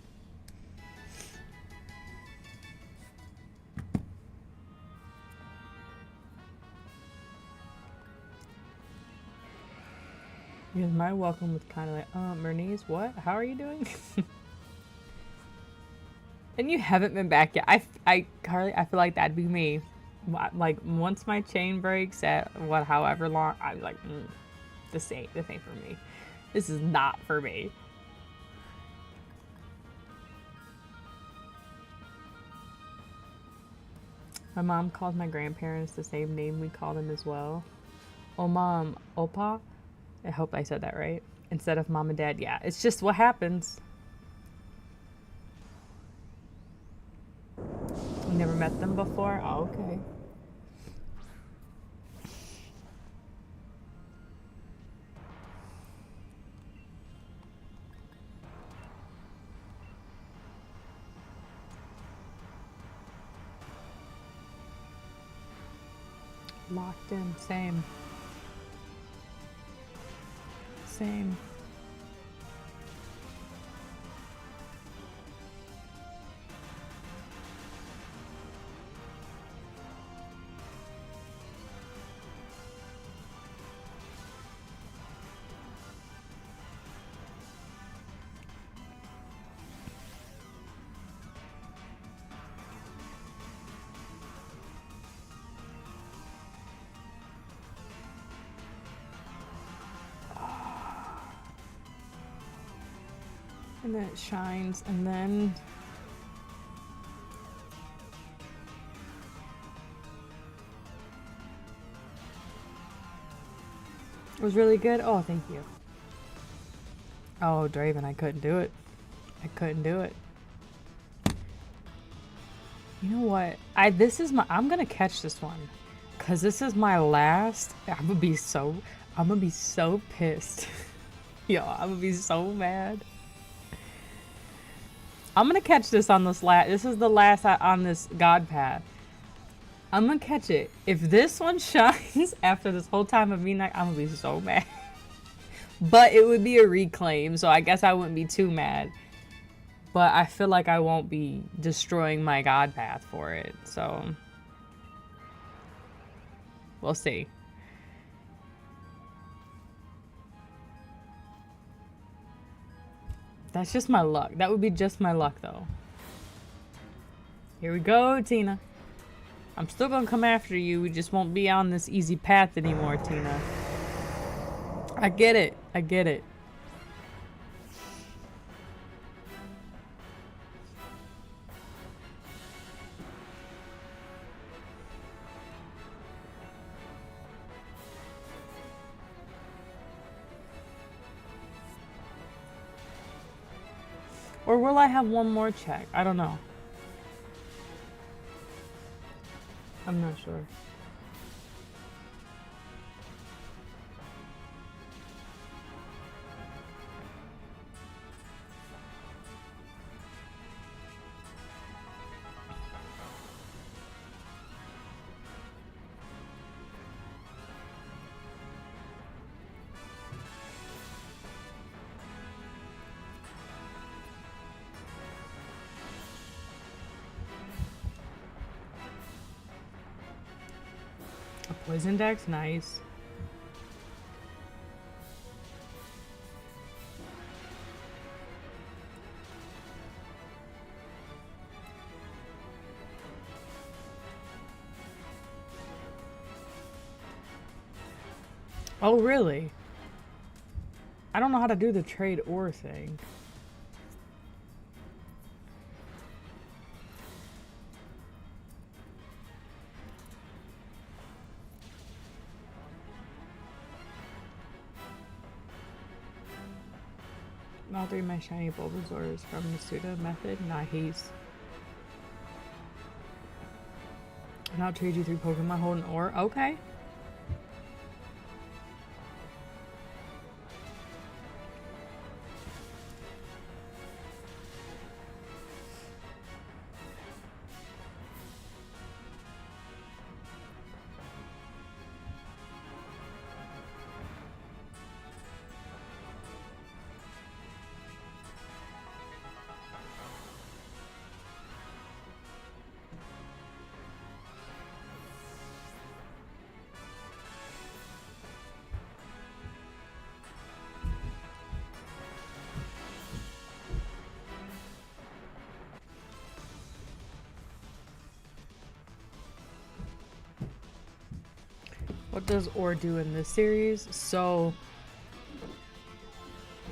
Speaker 4: Because my welcome was kind of like, Bernice, what? How are you doing? And you haven't been back yet. Carly, I feel like that'd be me. Like, once my chain breaks at however long, I'm like, this ain't for me. This is not for me. My mom calls my grandparents the same name we call them as well. Oh, mom, Opa. I hope I said that right. Instead of mom and dad. Yeah, it's just what happens. You never met them before? Oh, okay. Locked in. Same. Same. And then it shines, and then it was really good. Oh, thank you. Oh, Draven, I couldn't do it. I couldn't do it. You know what? I'm gonna catch this one, cause this is my last. I'm gonna be so pissed. Yo, I'm gonna be so mad. I'm gonna catch this on this last. This is the last on this God path. I'm gonna catch it. If this one shines after this whole time of me, I'm gonna be so mad. But it would be a reclaim, so I guess I wouldn't be too mad. But I feel like I won't be destroying my God path for it. So We'll see. That's just my luck. That would be just my luck, though. Here we go, Tina. I'm still gonna come after you. We just won't be on this easy path anymore, Tina. I get it. I get it. Or will I have one more check? I don't know. I'm not sure. A poison deck's nice. Oh, really? I don't know how to do the trade or thing. All three of my shiny Bulbasaurs from the pseudo method. Nice. And I'll trade you 3 Pokemon holding ore. Okay. What does Or do in this series? So,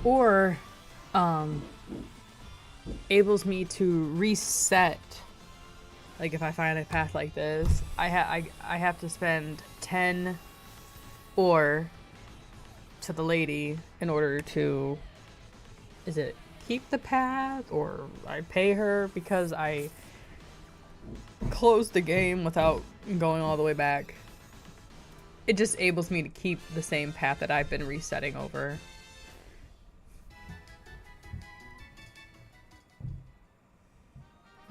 Speaker 4: Or enables me to reset. Like if I find a path like this, I have to spend 10 Or to the lady in order to, is it keep the path, or I pay her because I closed the game without going all the way back. It just enables me to keep the same path that I've been resetting over.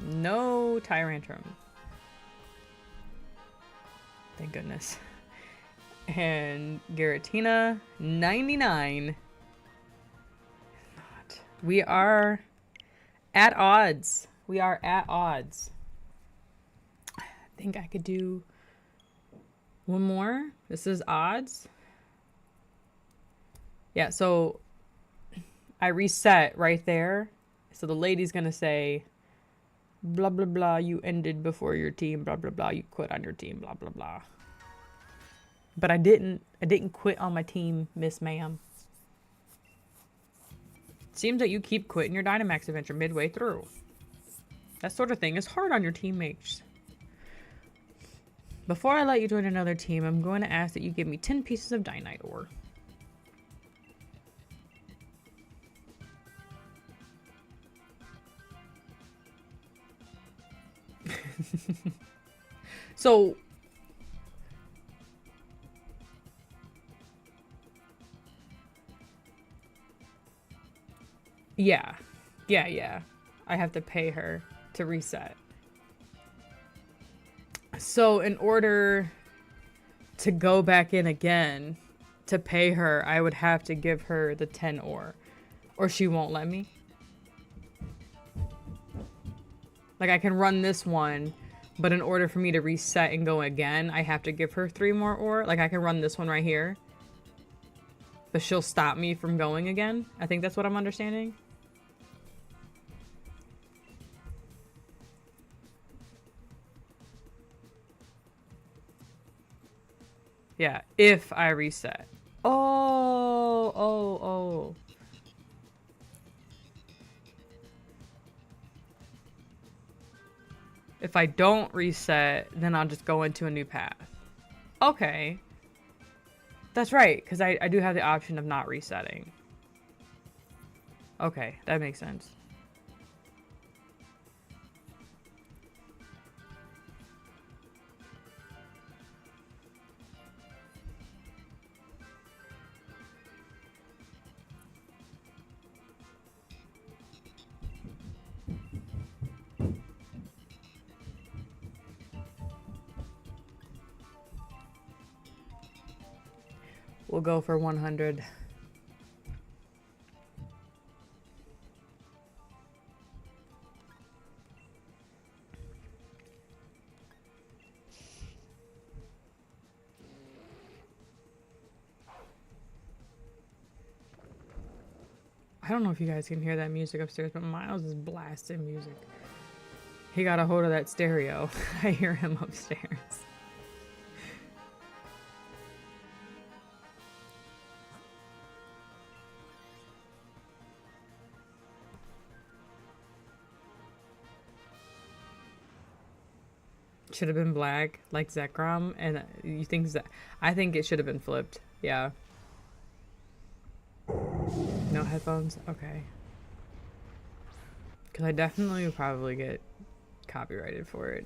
Speaker 4: No Tyrantrum. Thank goodness. And Giratina, 99. We are at odds. We are at odds. I think I could do one more. This is odds. Yeah, so I reset right there. So the lady's gonna say, blah, blah, blah, you ended before your team, blah, blah, blah, you quit on your team, blah, blah, blah. But I didn't quit on my team, Miss Ma'am. Seems that you keep quitting your Dynamax adventure midway through. That sort of thing is hard on your teammates. Before I let you join another team, I'm going to ask that you give me 10 pieces of Dynite ore. So, yeah. I have to pay her to reset. So in order to go back in again to pay her, I would have to give her the 10 ore, or she won't let me. Like I can run this one But in order for me to reset and go again, I have to give her 3 more ore. Like, I can run this one right here. But she'll stop me from going again. I think that's what I'm understanding. Yeah, if I reset. Oh. If I don't reset, then I'll just go into a new path. Okay. That's right, because I do have the option of not resetting. Okay, that makes sense. We'll go for 100. I don't know if you guys can hear that music upstairs, but Miles is blasting music. He got a hold of that stereo. I hear him upstairs. Should have been black, like Zekrom, and you think that? I think it should have been flipped. Yeah. No headphones? Okay. Because I definitely would probably get copyrighted for it.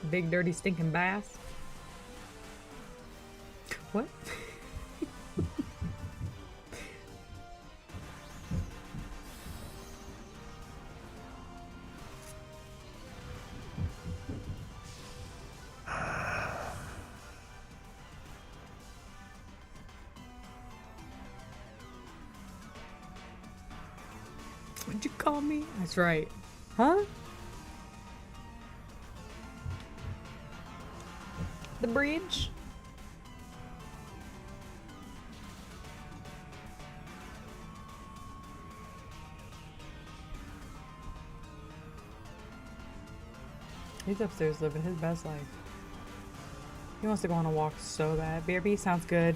Speaker 4: Big dirty stinking bass. What? What'd you call me? That's right. Huh? The bridge? He's upstairs living his best life. He wants to go on a walk so bad. BRB sounds good.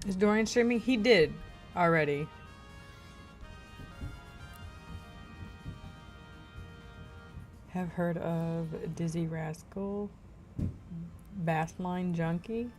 Speaker 4: Is Dorian streaming? He did already. Have heard of Dizzy Rascal? Bassline Junkie?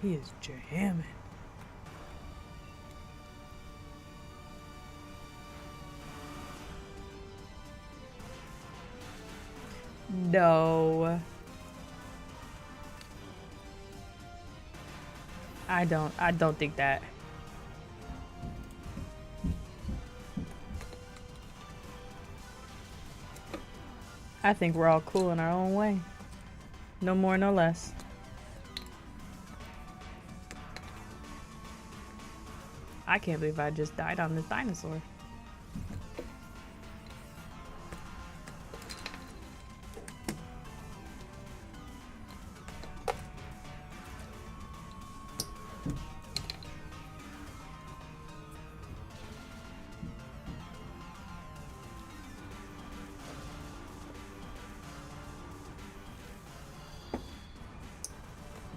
Speaker 4: He is jamming. No. I don't think that. I think we're all cool in our own way. No more, no less. I can't believe I just died on this dinosaur.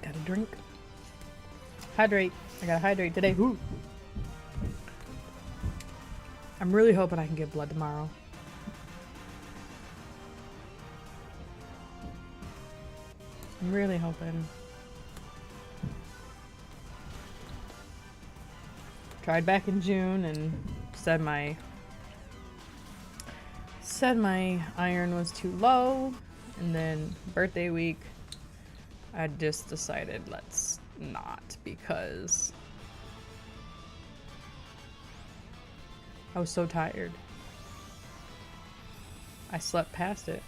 Speaker 4: Got a drink. Hydrate. I gotta hydrate today. Woo. I'm really hoping I can get blood tomorrow. I'm really hoping. Tried back in June and said my iron was too low, and then birthday week I just decided let's not, because I was so tired. I slept past it.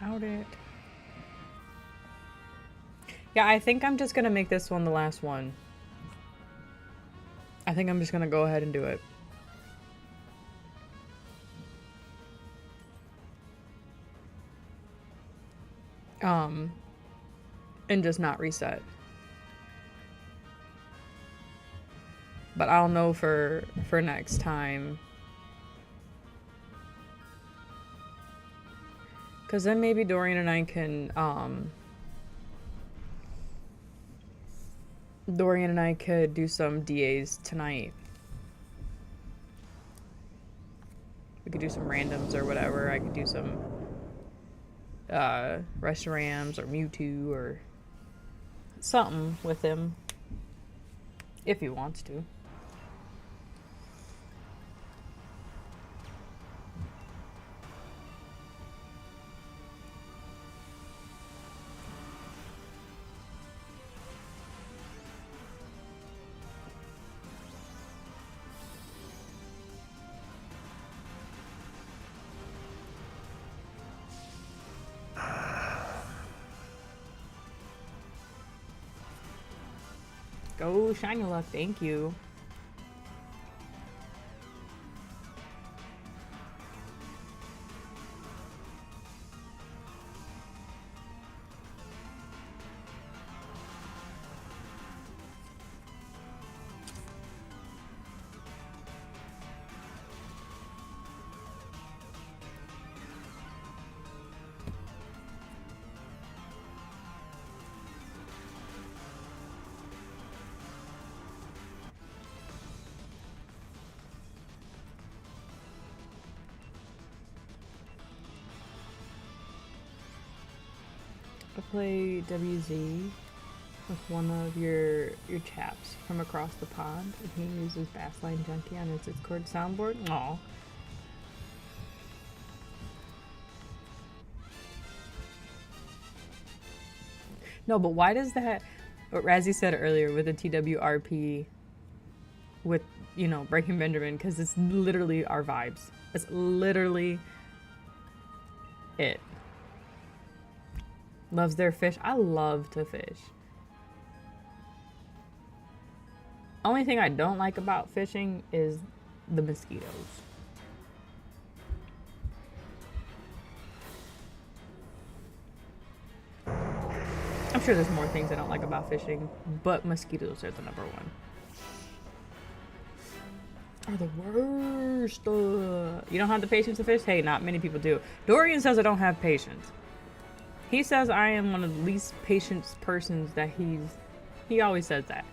Speaker 4: Without it. Yeah, I think I'm just gonna make this one the last one. I think I'm just gonna go ahead and do it. And just not reset. But I'll know for next time. Cause then maybe Dorian and I can Dorian and I could do some DAs tonight. We could do some randoms or whatever. I could do some restaurants or Mewtwo or something with him if he wants to. Go shiny luck, thank you. Play WZ with one of your chaps from across the pond, and he uses Bassline Junkie on his Discord soundboard. Aw. No, but why does that, what Razzie said earlier with the TWRP with, you know, Breaking Benjamin, because it's literally our vibes. It's literally it. Loves their fish. I love to fish. Only thing I don't like about fishing is the mosquitoes. I'm sure there's more things I don't like about fishing, but mosquitoes are the number one. Are the worst. You don't have the patience to fish? Hey, not many people do. Dorian says I don't have patience. He says I am one of the least patient persons that he always says that.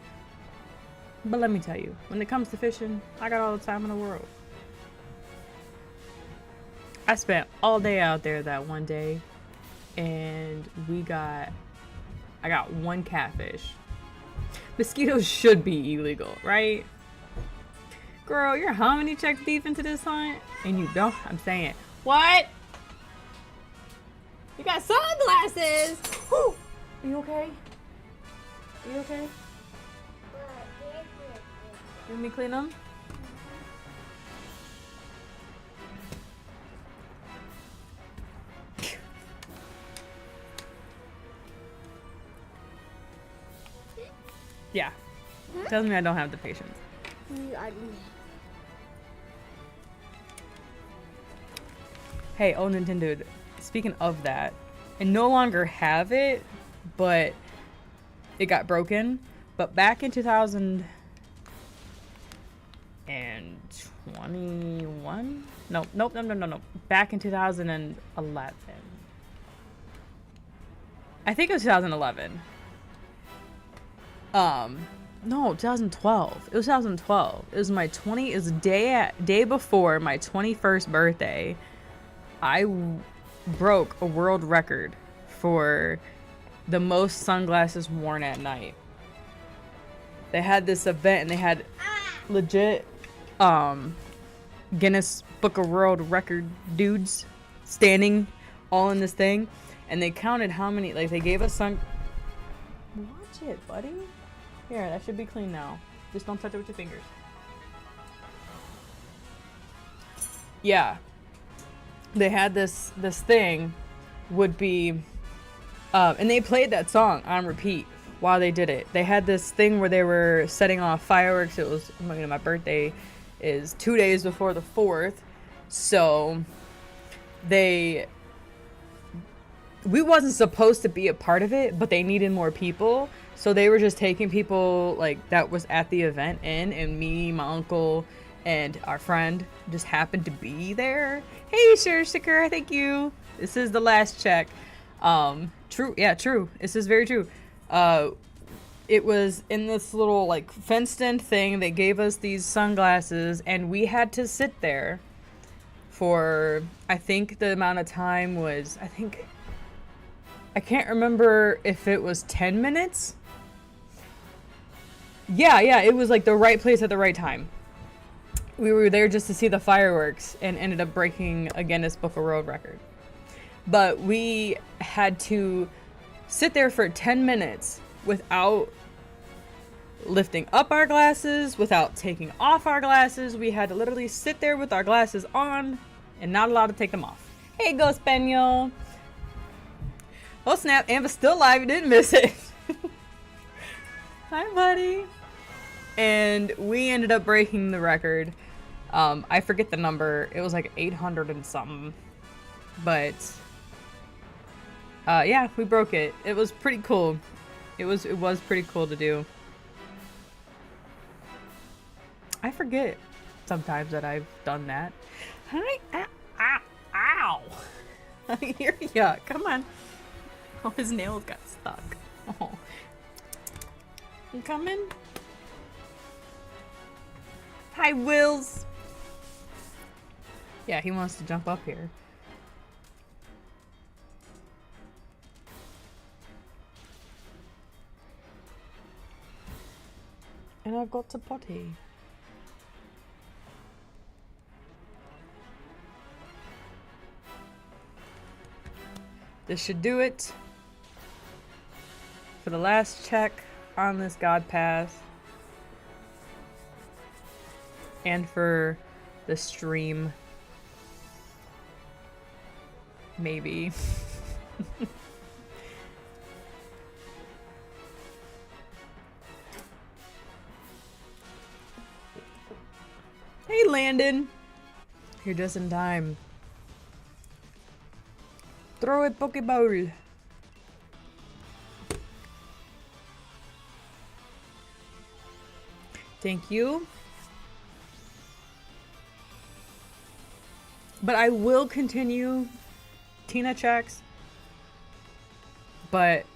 Speaker 4: But let me tell you, when it comes to fishing, I got all the time in the world. I spent all day out there that one day, and I got one catfish. Mosquitoes should be illegal, right? Girl, you're how many checks deep into this hunt? And you don't, I'm saying, what? You got sunglasses! Whew. Are you okay? Are you okay? You want me to clean them? Yeah. Tells me I don't have the patience. Hey, oh Nintendo, speaking of that, I no longer have it, but it got broken. But back in 2000, 2021? No. Back in 2011. I think it was 2011. No, 2012. It was 2012. It was my it was day before my 21st birthday. I broke a world record for the most sunglasses worn at night. They had this event and they had legit Guinness Book of World Record dudes standing all in this thing, and they counted how many, like they gave us Watch it, buddy. Here, that should be clean now. Just don't touch it with your fingers. Yeah. They had this thing would be and they played that song on repeat while they did it. They had this thing where they were setting off fireworks. It was, you know, my birthday is 2 days before the 4th. So we wasn't supposed to be a part of it, but they needed more people. So they were just taking people like that was at the event in, and me, my uncle, and our friend just happened to be there. Hey, Sure Sticker, thank you. This is the last check. True. Yeah, true. This is very true. It was in this little like fenced in thing. They gave us these sunglasses and we had to sit there for, I think the amount of time was, I can't remember if it was 10 minutes. Yeah, it was like the right place at the right time. We were there just to see the fireworks and ended up breaking a Guinness Book of World Record. But we had to sit there for 10 minutes without lifting up our glasses, without taking off our glasses. We had to literally sit there with our glasses on and not allowed to take them off. Hey, Ghost Spaniel. Oh snap, Amber's still alive. You didn't miss it. Hi, buddy. And we ended up breaking the record. I forget the number. It was like 800 and something. But yeah, we broke it. It was pretty cool. It was pretty cool to do. I forget sometimes that I've done that. Hi, ow. Here ya. Come on. Oh, his nails got stuck. Oh. You coming? Hi, Wills. Yeah, he wants to jump up here. And I've got to potty. This should do it for the last check on this God Pass. And for the stream. Maybe. Hey, Landon. You're just in time. Throw a Pokeball. Thank you. But I will continue Tina checks, but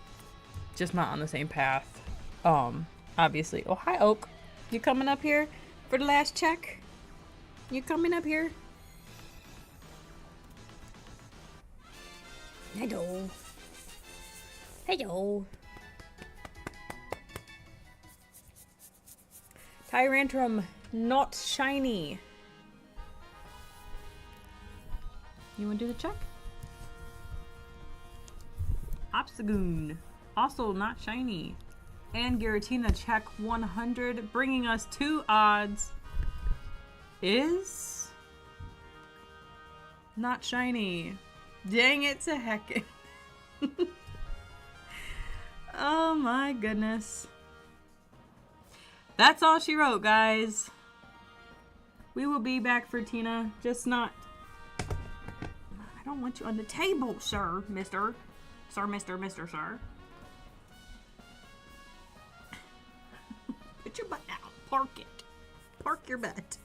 Speaker 4: just not on the same path. Obviously. Oh, hi, Oak. You coming up here for the last check? You coming up here? Hello. Hello. Tyrantrum, not shiny. You want to do the check? Obstagoon, also not shiny. And Giratina, check 100, bringing us 2 odds. Is not shiny. Dang it to heck. Oh my goodness. That's all she wrote, guys. We will be back for Tina, just not... I don't want you on the table, sir, mister. Sir, mister, sir. Put your butt down. Park it. Park your butt.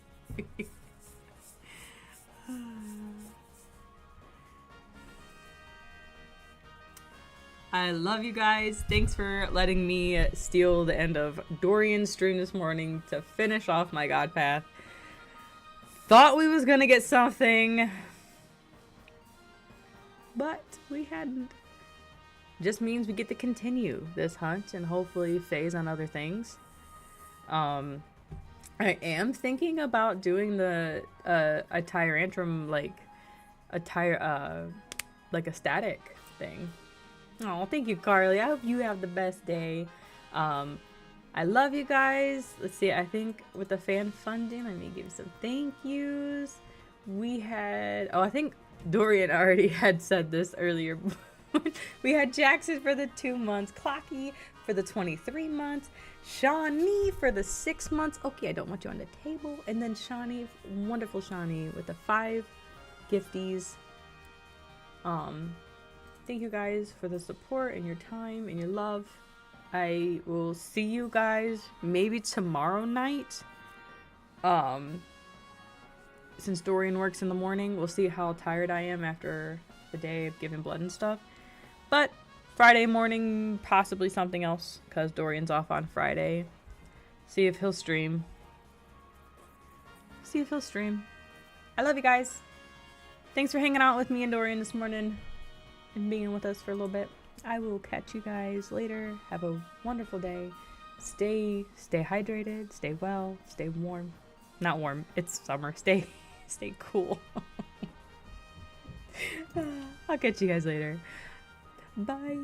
Speaker 4: I love you guys. Thanks for letting me steal the end of Dorian's stream this morning to finish off my God Path. Thought we was gonna get something, but we hadn't. Just means we get to continue this hunt and hopefully phase on other things. I am thinking about doing the a Tyrantrum like a static thing. Oh, thank you, Carly. I hope you have the best day. I love you guys. Let's see, I think with the fan funding, let me give some thank yous. We had, oh, I think Dorian already had said this earlier. We had Jackson for the 2 months, Clocky for the 23 months, Shawnee for the 6 months. Okay, I don't want you on the table. And then Shawnee, wonderful Shawnee with the 5 gifties. Thank you guys for the support and your time and your love. I will see you guys maybe tomorrow night. Since Dorian works in the morning, we'll see how tired I am after the day of giving blood and stuff. But Friday morning, possibly something else, because Dorian's off on Friday. See if he'll stream. I love you guys. Thanks for hanging out with me and Dorian this morning and being with us for a little bit. I will catch you guys later. Have a wonderful day. Stay hydrated, stay well, stay warm. Not warm, it's summer. Stay cool. I'll catch you guys later. Bye.